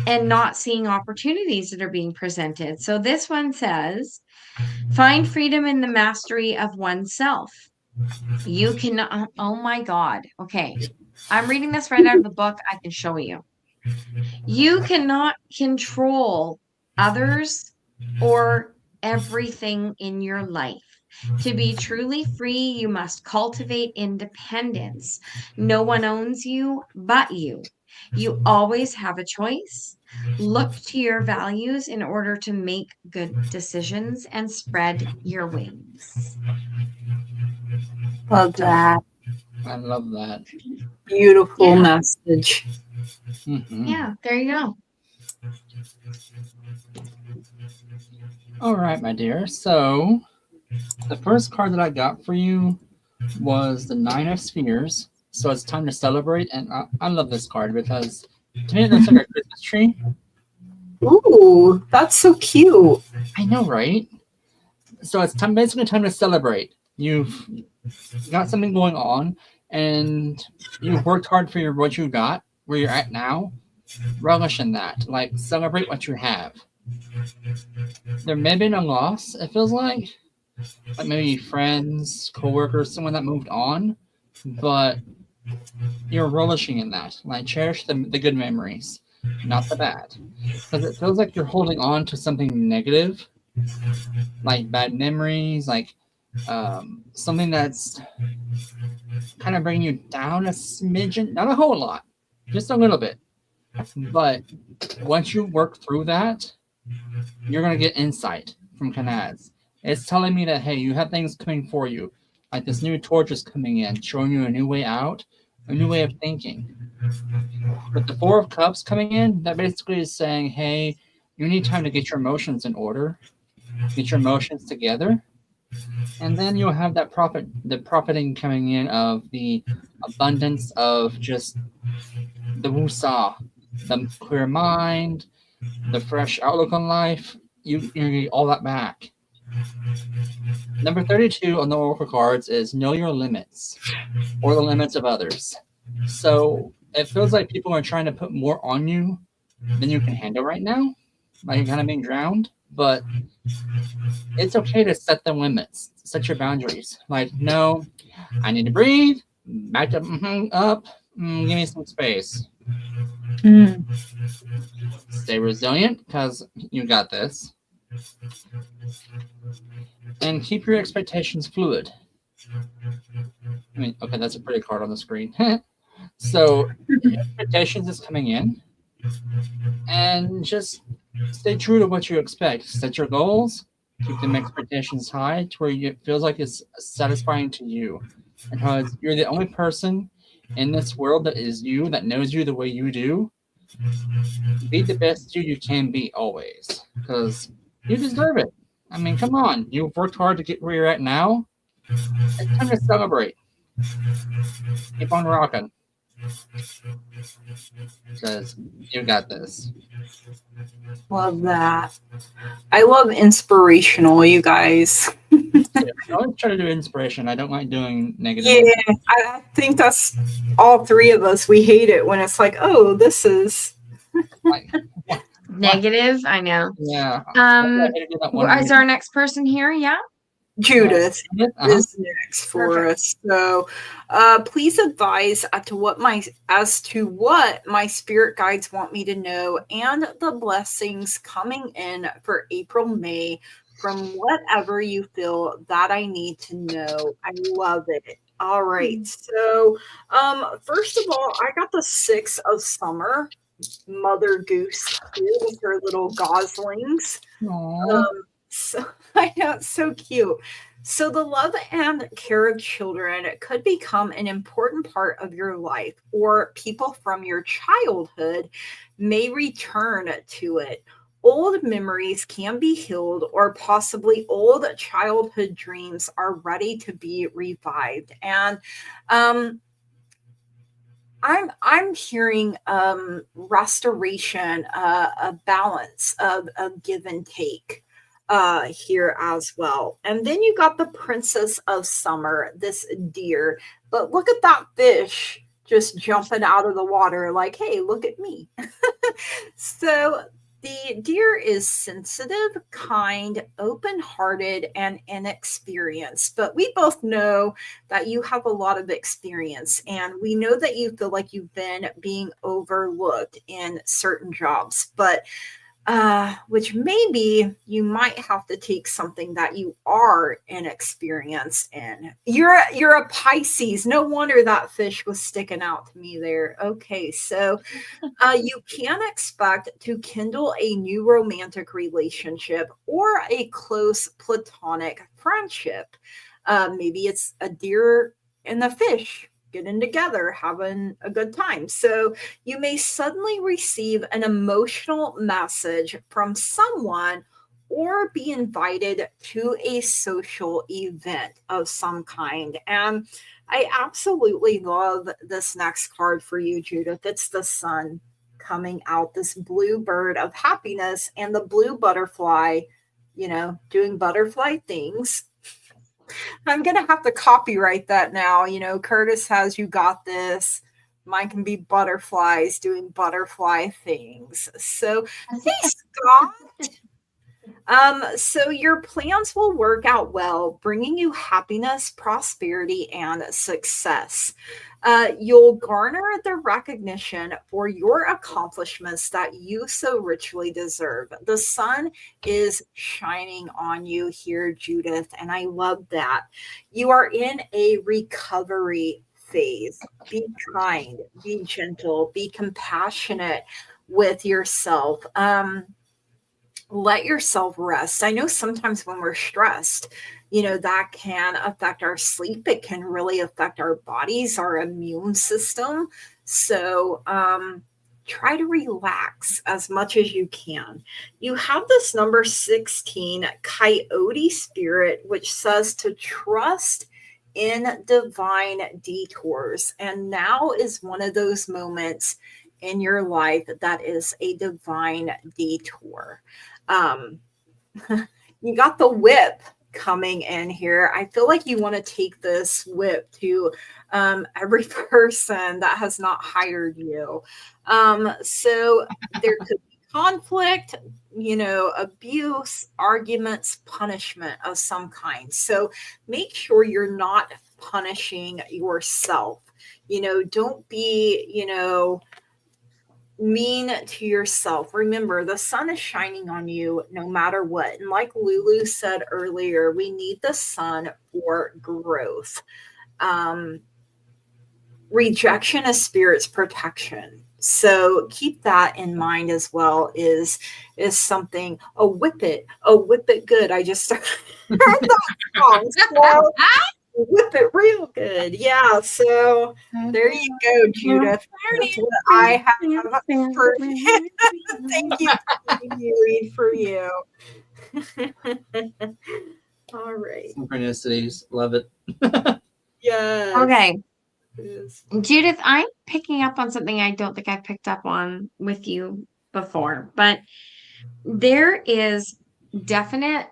And not seeing opportunities that are being presented. So this one says, find freedom in the mastery of oneself. You can, oh my God. Okay. I'm reading this right out of the book. I can show you. You cannot control others or everything in your life. To be truly free, you must cultivate independence. No one owns you but you. You always have a choice. Look to your values in order to make good decisions and spread your wings. Love that. I love that. Beautiful message. Yeah, there you go. All right, my dear. So the first card that I got for you was the Nine of Spheres. So it's time to celebrate. And I love this card because to me it looks like a Christmas tree. Ooh, that's so cute. I know, right? So it's basically time to celebrate. You've got something going on, and you've worked hard for what you got, where you're at now. Relish in that. Like, celebrate what you have. There may be no loss, it feels like maybe friends, coworkers, someone that moved on, but you're relishing in that. Like, cherish the good memories, not the bad. Because it feels like you're holding on to something negative, like bad memories, like something that's kind of bringing you down a smidgen, not a whole lot, just a little bit. But once you work through that, you're going to get insight from Kanaz. It's telling me that, hey, you have things coming for you. Like this new torch is coming in, showing you a new way out, a new way of thinking. With the Four of Cups coming in, that basically is saying, hey, you need time to get your emotions in order, get your emotions together, and then you'll have that the profiting coming in of the abundance of just the wusa, the clear mind, the fresh outlook on life. You get all that back. Number 32 on the Oracle cards is know your limits or the limits of others. So it feels like people are trying to put more on you than you can handle right now. Like you're kind of being drowned, but it's okay to set the limits, set your boundaries. Like, no, I need to breathe, back up, give me some space. Stay resilient because you got this. And keep your expectations fluid. I mean, okay, that's a pretty card on the screen. So, expectations is coming in. And just stay true to what you expect. Set your goals. Keep them expectations high to where it feels like it's satisfying to you. Because you're the only person in this world that is you, that knows you the way you do. Be the best you can be always. Because you deserve it. I mean, come on. You've worked hard to get where you're at now. It's time to celebrate. Keep on rocking. Because you got this. Love that. I love inspirational, you guys. I always try to do inspiration. I don't like doing negative. Yeah, I think that's all three of us. We hate it when it's like, oh, this is Like, Negative. I know. yeah. Is our next person here? Yeah. Judith is Uh-huh. next for us. So please advise as to what my spirit guides want me to know and the blessings coming in for April, May from whatever you feel that I need to know. I love it. All right. So first of all, I got the 6 of Summer, Mother Goose here with her little goslings. So I know it's so cute. So the love and care of children could become an important part of your life, or people from your childhood may return to it. Old memories can be healed, or possibly old childhood dreams are ready to be revived. And I'm hearing restoration, a balance of give and take here as well. And then you got the Princess of Summer, this deer. But look at that fish just jumping out of the water like, hey, look at me. So the deer is sensitive, kind, open-hearted, and inexperienced. But we both know that you have a lot of experience, and we know that you feel like you've been being overlooked in certain jobs. But which maybe you might have to take something that you are inexperienced in. You're a Pisces. No wonder that fish was sticking out to me there. Okay, so you can expect to kindle a new romantic relationship or a close platonic friendship. Maybe it's a deer and a fish getting together, having a good time. So you may suddenly receive an emotional message from someone or be invited to a social event of some kind. And I absolutely love this next card for you, Judith. It's the sun coming out, this blue bird of happiness, and the blue butterfly, doing butterfly things. I'm going to have to copyright that now. Curtis has You Got This. Mine can be butterflies doing butterfly things. So, hey, Scott. So your plans will work out well, bringing you happiness, prosperity, and success. You'll garner the recognition for your accomplishments that you so richly deserve. The sun is shining on you here, Judith, and I love that. You are in a recovery phase. Be kind, be gentle, be compassionate with yourself. Let yourself rest. I know sometimes when we're stressed, that can affect our sleep. It can really affect our bodies, our immune system. So try to relax as much as you can. You have this number 16, Coyote Spirit, which says to trust in divine detours. And now is one of those moments in your life that is a divine detour. You got the whip coming in here. I feel like you want to take this whip to every person that has not hired you. So there could be conflict, abuse, arguments, punishment of some kind. So make sure you're not punishing yourself. Don't be, mean to yourself. Remember, the sun is shining on you no matter what. And like Lulu said earlier, we need the sun for growth. Rejection is spirit's protection. So keep that in mind as well, is something, whip it good. I just heard that song. So, whip it real good. Yeah. So there you go, Judith. That's what I have for you. Thank you for me read for you. All right. Synchronicities. Love it. Yes. Okay. Judith, I'm picking up on something I don't think I've picked up on with you before, but there is definite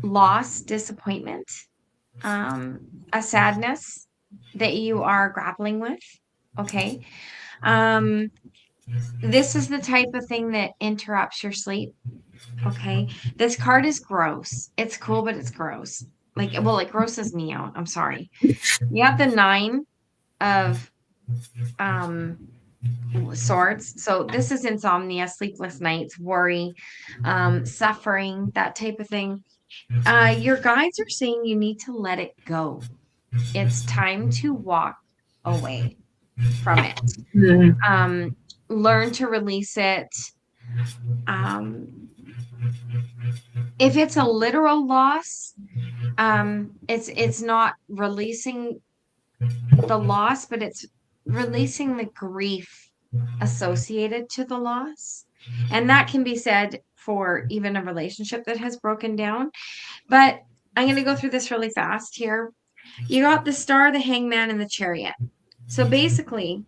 loss, disappointment, a sadness that you are grappling with. Okay. This is the type of thing that interrupts your sleep. Okay. This card is gross. It's cool, but it's gross. Like, well, it grosses me out. I'm sorry. You have the 9 of swords. So this is insomnia, sleepless nights, worry, suffering, that type of thing. Your guides are saying you need to let it go. It's time to walk away from it. Learn to release it. If it's a literal loss, it's not releasing the loss, but it's releasing the grief associated to the loss. And that can be said for even a relationship that has broken down. But I'm going to go through this really fast here. You got the Star, the Hangman, and the Chariot. So basically,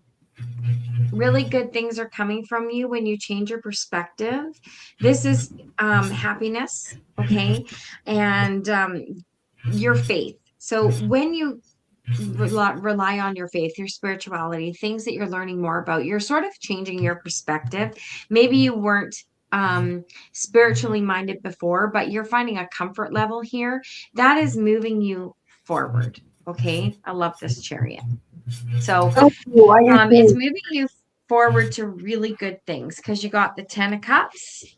really good things are coming from you when you change your perspective. This is happiness, okay? And your faith. So when you rely on your faith, your spirituality, things that you're learning more about, you're sort of changing your perspective. Maybe you weren't spiritually minded before, but you're finding a comfort level here that is moving you forward. Okay. I love this Chariot. So it's moving you forward to really good things because you got the 10 of Cups,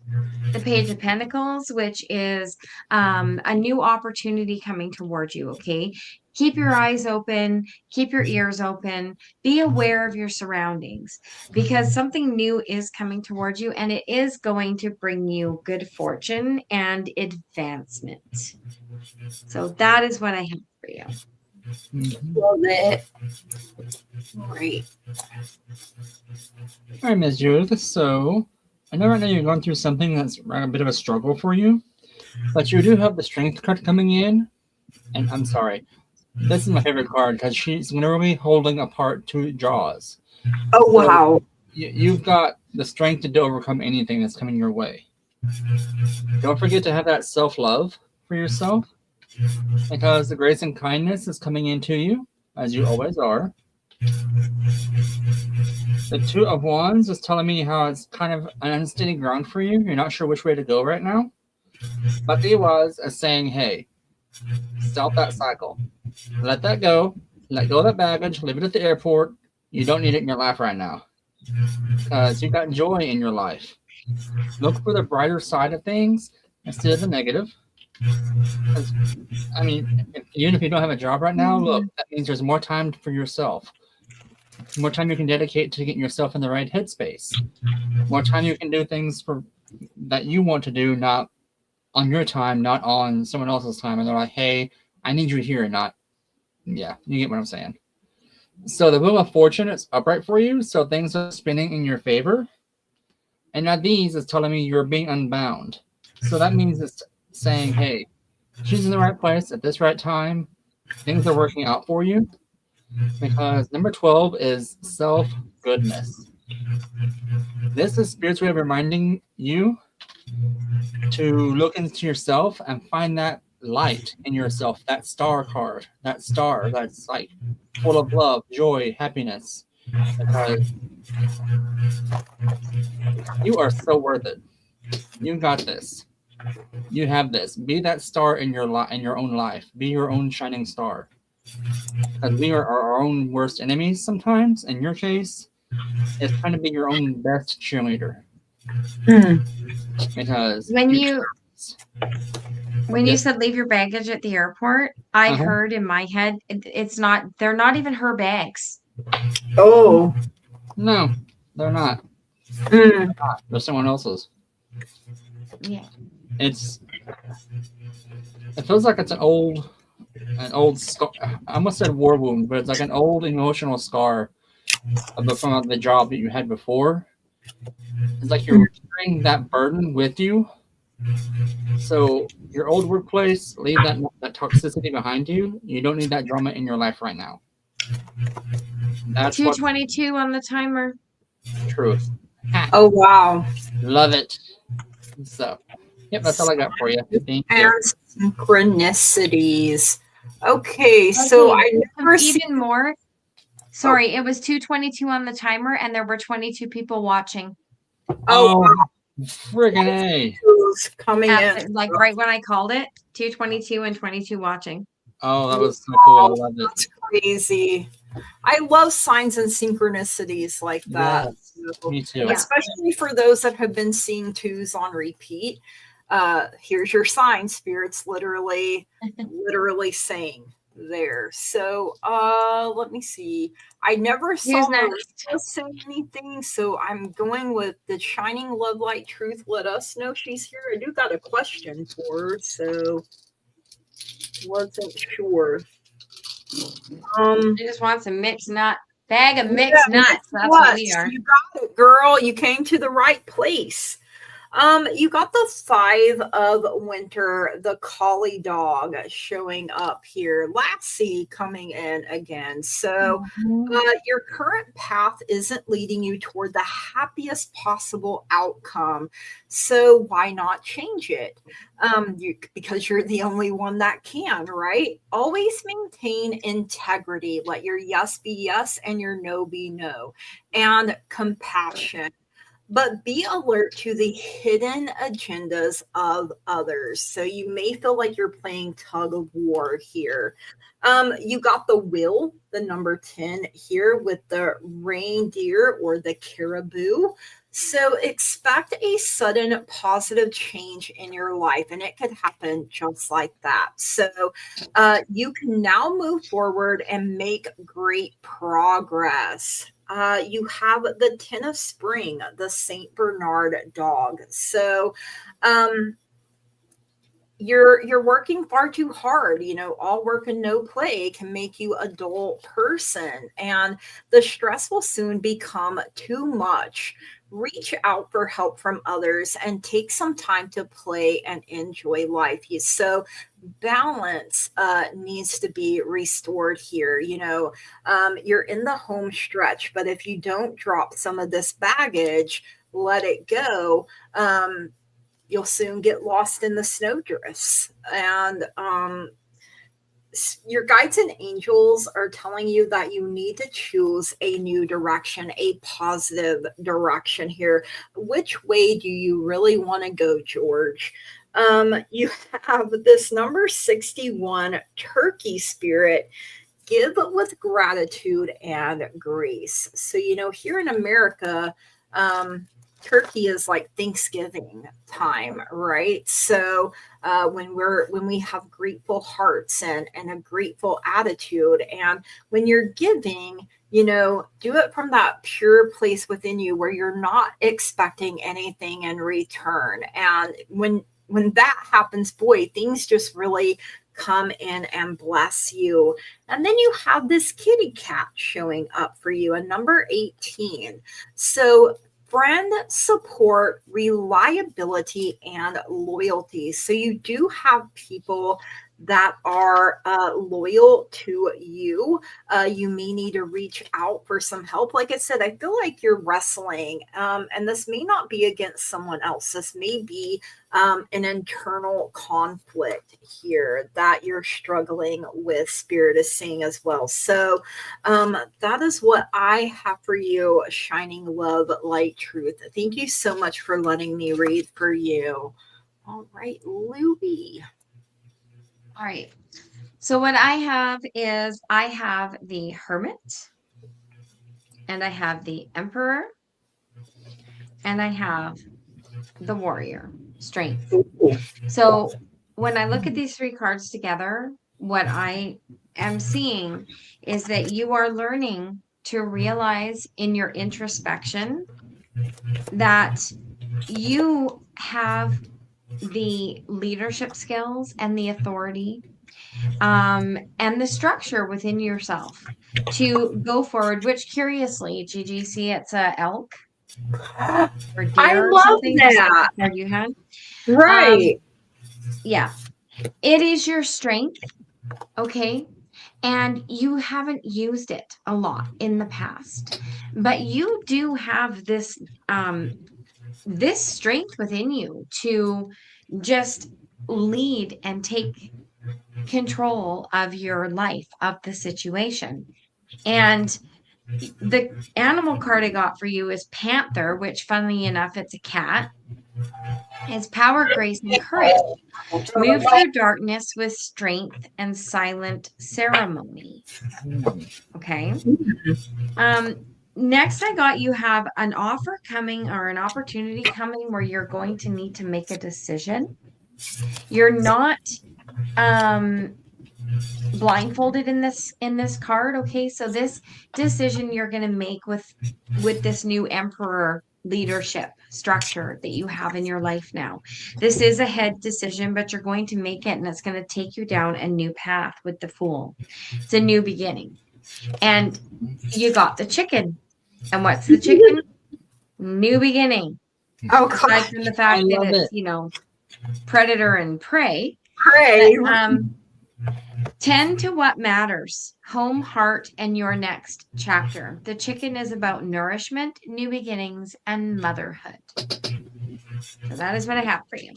the Page of Pentacles, which is a new opportunity coming towards you. Okay. Keep your eyes open, keep your ears open, be aware of your surroundings because something new is coming towards you and it is going to bring you good fortune and advancement. So that is what I have for you. Love it. Great. All right, Ms. Judith. So I know right now you're going through something that's a bit of a struggle for you, but you do have the Strength card coming in. And I'm sorry, this is my favorite card because she's literally holding apart 2 jaws. Oh, wow. So you've got the strength to overcome anything that's coming your way. Don't forget to have that self-love for yourself because the grace and kindness is coming into you, as you always are. The 2 of Wands is telling me how it's kind of an unsteady ground for you. You're not sure which way to go right now. But the was is saying, hey, stop that cycle. Let that go. Let go of that baggage. Leave it at the airport. You don't need it in your life right now. Because you've got joy in your life. Look for the brighter side of things instead of the negative. I mean, even if you don't have a job right now, look, that means there's more time for yourself. More time you can dedicate to getting yourself in the right headspace. More time you can do things that you want to do, not on your time, not on someone else's time. And they're like, hey, I need you here, not, yeah, you get what I'm saying. So the Wheel of Fortune is upright for you, so things are spinning in your favor. And now these is telling me you're being unbound. So that means it's saying, hey, she's in the right place at this right time. Things are working out for you. Because number 12 is self-goodness. This is Spirit's way of reminding you to look into yourself and find that light in yourself, that star card, that star that's like full of love, joy, happiness. Because you are so worth it. You got this. You have this. Be that star in your own life. Be your own shining star. Because we are our own worst enemies sometimes. In your case, it's trying to be your own best cheerleader. Because when you said leave your baggage at the airport, I heard in my head they're not even her bags. Oh. No, they're not. They're someone else's. Yeah. It feels like it's an old scar. I almost said war wound, but it's like an old emotional scar from the job that you had before. It's like you're carrying that burden with you. So your old workplace, leave that toxicity behind you. You don't need that drama in your life right now. That's 2:22 on the timer. Truth. Oh, wow. Love it. So Yep, that's all I got for you. Thank And you. synchronicities. Okay, so I never see even more. Sorry, it was 2:22 on the timer, and there were 22 people watching. Oh, friggin' A. Coming in. Like right when I called it, 2:22 and 22 watching. Oh, that was so cool. I loved it. That's crazy. I love signs and synchronicities like that. Yes, me too. Especially for those that have been seeing twos on repeat. Here's your sign, spirits literally saying there. So let me see. I never saw Marissa say anything, so I'm going with the shining love light truth. Let us know she's here. I do got a question for her, so wasn't sure. She just wants a mixed nut. Bag of mixed nuts. That's what we are. You got it, girl. You came to the right place. You got the 5 of winter, the collie dog showing up here. Lassie coming in again. So your current path isn't leading you toward the happiest possible outcome. So why not change it? Because you're the only one that can, right? Always maintain integrity. Let your yes be yes and your no be no. And compassion. But be alert to the hidden agendas of others. So you may feel like you're playing tug of war here. You got the wheel, the number 10 here with the reindeer or the caribou. So expect a sudden positive change in your life, and it could happen just like that. So you can now move forward and make great progress. You have the 10 of spring, the Saint Bernard dog. So you're working far too hard. All work and no play can make you a dull person, and the stress will soon become too much. Reach out for help from others and take some time to play and enjoy life. So balance needs to be restored here. You're in the home stretch, but if you don't drop some of this baggage, let it go, you'll soon get lost in the snowdrifts. And your guides and angels are telling you that you need to choose a new direction, a positive direction here. Which way do you really want to go, George? You have this number 61 turkey spirit. Give with gratitude and grace. So, here in America, turkey is like Thanksgiving time, right? So when we have grateful hearts and a grateful attitude, and when you're giving, do it from that pure place within you where you're not expecting anything in return. And when that happens, boy, things just really come in and bless you. And then you have this kitty cat showing up for you, a number 18. So friend support, reliability, and loyalty. So you do have people that are loyal to you. You may need to reach out for some help. Like I said, I feel like you're wrestling, and this may not be against someone else. This may be an internal conflict here that you're struggling with, Spirit is saying as well. So that is what I have for you, Shining Love, Light, Truth. Thank you so much for letting me read for you. All right, Louie. All right. So what I have is I have the Hermit, and I have the Emperor, and I have the Warrior, Strength. So when I look at these 3 cards together, what I am seeing is that you are learning to realize in your introspection that you have the leadership skills and the authority and the structure within yourself to go forward, which curiously, Gigi, see it's a elk or deer. I love that. That you had. Right. Yeah. It is your strength. Okay. And you haven't used it a lot in the past, but you do have this, this strength within you to just lead and take control of your life, of the situation. And the animal card I got for you is Panther, which funnily enough, it's a cat. It's power, grace, and courage. Move through darkness with strength and silent ceremony. Okay. Next, I got you have an offer coming or an opportunity coming where you're going to need to make a decision. You're not blindfolded in this card. Okay, so this decision you're going to make with this new Emperor leadership structure that you have in your life now. This is a head decision, but you're going to make it, and it's going to take you down a new path with the Fool. It's a new beginning. And you got the chicken. And what's the chicken? New beginning. Oh, aside from the fact that it's, you know, predator and prey. Prey. Tend to what matters, home, heart, and your next chapter. The chicken is about nourishment, new beginnings, and motherhood. So that is what I have for you.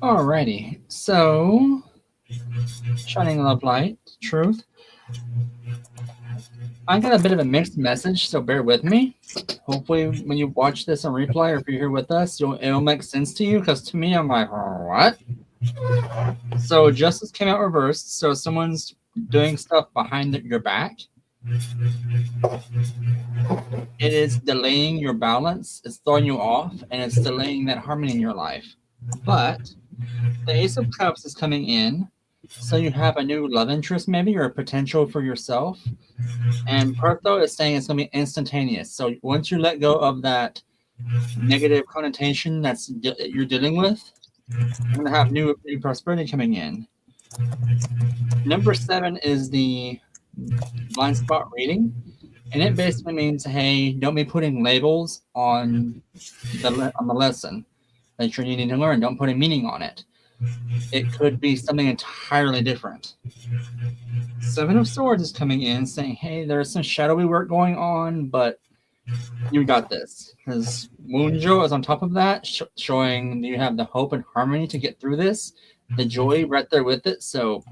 Alrighty, so shining love light, truth. I got a bit of a mixed message, so bear with me. Hopefully, when you watch this on replay, or if you're here with us, it'll make sense to you. Because to me, I'm like, what? So justice came out reversed. So someone's doing stuff behind your back. It is delaying your balance. It's throwing you off, and it's delaying that harmony in your life. But the Ace of Cups is coming in. So you have a new love interest, maybe, or a potential for yourself. And Pertho is saying it's going to be instantaneous. So once you let go of that negative connotation you're dealing with, you're going to have new prosperity coming in. Number 7 is the blind spot reading. And it basically means, hey, don't be putting labels on the lesson that you're needing to learn. Don't put a meaning on it. It could be something entirely different. 7 of Swords is coming in saying, hey, there's some shadowy work going on, but you got this. Because Moonjo is on top of that, showing you have the hope and harmony to get through this. The joy right there with it, so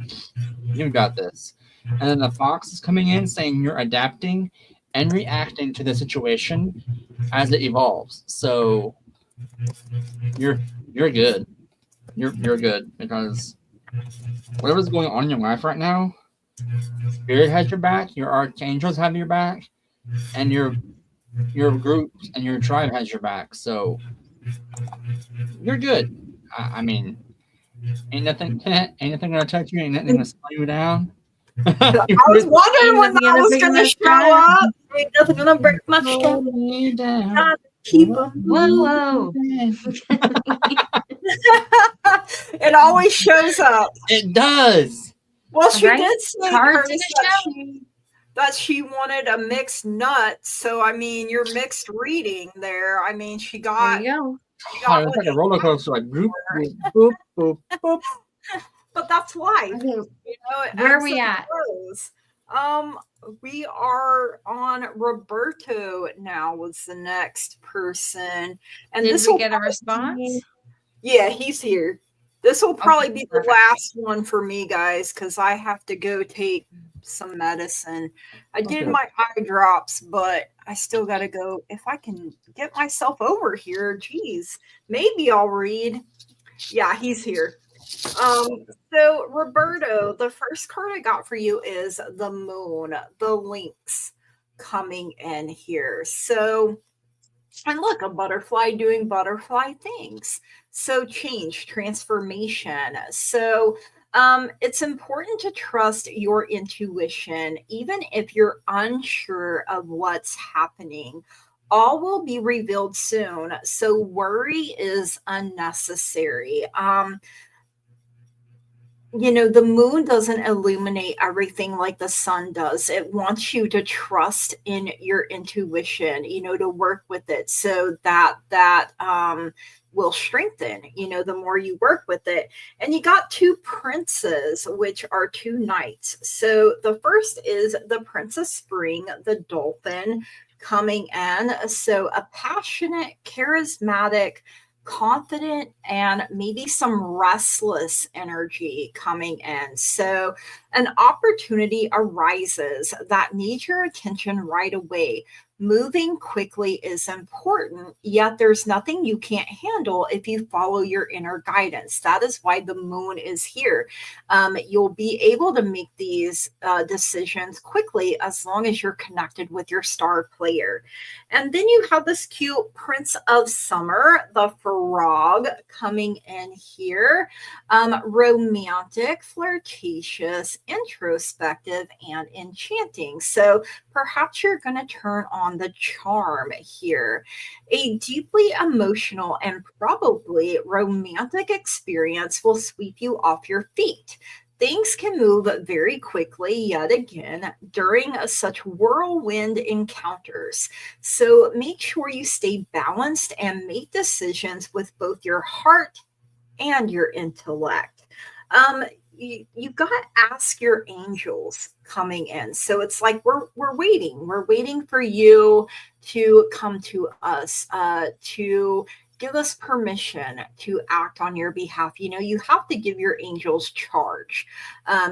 you got this. And then the Fox is coming in saying you're adapting and reacting to the situation as it evolves. So you're good. You're good, because whatever's going on in your life right now, Spirit has your back, your archangels have your back, and your group and your tribe has your back. So you're good. I mean, ain't nothing gonna touch you, ain't nothing gonna slow you down. I was wondering when that was gonna show up. Ain't nothing gonna break my soul down. Keep them. Whoa. It always shows up. It does. Well, she did say that she wanted a mixed nut. So, I mean, your mixed reading there. I mean, she got. There you go. It's like a roller coaster, like boop, boop, boop, boop, boop. But that's life. Okay. You know, where are we at? We are on Roberto now. Was the next person, and did this we will get a response? Yeah, he's here. This will probably be the last one for me, guys, because I have to go take some medicine. I did my eye drops, but I still got to go. If I can get myself over here, geez, maybe I'll read. Yeah, he's here. So Roberto, the first card I got for you is the Moon, the Lynx coming in here. So, and look, a butterfly doing butterfly things. So change, transformation. So it's important to trust your intuition, even if you're unsure of what's happening. All will be revealed soon. So worry is unnecessary. You know, the moon doesn't illuminate everything like the sun does. It wants you to trust in your intuition, you know, to work with it so that will strengthen, you know, the more you work with it. And you got 2 princes, which are 2 knights. So the first is the Prince of Spring, the dolphin, coming in. So a passionate, charismatic, confident, and maybe some restless energy coming in. So an opportunity arises that needs your attention right away. Moving quickly is important, yet there's nothing you can't handle if you follow your inner guidance. That is why the moon is here. You'll be able to make these decisions quickly as long as you're connected with your star player. And then you have this cute Prince of Summer, the frog, coming in here. Romantic, flirtatious, introspective, and enchanting. So perhaps you're going to turn on the charm here. A deeply emotional and probably romantic experience will sweep you off your feet. Things can move very quickly yet again during such whirlwind encounters. So make sure you stay balanced and make decisions with both your heart and your intellect. You got to ask your angels coming in. So it's like we're waiting for you to come to us, to give us permission to act on your behalf. You know, you have to give your angels charge.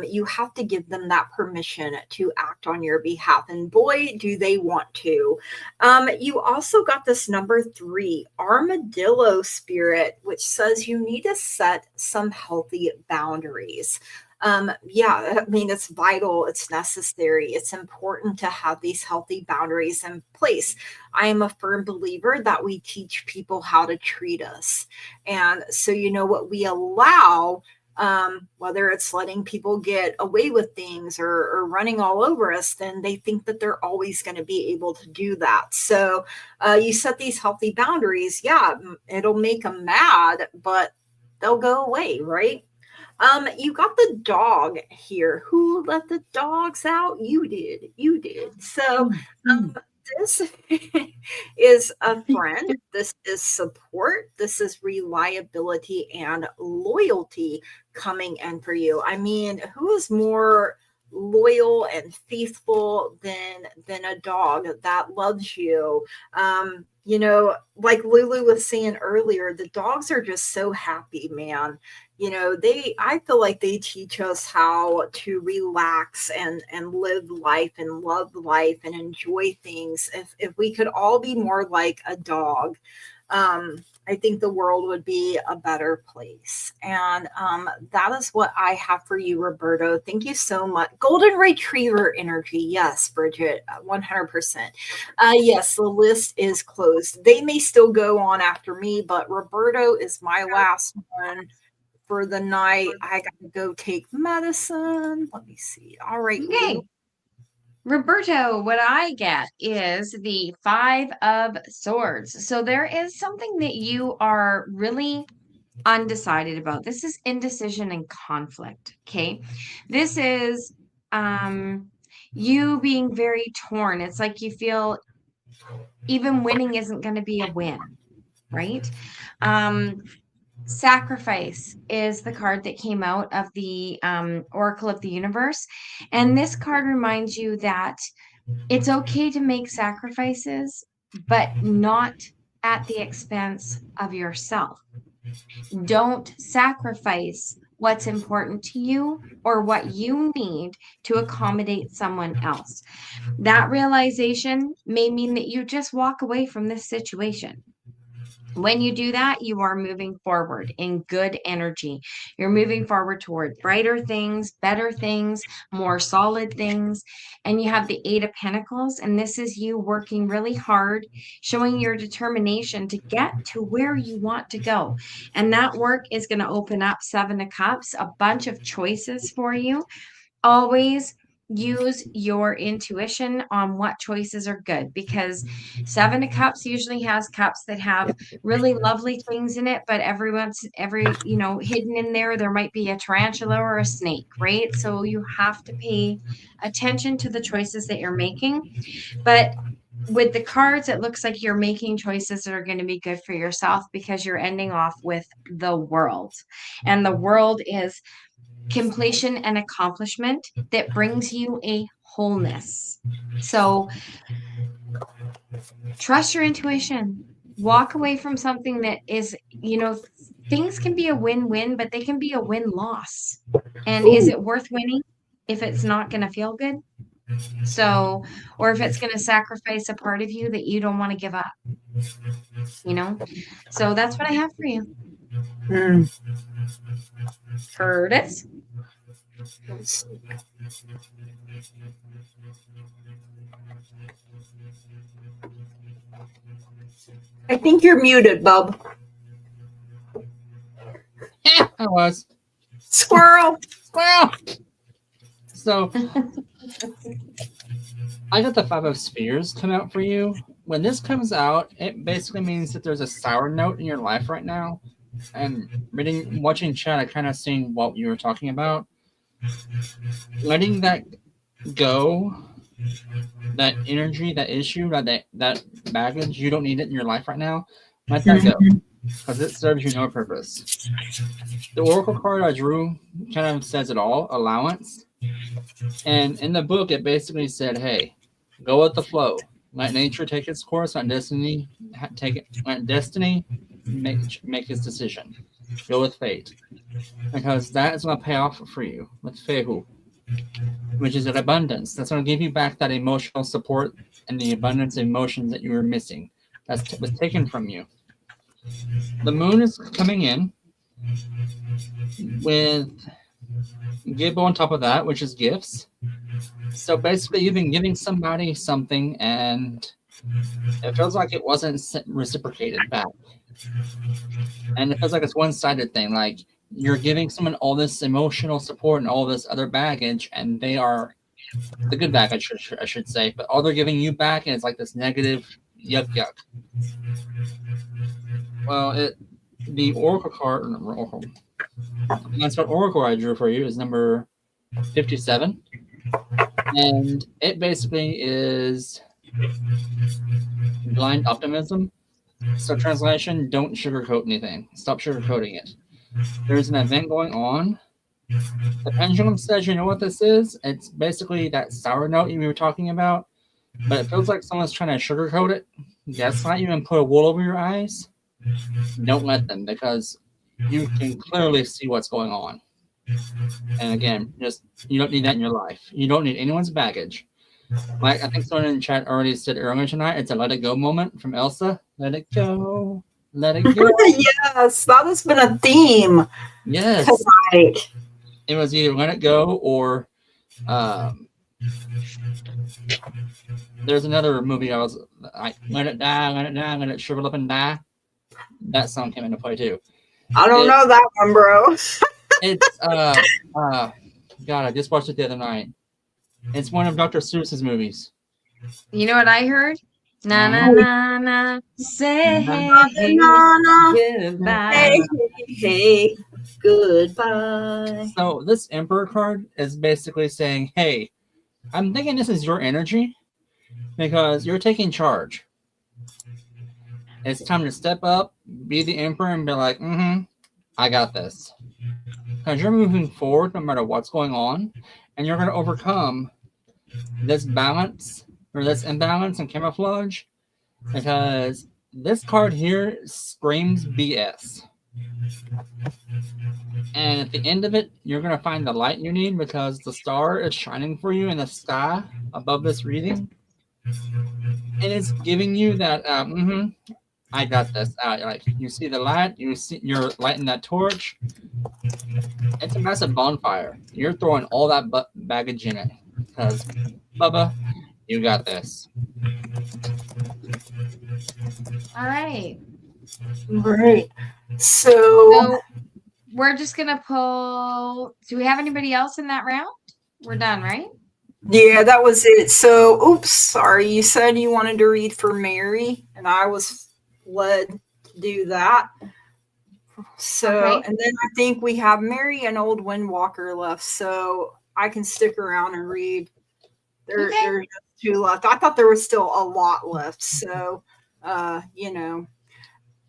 You have to give them that permission to act on your behalf. And boy, do they want to. You also got this number 3, armadillo spirit, which says you need to set some healthy boundaries. Yeah, I mean, it's vital, it's necessary, it's important to have these healthy boundaries in place. I am a firm believer that we teach people how to treat us. And so, you know, what we allow, whether it's letting people get away with things or running all over us, then they think that they're always going to be able to do that. So you set these healthy boundaries. Yeah, it'll make them mad, but they'll go away, right? You got the dog here. Who let the dogs out? You did. You did. So this is a friend. This is support. This is reliability and loyalty coming in for you. I mean, who is more loyal and faithful than a dog that loves you? You know, like Lulu was saying earlier, the dogs are just so happy, man. You know, I feel like they teach us how to relax and live life and love life and enjoy things. If we could all be more like a dog, I think the world would be a better place. And that is what I have for you, Roberto. Thank you so much. Golden Retriever energy. Yes, Bridget, 100%. Yes, the list is closed. They may still go on after me, but Roberto is my last one for the night. I got to go take medicine. Let me see. All right. Okay. Roberto, what I get is the 5 of Swords. So there is something that you are really undecided about. This is indecision and conflict. Okay. This is you being very torn. It's like you feel even winning isn't going to be a win, right? Sacrifice is the card that came out of the Oracle of the Universe. And this card reminds you that it's okay to make sacrifices, but not at the expense of yourself. Don't sacrifice what's important to you or what you need to accommodate someone else. That realization may mean that you just walk away from this situation. When you do that, you are moving forward in good energy. You're moving forward toward brighter things, better things, more solid things. And you have the 8 of Pentacles. And this is you working really hard, showing your determination to get to where you want to go. And that work is going to open up 7 of Cups, a bunch of choices for you. Always use your intuition on what choices are good, because 7 of Cups usually has cups that have really lovely things in it, but you know, hidden in there might be a tarantula or a snake, right? So you have to pay attention to the choices that you're making. But with the cards, it looks like you're making choices that are going to be good for yourself, because you're ending off with the World. And the World is completion and accomplishment that brings you a wholeness. So Trust your intuition. Walk away from something that is, things can be a win-win, but they can be a win-loss. And is it worth winning if it's not going to feel good? So, or if it's going to sacrifice a part of you that you don't want to give up, So that's what I have for you. Curtis? I think you're muted, bub. Yeah, I was. Squirrel! Squirrel! So, I got the 5 of Spheres come out for you. When this comes out, it basically means that there's a sour note in your life right now. And watching chat, I kind of seen what you were talking about. Letting that go, that energy, that issue, that baggage, you don't need it in your life right now. Let that go, because it serves you no purpose. The Oracle card I drew kind of says it all, allowance. And in the book, it basically said, hey, go with the flow. Let nature take its course. Let destiny make its decision. Go with fate. Because that is going to pay off for you with Fehu, which is an abundance. That's going to give you back that emotional support and the abundance of emotions that you were missing. That was taken from you. The moon is coming in with Gibbo on top of that, which is gifts. So basically, you've been giving somebody something, and it feels like it wasn't reciprocated back. And it feels like it's one-sided thing. Like you're giving someone all this emotional support and all this other baggage, and they are the good baggage, I should say. But all they're giving you back, and it's like this negative yuck. Well, the Oracle card, that's what Oracle I drew for you is number 57. And it basically is blind optimism. So translation, don't sugarcoat anything. Stop sugarcoating it. There's an event going on. The pendulum says, you know what this is? It's basically that sour note you were talking about. But it feels like someone's trying to sugarcoat it, gaslight you, and put a wool over your eyes. Don't let them, because you can clearly see what's going on. And again, you don't need that in your life. You don't need anyone's baggage. Like I think someone in the chat already said earlier tonight, it's a let it go moment from Elsa. Let it go. Let it go. Yes, that has been a theme. Yes. Tonight. It was either let it go or there's another movie I was like, let it die, let it shrivel up and die. That song came into play too. I don't know that one, bro. It's God, I just watched it the other night. It's one of Dr. Seuss's movies. You know what I heard? Na na na na, say hey, goodbye. Hey, goodbye. So this Emperor card is basically saying, hey, I'm thinking this is your energy because you're taking charge. It's time to step up, be the Emperor, and be like, I got this. Because you're moving forward no matter what's going on, and you're going to overcome this balance or this imbalance and camouflage, because this card here screams BS. And at the end of it, you're going to find the light you need, because the star is shining for you in the sky above this reading. And it's giving you that, I got this. Like you see the light, you're lighting that torch. It's a massive bonfire. You're throwing all that baggage in it, because Bubba, you got this. All right. Great. So we're just gonna pull. Do we have anybody else in that round? We're done, right? Yeah, that was it. So, oops, sorry. You said you wanted to read for Mary, and I was led to do that. So, okay. And then I think we have Mary and Old Windwalker left, so I can stick around and read. There's just 2 left. I thought there was still a lot left, so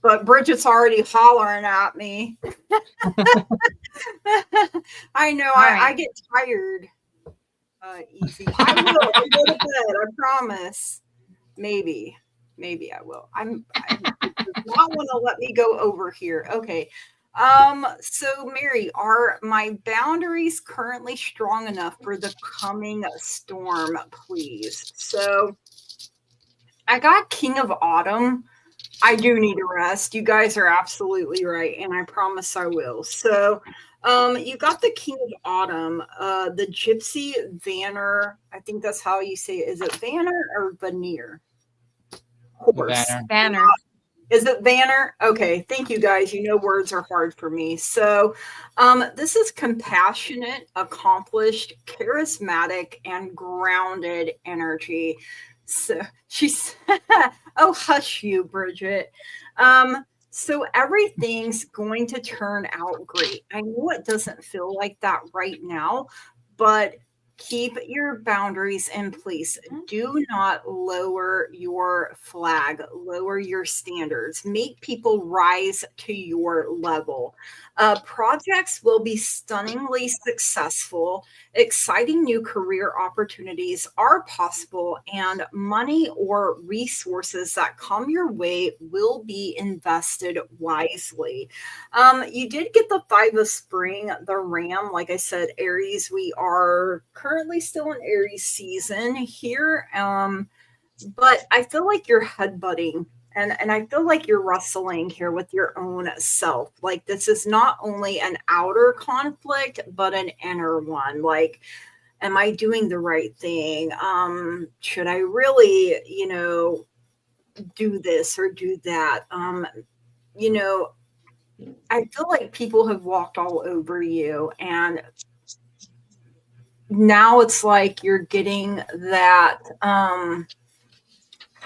But Bridget's already hollering at me. I know. Right. I get tired. Easy. I will go to bed. I promise. Maybe. Maybe I will. I not want to let me go over here. Okay. So Mary, are my boundaries currently strong enough for the coming storm, please? So I got King of Autumn. I do need a rest. You guys are absolutely right, and I promise I will. So you got the King of Autumn, the Gypsy Vanner. I think that's how you say it. Is it Vanner or Veneer? Horse. Banner. Is it Vanner? Okay, thank you guys. You know words are hard for me. So this is compassionate, accomplished, charismatic, and grounded energy. So she's oh hush you, Bridget. So everything's going to turn out great. I know it doesn't feel like that right now, but keep your boundaries in place. Do not lower your flag, lower your standards. Make people rise to your level. Projects will be stunningly successful. Exciting new career opportunities are possible, and money or resources that come your way will be invested wisely. You did get the Five of Spring, the Ram. Like I said, Aries, we are currently still in Aries season here. But I feel like you're headbutting and I feel like you're wrestling here with your own self. Like this is not only an outer conflict, but an inner one. Like, am I doing the right thing? Should I really, do this or do that? I feel like people have walked all over you, and now it's like you're getting that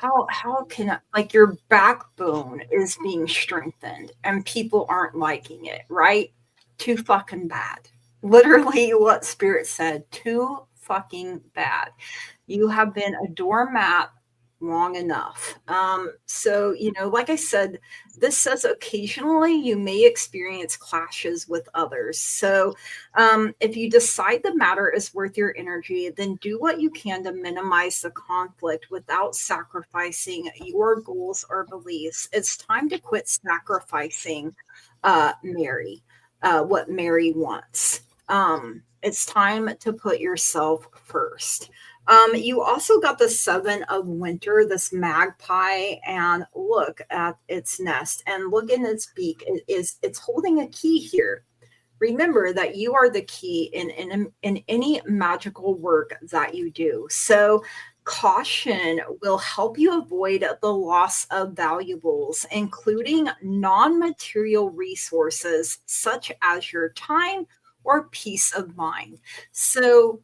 how can I, like your backbone is being strengthened and people aren't liking it, right? Too fucking bad. Literally what Spirit said, too fucking bad. You have been a doormat long enough. So, like I said, this says occasionally you may experience clashes with others. So, if you decide the matter is worth your energy, then do what you can to minimize the conflict without sacrificing your goals or beliefs. It's time to quit sacrificing, Mary, what Mary wants. It's time to put yourself first. You also got the Seven of Winter, this magpie, and look at its nest and look in its beak. It's holding a key here. Remember that you are the key in any magical work that you do. So caution will help you avoid the loss of valuables, including non-material resources such as your time or peace of mind. So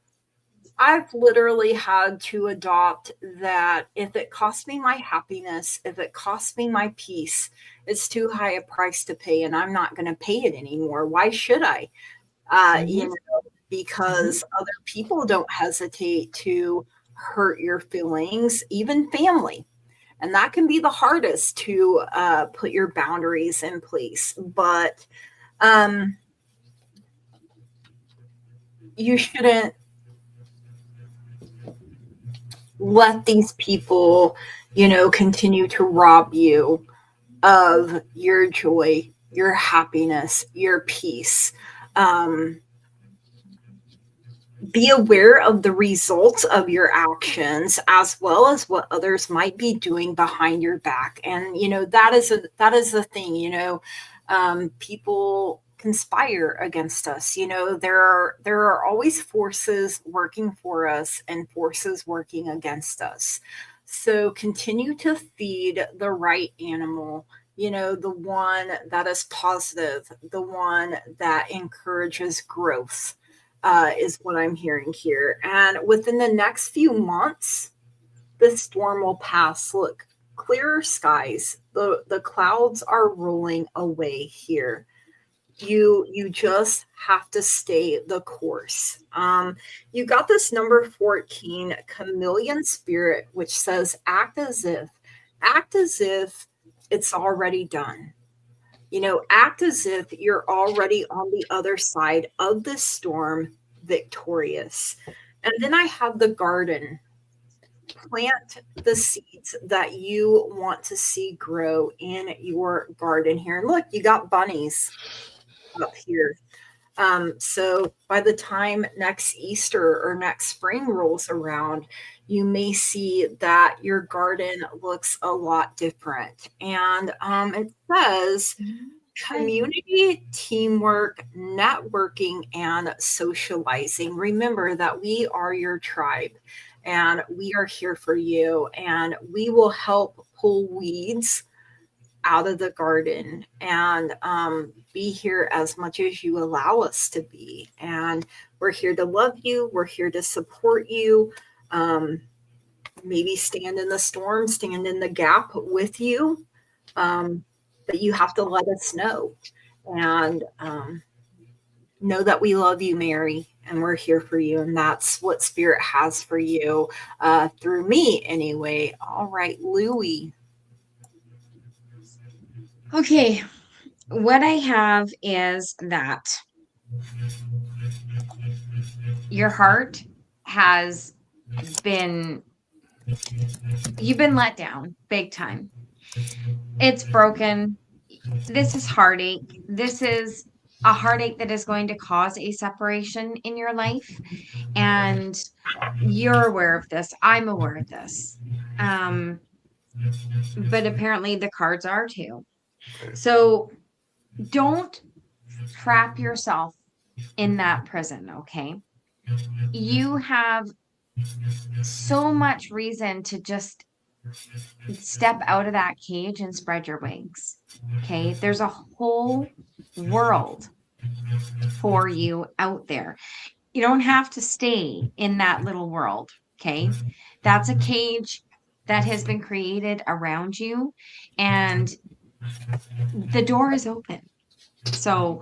I've literally had to adopt that if it costs me my happiness, if it costs me my peace, it's too high a price to pay and I'm not going to pay it anymore. Why should I? Because other people don't hesitate to hurt your feelings, even family. And that can be the hardest to put your boundaries in place. But you shouldn't let these people, continue to rob you of your joy, your happiness, your peace. Be aware of the results of your actions as well as what others might be doing behind your back. And, that is the thing, people conspire against us. There are always forces working for us and forces working against us. So continue to feed the right animal, the one that is positive, the one that encourages growth, is what I'm hearing here. And within the next few months, the storm will pass. Look, clearer skies. The clouds are rolling away here. You just have to stay the course. You got this number 14, chameleon spirit, which says act as if it's already done. Act as if you're already on the other side of the storm, victorious. And then I have the garden. plant the seeds that you want to see grow in your garden here. And look, you got bunnies up here. So by the time next Easter or next spring rolls around, you may see that your garden looks a lot different. And it says community, teamwork, networking, and socializing. Remember that we are your tribe and we are here for you, and we will help pull weeds out of the garden and be here as much as you allow us to be. And we're here to love you. We're here to support you. Maybe stand in the storm, stand in the gap with you. But you have to let us know. And know that we love you, Mary, and we're here for you. And that's what Spirit has for you through me anyway. All right, Louie. Okay, what I have is that your heart has been, you've been let down big time. It's broken. This is heartache. This is a heartache that is going to cause a separation in your life. And you're aware of this. I'm aware of this. But apparently the cards are too. So don't trap yourself in that prison, okay? You have so much reason to just step out of that cage and spread your wings, okay? There's a whole world for you out there. You don't have to stay in that little world, okay? That's a cage that has been created around you, and the door is open. So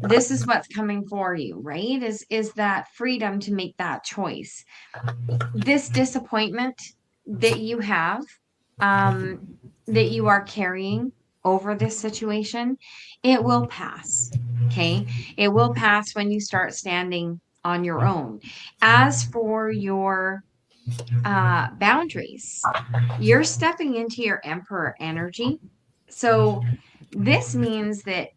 this is what's coming for you, right? Is that freedom to make that choice. This disappointment that you have, that you are carrying over this situation, it will pass. Okay. It will pass when you start standing on your own. As for your boundaries, you're stepping into your Emperor energy. So this means that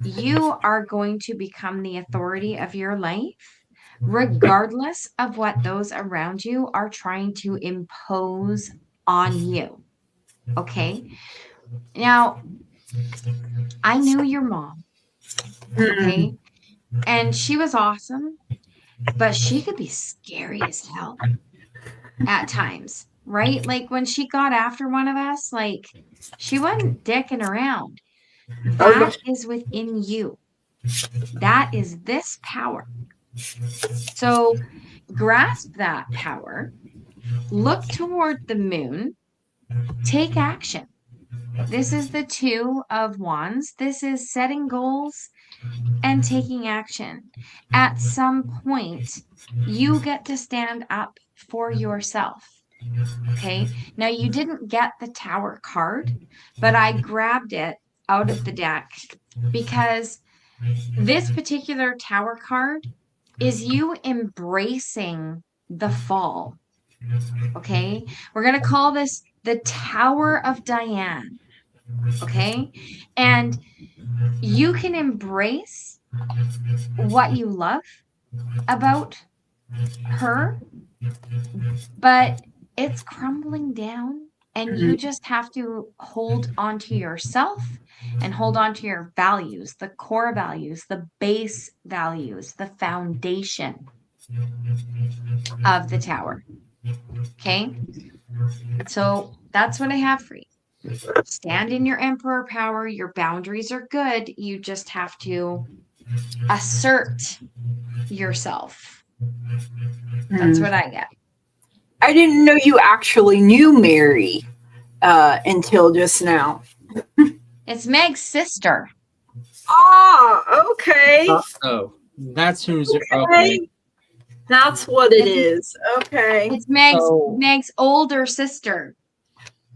you are going to become the authority of your life, regardless of what those around you are trying to impose on you. Okay. Now, I knew your mom. Okay. And she was awesome, but she could be scary as hell at times, right? Like when she got after one of us, like she wasn't dicking around. That is within you. That is this power. So grasp that power, look toward the moon, take action. This is the Two of Wands. This is setting goals and taking action. At some point, you get to stand up for yourself. Okay. Now you didn't get the Tower card, but I grabbed it out of the deck because this particular Tower card is you embracing the fall. Okay. We're going to call this the Tower of Diane. Okay. And you can embrace what you love about her, but it's crumbling down, and you just have to hold on to yourself and hold on to your values, the core values, the base values, the foundation of the Tower. Okay. So that's what I have for you. Stand in your Emperor power. Your boundaries are good. You just have to assert yourself. That's what I get. I didn't know you actually knew Mary until just now. It's Meg's sister. Ah, okay. Oh, that's who's okay. That's what it is. Okay. It's Meg's older sister.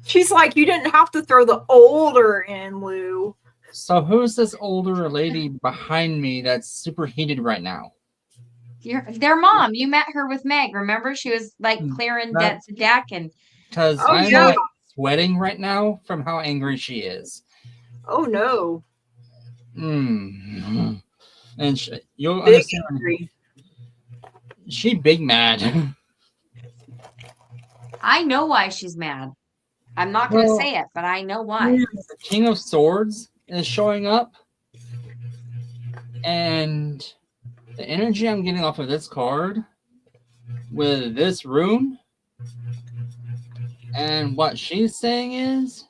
She's like, you didn't have to throw the older in, Lou. So who's this older lady behind me that's super heated right now? Their mom. You met her with Meg. Remember, she was like clearing the deck and. Because I'm like sweating right now from how angry she is. Oh no. And you'll Big understand. angry. She big mad. I know why she's mad. I'm not going to say it, but I know why. The King of Swords is showing up. And the energy I'm getting off of this card with this rune and what she's saying is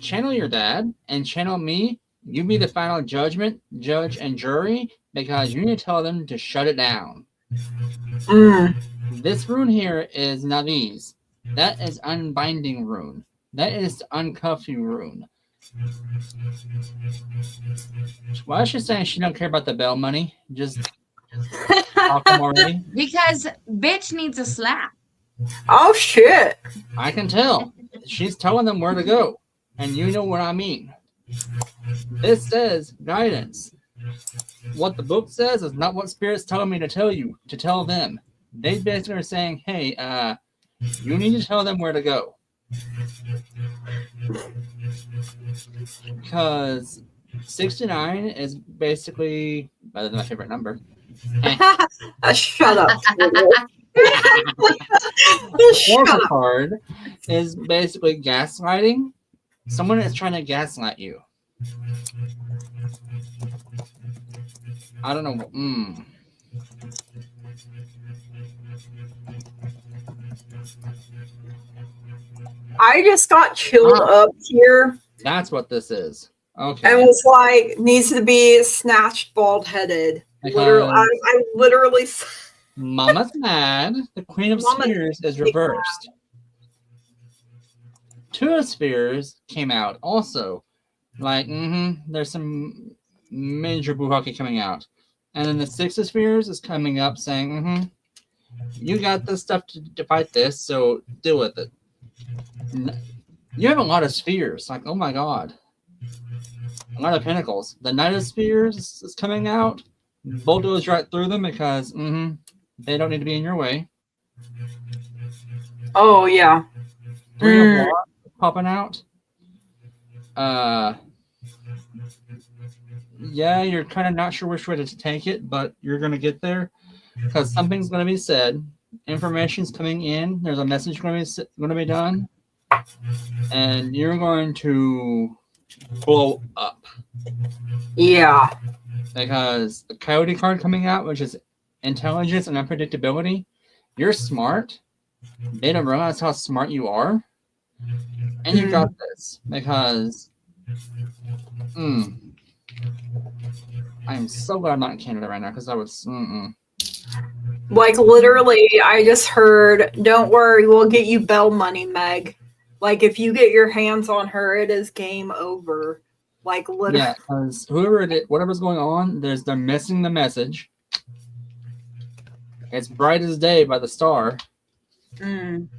channel your dad and channel me. You be the final judge and jury, because you need to tell them to shut it down. This rune here is Naviz. That is unbinding rune. That is uncuffing rune. Why is she saying she don't care about the bail money? Just talk them already? Because bitch needs a slap. Oh shit. I can tell. She's telling them where to go. And you know what I mean. This says guidance. What the book says is not what Spirit's telling me to tell you, to tell them. They basically are saying, hey, you need to tell them where to go. Because 69 is basically better than my favorite number. Shut up. Oracle card is basically gaslighting. Someone is trying to gaslight you. I don't know. I just got chilled up here. That's what this is. Okay. And was like, needs to be snatched bald-headed. Literally, I literally... Mama's mad. The Queen of Spheres is reversed. Two of Spheres came out also. Like, there's some major buhaki coming out. And then the Six of Spheres is coming up saying, you got this stuff to fight this, so deal with it. You have a lot of spheres. Like, oh my god. A lot of pentacles. The Knight of Spheres is coming out. Bulldoze right through them because, they don't need to be in your way. Oh, yeah. Three of Wands popping out. Yeah, you're kind of not sure which way to take it, but you're going to get there because something's going to be said. Information's coming in. There's a message going to be done, and you're going to blow up. Yeah. Because the Coyote card coming out, which is intelligence and unpredictability. You're smart. They don't realize how smart you are, and you got this because. I'm so glad I'm not in Canada right now because I was. Like, literally, I just heard, don't worry, we'll get you bail money, Meg. Like, if you get your hands on her, it is game over. Like, literally. Yeah, because whatever's going on, they're missing the message. It's bright as day by the star. And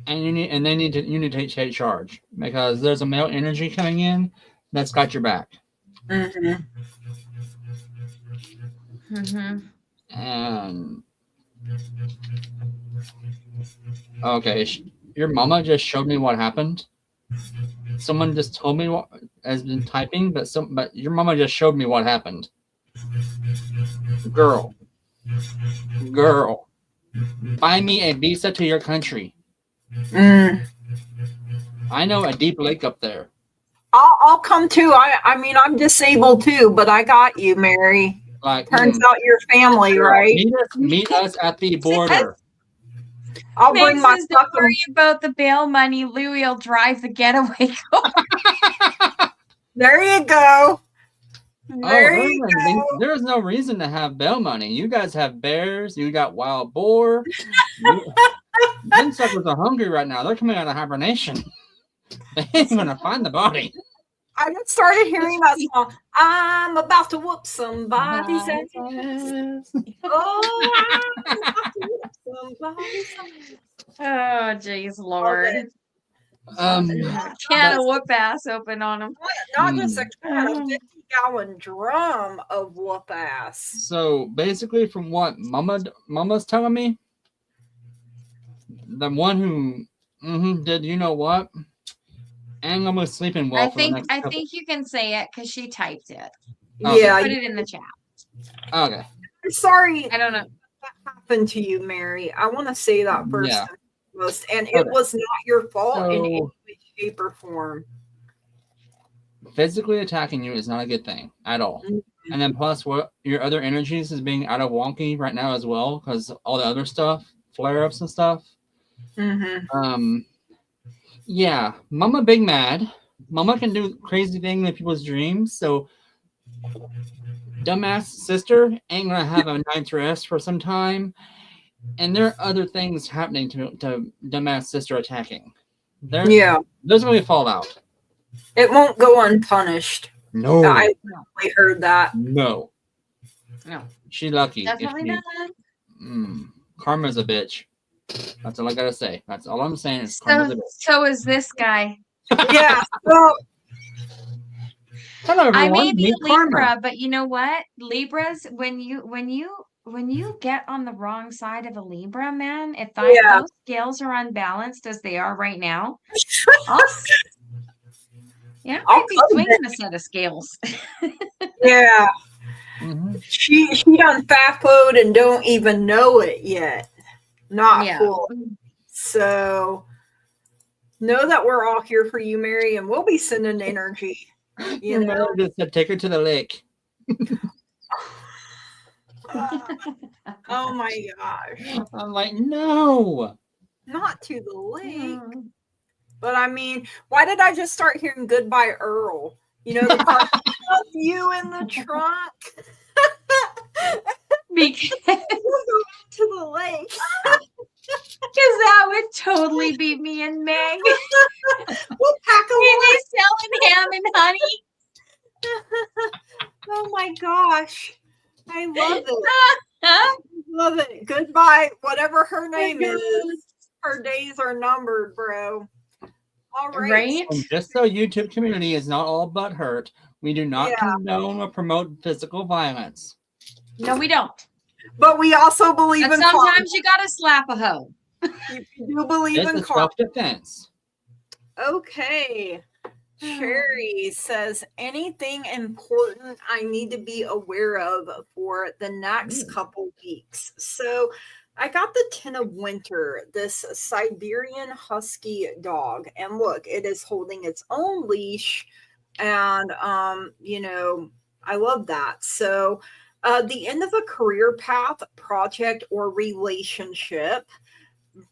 you need to take charge because there's a male energy coming in that's got your back. And okay, your mama just showed me what happened. Someone just told me what has been typing, but your mama just showed me what happened. Girl, buy me a visa to your country. I know a deep lake up there. I'll come too. I mean, I'm disabled too, but I got you, Mary. Like, turns out your family, right? Meet us at the border. I'll bring my stuff. Don't worry about the bail money. Louie will drive the getaway car. There you go. There's no reason to have bail money. You guys have bears. You got wild boar. Them suckers are hungry right now. They're coming out of hibernation. They ain't gonna find the body. I just started hearing that song. I'm about to whoop somebody's ass. Oh, I'm about to whoop somebody's ass. Oh, jeez, Lord. Can of whoop ass open on him. Not just a can, a 50-gallon drum of whoop ass. So basically, from what Mama's telling me, the one who did you know what? And I'm sleeping well. I think you can say it because she typed it. Okay. Yeah, put it in the chat. Okay. I'm sorry. I don't know what happened to you, Mary. I want to say that first Yeah. and foremost, and it was not your fault in any way, shape, or form. Physically attacking you is not a good thing at all. Mm-hmm. And then plus, what your other energies is being out of wonky right now as well, because all the other stuff, flare-ups and stuff. Mm-hmm. Yeah, Mama big mad. Mama can do crazy things in people's dreams, so dumbass sister ain't gonna have a night's rest for some time. And there are other things happening to dumbass sister attacking. There's gonna be fallout. It won't go unpunished. No. I heard that. No. She's lucky. Definitely not. Karma's a bitch. That's all I gotta say. That's all I'm saying is karma's a bitch. So is this guy. Yeah. Well, hello everyone. I may be a Libra, but you know what? Libras, when you get on the wrong side of a Libra, man, if those scales are unbalanced as they are right now, I'll be swinging a set of scales. Yeah. Mm-hmm. She done FAFO'd and don't even know it yet. Not cool. So know that we're all here for you, Mary, and we'll be sending energy. You know, just take her to the lake. Oh my gosh! I'm like, no, not to the lake. But I mean, why did I just start hearing "Goodbye, Earl"? You know, the part of you in the trunk. Because to the lake. Because that would totally be me and Meg. We'll pack a We'd be selling ham and honey. Oh my gosh. I love it. I love it. Goodbye. Whatever her name is, her days are numbered, bro. All right. And just so YouTube community is not all but hurt, we do not condone or promote physical violence. No, we don't. But we also believe in sometimes you gotta slap a hoe. You do believe in self-defense. Okay. Sherry says, anything important I need to be aware of for the next couple weeks. So I got the 10 of Winter, this Siberian Husky dog. And look, it is holding its own leash. And, you know, I love that. So the end of a career path, project, or relationship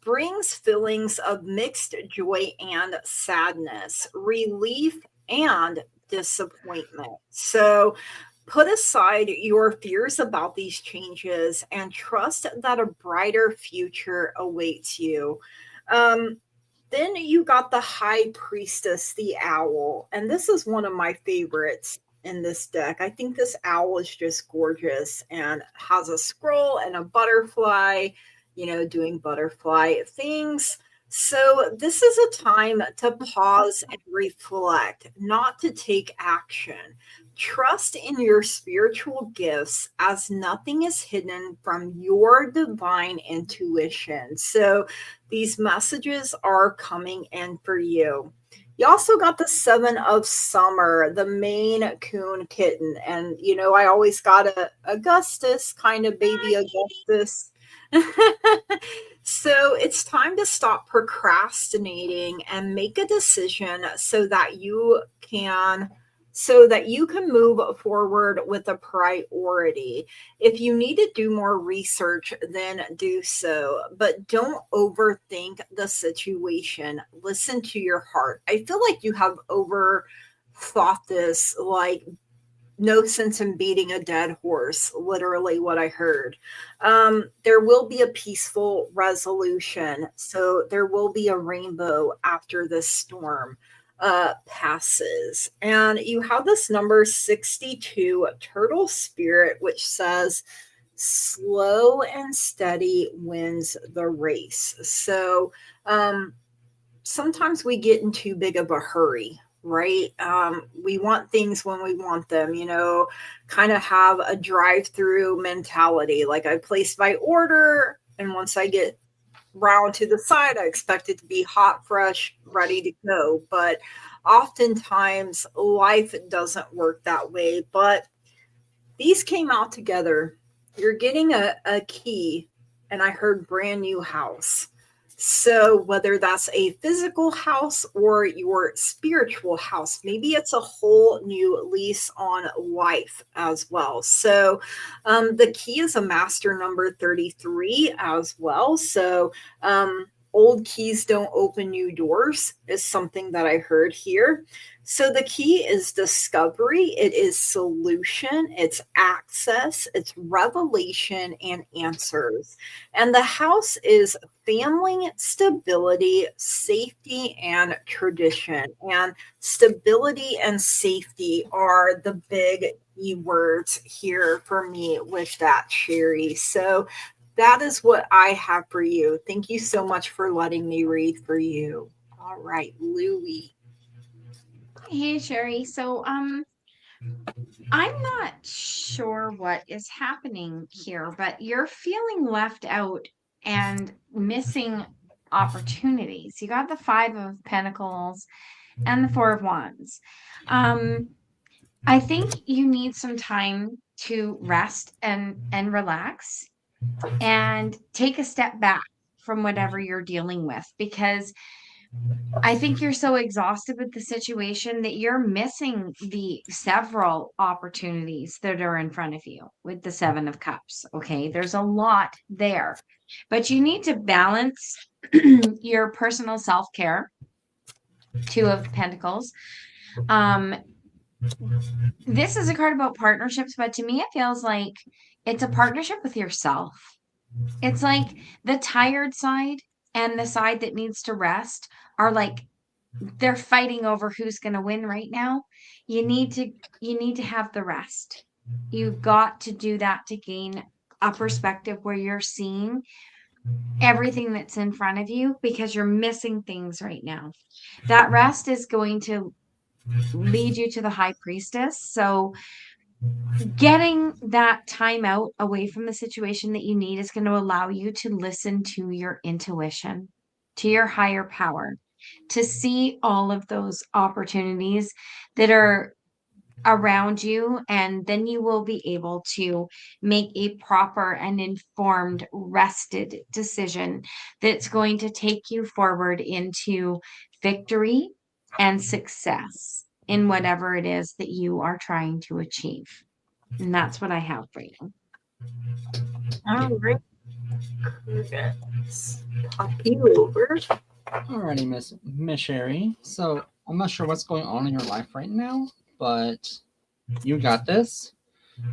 brings feelings of mixed joy and sadness, relief and disappointment. So put aside your fears about these changes and trust that a brighter future awaits you. Then you got the High Priestess, the owl. And this is one of my favorites in this deck. I think this owl is just gorgeous and has a scroll and a butterfly, you know, doing butterfly things. So this is a time to pause and reflect, not to take action. Trust in your spiritual gifts, as nothing is hidden from your divine intuition. So these messages are coming in for you. You also got the 7 of Summer, the Maine Coon kitten. And, you know, I always got a Augustus, kind of baby Augustus. So it's time to stop procrastinating and make a decision so that you can move forward with a priority. If you need to do more research, then do so, but don't overthink the situation. Listen to your heart. I feel like you have overthought this, like no sense in beating a dead horse, literally what I heard. There will be a peaceful resolution. So there will be a rainbow after this storm passes. And you have this number 62, Turtle Spirit, which says slow and steady wins the race. So sometimes we get in too big of a hurry, right? We want things when we want them, kind of have a drive-through mentality. Like I place my order, and once I get round to the side, I expect it to be hot, fresh, ready to go. But oftentimes life doesn't work that way. But these came out together. You're getting a key, and I heard brand new house. So whether that's a physical house or your spiritual house, maybe it's a whole new lease on life as well. So the key is a master number 33 as well. So old keys don't open new doors is something that I heard here. So the key is discovery, it is solution, it's access, it's revelation and answers. And the house is family, stability, safety, and tradition. And stability and safety are the big keywords here for me with that, Sherry. So that is what I have for you. Thank you so much for letting me read for you. All right, Louie. Hey, Sherry. So, I'm not sure what is happening here, but you're feeling left out and missing opportunities. You got the Five of Pentacles and the Four of Wands. I think you need some time to rest and relax and take a step back from whatever you're dealing with, because I think you're so exhausted with the situation that you're missing the several opportunities that are in front of you with the Seven of Cups. Okay. There's a lot there, but you need to balance your personal self-care. Two of Pentacles. This is a card about partnerships, but to me, it feels like it's a partnership with yourself. It's like the tired side and the side that needs to rest are like they're fighting over who's going to win right now. You need to have the rest. You've got to do that to gain a perspective where you're seeing everything that's in front of you, because you're missing things right now. That rest is going to lead you to the High Priestess. So getting that time out away from the situation that you need is going to allow you to listen to your intuition, to your higher power, to see all of those opportunities that are around you. And then you will be able to make a proper and informed, rested decision that's going to take you forward into victory and success in whatever it is that you are trying to achieve. And that's what I have for you. All right. Pop you over. Alrighty, Miss Sherry. So I'm not sure what's going on in your life right now, but you got this,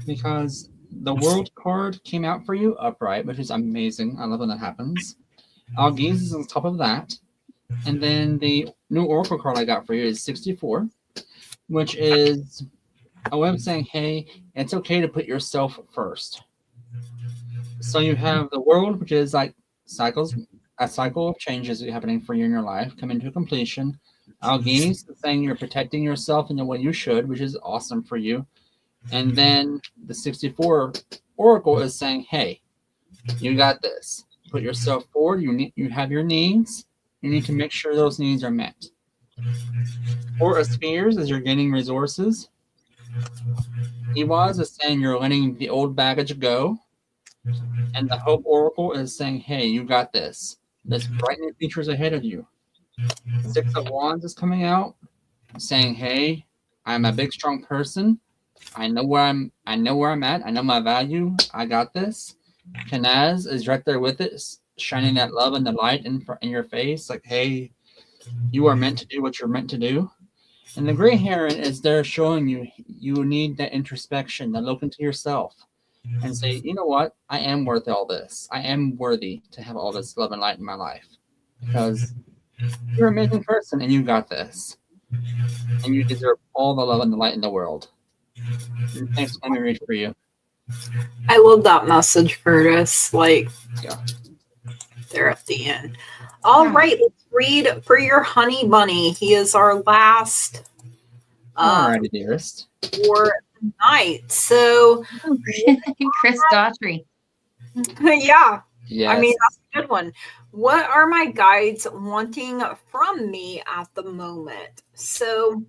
because the World card came out for you upright, which is amazing. I love when that happens. Algiz is on top of that. And then the new Oracle card I got for you is 64, which is a way of saying, hey, it's okay to put yourself first. So you have the World, which is like a cycle of changes happening for you in your life, coming to completion. Algiz saying you're protecting yourself in the way you should, which is awesome for you. And then the 64 Oracle is saying, hey, you got this. Put yourself forward. You have your needs. You need to make sure those needs are met. Four of Spheres is you're gaining resources. Iwaz is saying you're letting the old baggage go. And the Hope Oracle is saying, hey, you got this. This brightening future is ahead of you. Six of Wands is coming out, saying, hey, I'm a big, strong person. I know where I'm at. I know my value. I got this. Kanaz is right there with it, shining that love and the light in your face. Like, hey, you are meant to do what you're meant to do. And the Gray Heron is there showing you need that introspection, that look into yourself and say, you know what? I am worth all this. I am worthy to have all this love and light in my life, because you're an amazing person and you got this. And you deserve all the love and the light in the world. And thanks for letting me read for you. I love that message, Curtis. Like, yeah. there at the end. All right, let's read for your honey bunny. He is our last Alrighty, dearest. for the night. So Chris Daughtry. Yeah. Yes. I mean, that's a good one. What are my guides wanting from me at the moment? So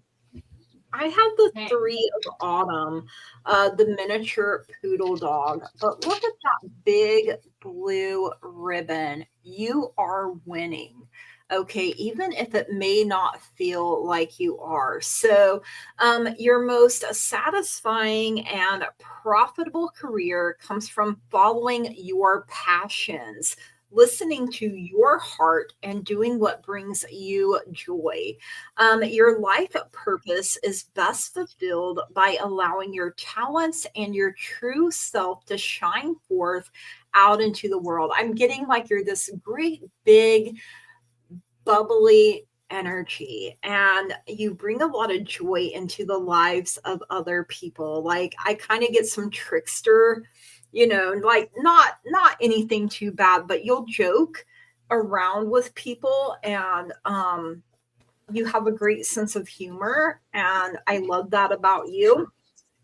I have the 3 of Autumn, the miniature poodle dog. But look at that big blue ribbon. You are winning. Okay, even if it may not feel like you are. So, your most satisfying and profitable career comes from following your passions, listening to your heart, and doing what brings you joy. Your life purpose is best fulfilled by allowing your talents and your true self to shine forth out into the world. I'm getting like you're this great big bubbly energy and you bring a lot of joy into the lives of other people. Like I kind of get some trickster, like not anything too bad, but you'll joke around with people and you have a great sense of humor and I love that about you.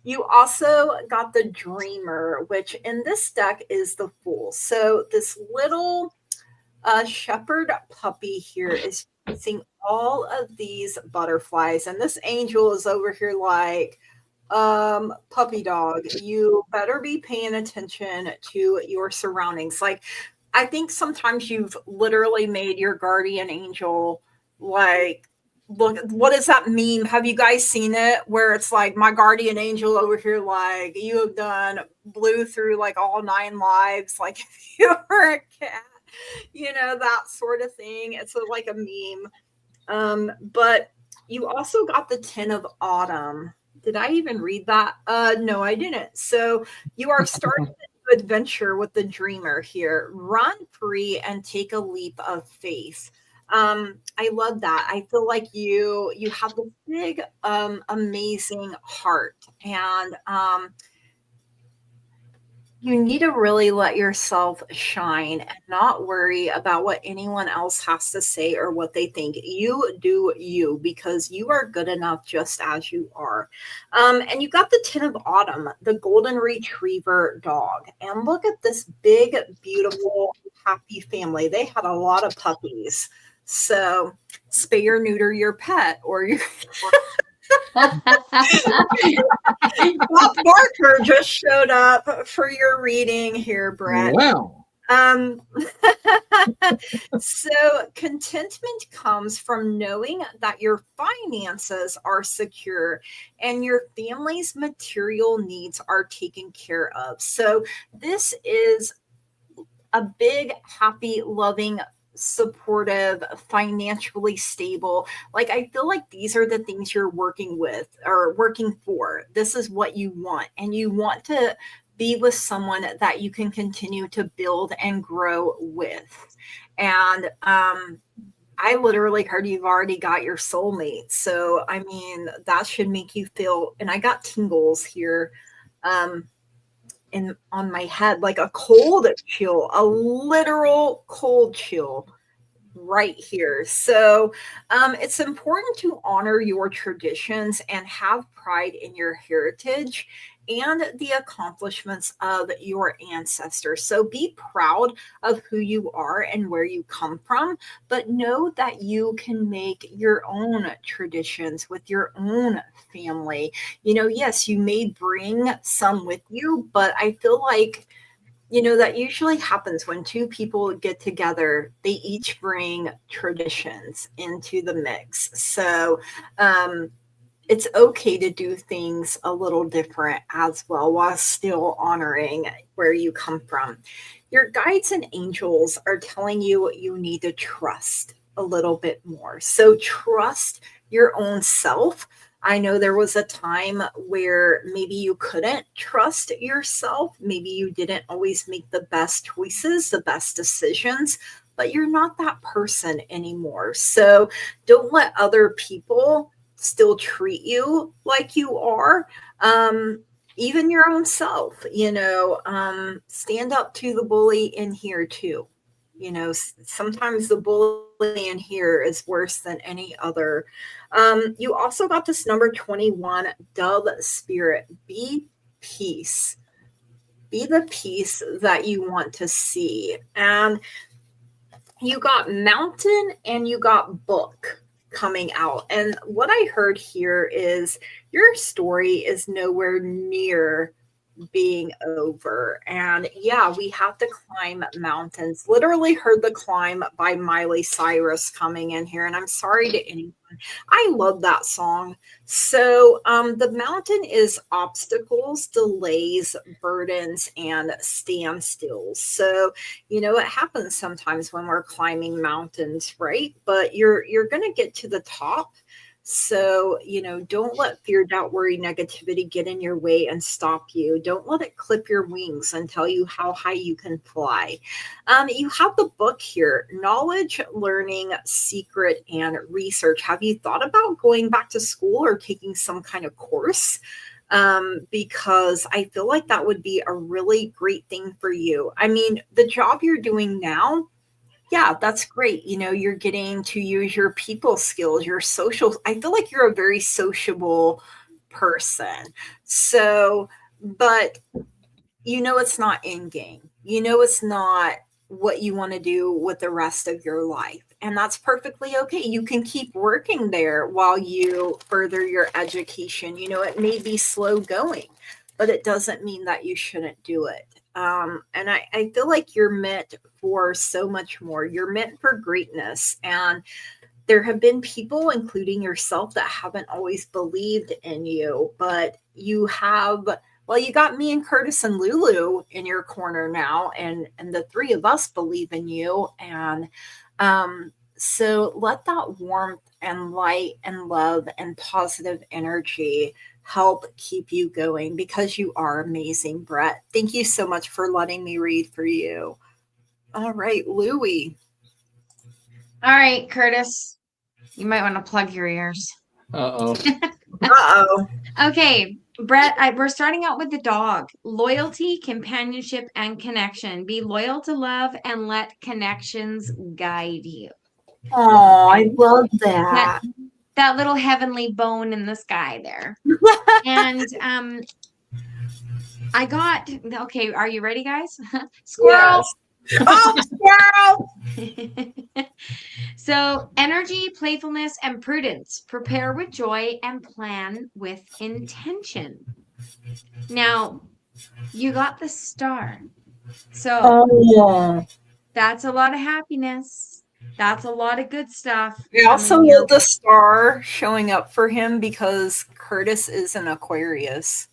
You also got the dreamer, which in this deck is the fool. So this little shepherd puppy here is facing all of these butterflies, and this angel is over here like, puppy dog, you better be paying attention to your surroundings. Like, I think sometimes you've literally made your guardian angel like, look, what is that meme? Have you guys seen it? Where it's like my guardian angel over here, like you have done blew through like all 9 lives, like if you were a cat. That sort of thing. It's like a meme. But you also got the 10 of Autumn. Did I even read that? No, I didn't. So you are starting an adventure with the dreamer here. Run free and take a leap of faith. I love that. I feel like you have this big, amazing heart, and you need to really let yourself shine and not worry about what anyone else has to say or what they think. You do you because you are good enough just as you are. And you got the 10 of Autumn, the golden retriever dog. And look at this big, beautiful, happy family. They had a lot of puppies. So spay or neuter your pet or your Bob Barker just showed up for your reading here, Brett. Wow. So contentment comes from knowing that your finances are secure and your family's material needs are taken care of. So this is a big, happy, loving, supportive, financially stable. Like I feel like these are the things you're working with or working for. This is what you want, and you want to be with someone that you can continue to build and grow with. And I literally heard you've already got your soulmate. So I mean that should make you feel, and I got tingles here on my head, like a cold chill, a literal cold chill right here. So it's important to honor your traditions and have pride in your heritage and the accomplishments of your ancestors. So be proud of who you are and where you come from, but know that you can make your own traditions with your own family. Yes, you may bring some with you, but I feel like that usually happens when 2 people get together. They each bring traditions into the mix. So it's okay to do things a little different as well while still honoring where you come from. Your guides and angels are telling you you need to trust a little bit more. So trust your own self. I know there was a time where maybe you couldn't trust yourself. Maybe you didn't always make the best choices, the best decisions, but you're not that person anymore. So don't let other people still treat you like you are. Even your own self, stand up to the bully in here too. Sometimes the bullying here is worse than any other. You also got this number 21, Dove Spirit. Be peace. Be the peace that you want to see. And you got mountain and you got book coming out. And what I heard here is your story is nowhere near being over. And yeah, we have to climb mountains. Literally heard The Climb by Miley Cyrus coming in here. And I'm sorry to anyone. I love that song. So the mountain is obstacles, delays, burdens, and standstills. So, it happens sometimes when we're climbing mountains, right? But you're going to get to the top. So, don't let fear, doubt, worry, negativity get in your way and stop you. Don't let it clip your wings and tell you how high you can fly. You have the book here, Knowledge, Learning, Secret, and Research. Have you thought about going back to school or taking some kind of course? Because I feel like that would be a really great thing for you. I mean, the job you're doing now, yeah, that's great. You're getting to use your people skills, your social. I feel like you're a very sociable person. So, but it's not in game. It's not what you want to do with the rest of your life. And that's perfectly okay. You can keep working there while you further your education. It may be slow going, but it doesn't mean that you shouldn't do it. And I feel like you're meant for so much more. You're meant for greatness. And there have been people, including yourself, that haven't always believed in you, but you got me and Curtis and Lulu in your corner now, and the three of us believe in you. And so let that warmth and light and love and positive energy help keep you going, because you are amazing, Brett. Thank you so much for letting me read for you. All right, Louie. All right, Curtis. You might want to plug your ears. Uh-oh. Uh-oh. Okay, Brett, we're starting out with the dog. Loyalty, companionship, and connection. Be loyal to love and let connections guide you. Oh, I love that. That little heavenly bone in the sky there. And I got, okay, are you ready, guys? Squirrel. Yes. Oh, squirrel. So, energy, playfulness, and prudence. Prepare with joy and plan with intention. Now, you got the star. So, that's a lot of happiness. That's a lot of good stuff. I also love the star showing up for him because Curtis is an Aquarius.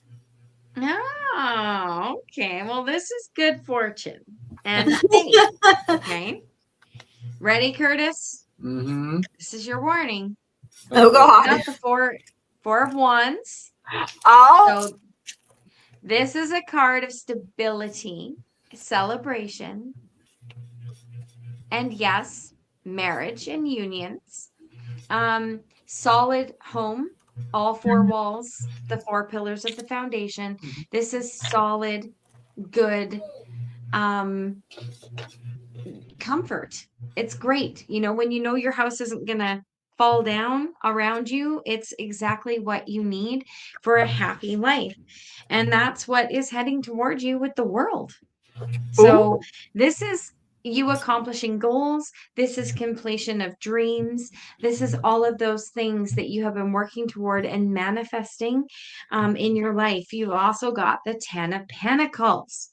Oh, okay. Well, this is good fortune and faith. Okay. Ready, Curtis? Mm-hmm. This is your warning. Oh, God. Got the four of wands. Oh. So this is a card of stability, celebration, and yes, marriage and unions. Solid home, all four walls, the four pillars of the foundation. This is solid, good, comfort. It's great. When your house isn't gonna fall down around you, it's exactly what you need for a happy life. And that's what is heading towards you with the world. So this is you accomplishing goals. This is completion of dreams. This is all of those things that you have been working toward and manifesting in your life. You've also got the 10 of Pentacles,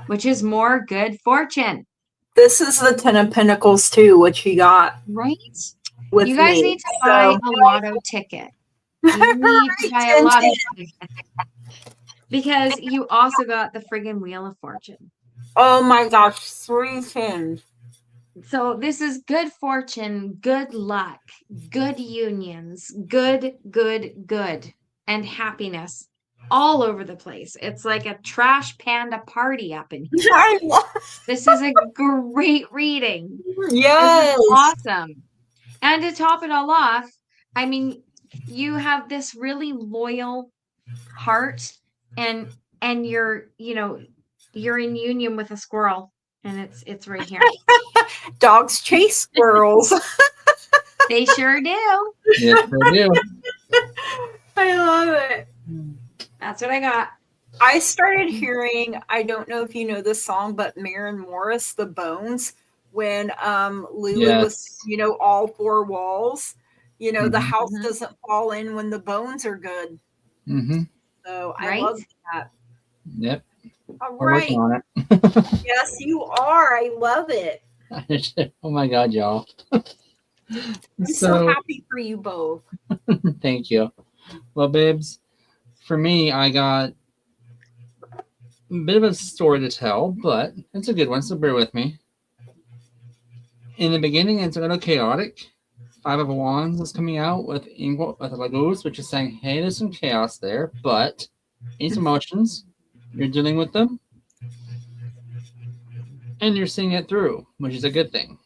which is more good fortune. This is the 10 of Pentacles too, which you got. Right? With you guys me. need to buy a lotto ticket. You need to buy a lotto ticket. Because you also got the friggin' Wheel of Fortune. Oh my gosh, 3 tens. So this is good fortune, good luck, good unions, good, and happiness all over the place. It's like a trash panda party up in here. I love This is a great reading. Yes. This is awesome. And to top it all off, I mean, you have this really loyal heart, and you're in union with a squirrel, and it's right here. Dogs chase squirrels. They sure do. Yes, they do. I love it. That's what I got. I started hearing, I don't know if you know this song, but Maren Morris, The Bones, when Lulu was, all four walls, the house doesn't fall in when the bones are good. Mm-hmm. So I love that. Yep. All We're right. working on it. Yes, you are. I love it. Oh my God, y'all. I'm so happy for you both. Thank you. Well, babes, for me, I got a bit of a story to tell, but it's a good one, so bear with me. In the beginning, it's a little chaotic. Five of Wands is coming out with Lagos, which is saying, hey, there's some chaos there, but these emotions, you're dealing with them, and you're seeing it through, which is a good thing.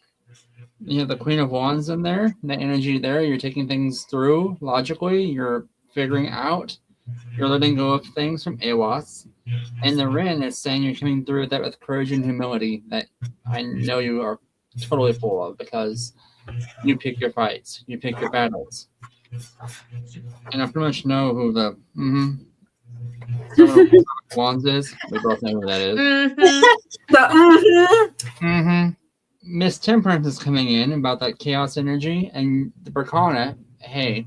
You have the Queen of Wands in there, the energy there, you're taking things through logically, you're figuring out, you're letting go of things from AWAS, and the Ren is saying you're coming through that with courage and humility that I know you are totally full of, because you pick your fights, you pick your battles. And I pretty much know who the Wands is. We both know who that is. Miss Temperance is coming in about that chaos energy, and the Berkana, hey,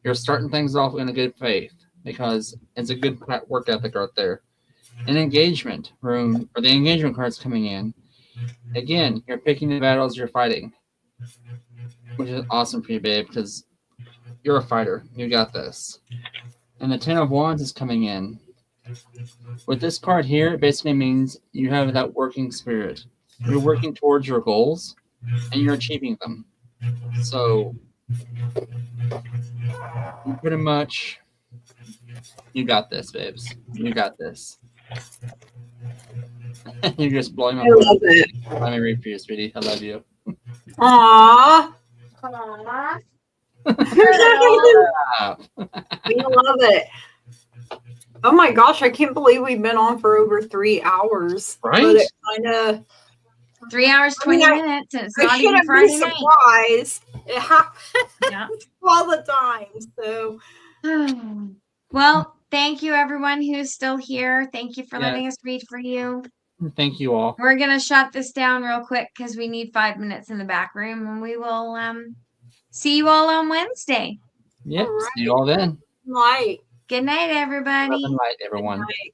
you're starting things off in a good faith because it's a good work ethic right there. An engagement room, or the engagement card's coming in. Again, you're picking the battles you're fighting, which is awesome for you, babe, because you're a fighter. You got this. And the Ten of Wands is coming in. With this card here, it basically means you have that working spirit. You're working towards your goals, and you're achieving them. So, pretty much, you got this, babes. You got this. You're just blowing my mind. I love it. Let me read for you, sweetie. I love you. Aww. We love it. Oh my gosh, I can't believe we've been on for over 3 hours. Right? But it kind of 3 hours, 20 minutes, and it's not even shouldn't Friday be night. surprised. It happens all the time. So, well, thank you everyone who's still here. Thank you for letting us read for you. Thank you all. We're gonna shut this down real quick because we need 5 minutes in the back room, and we will see you all on Wednesday. Yep. All right. See you all then. Night. Good night, everybody. Good night, everyone. Good night.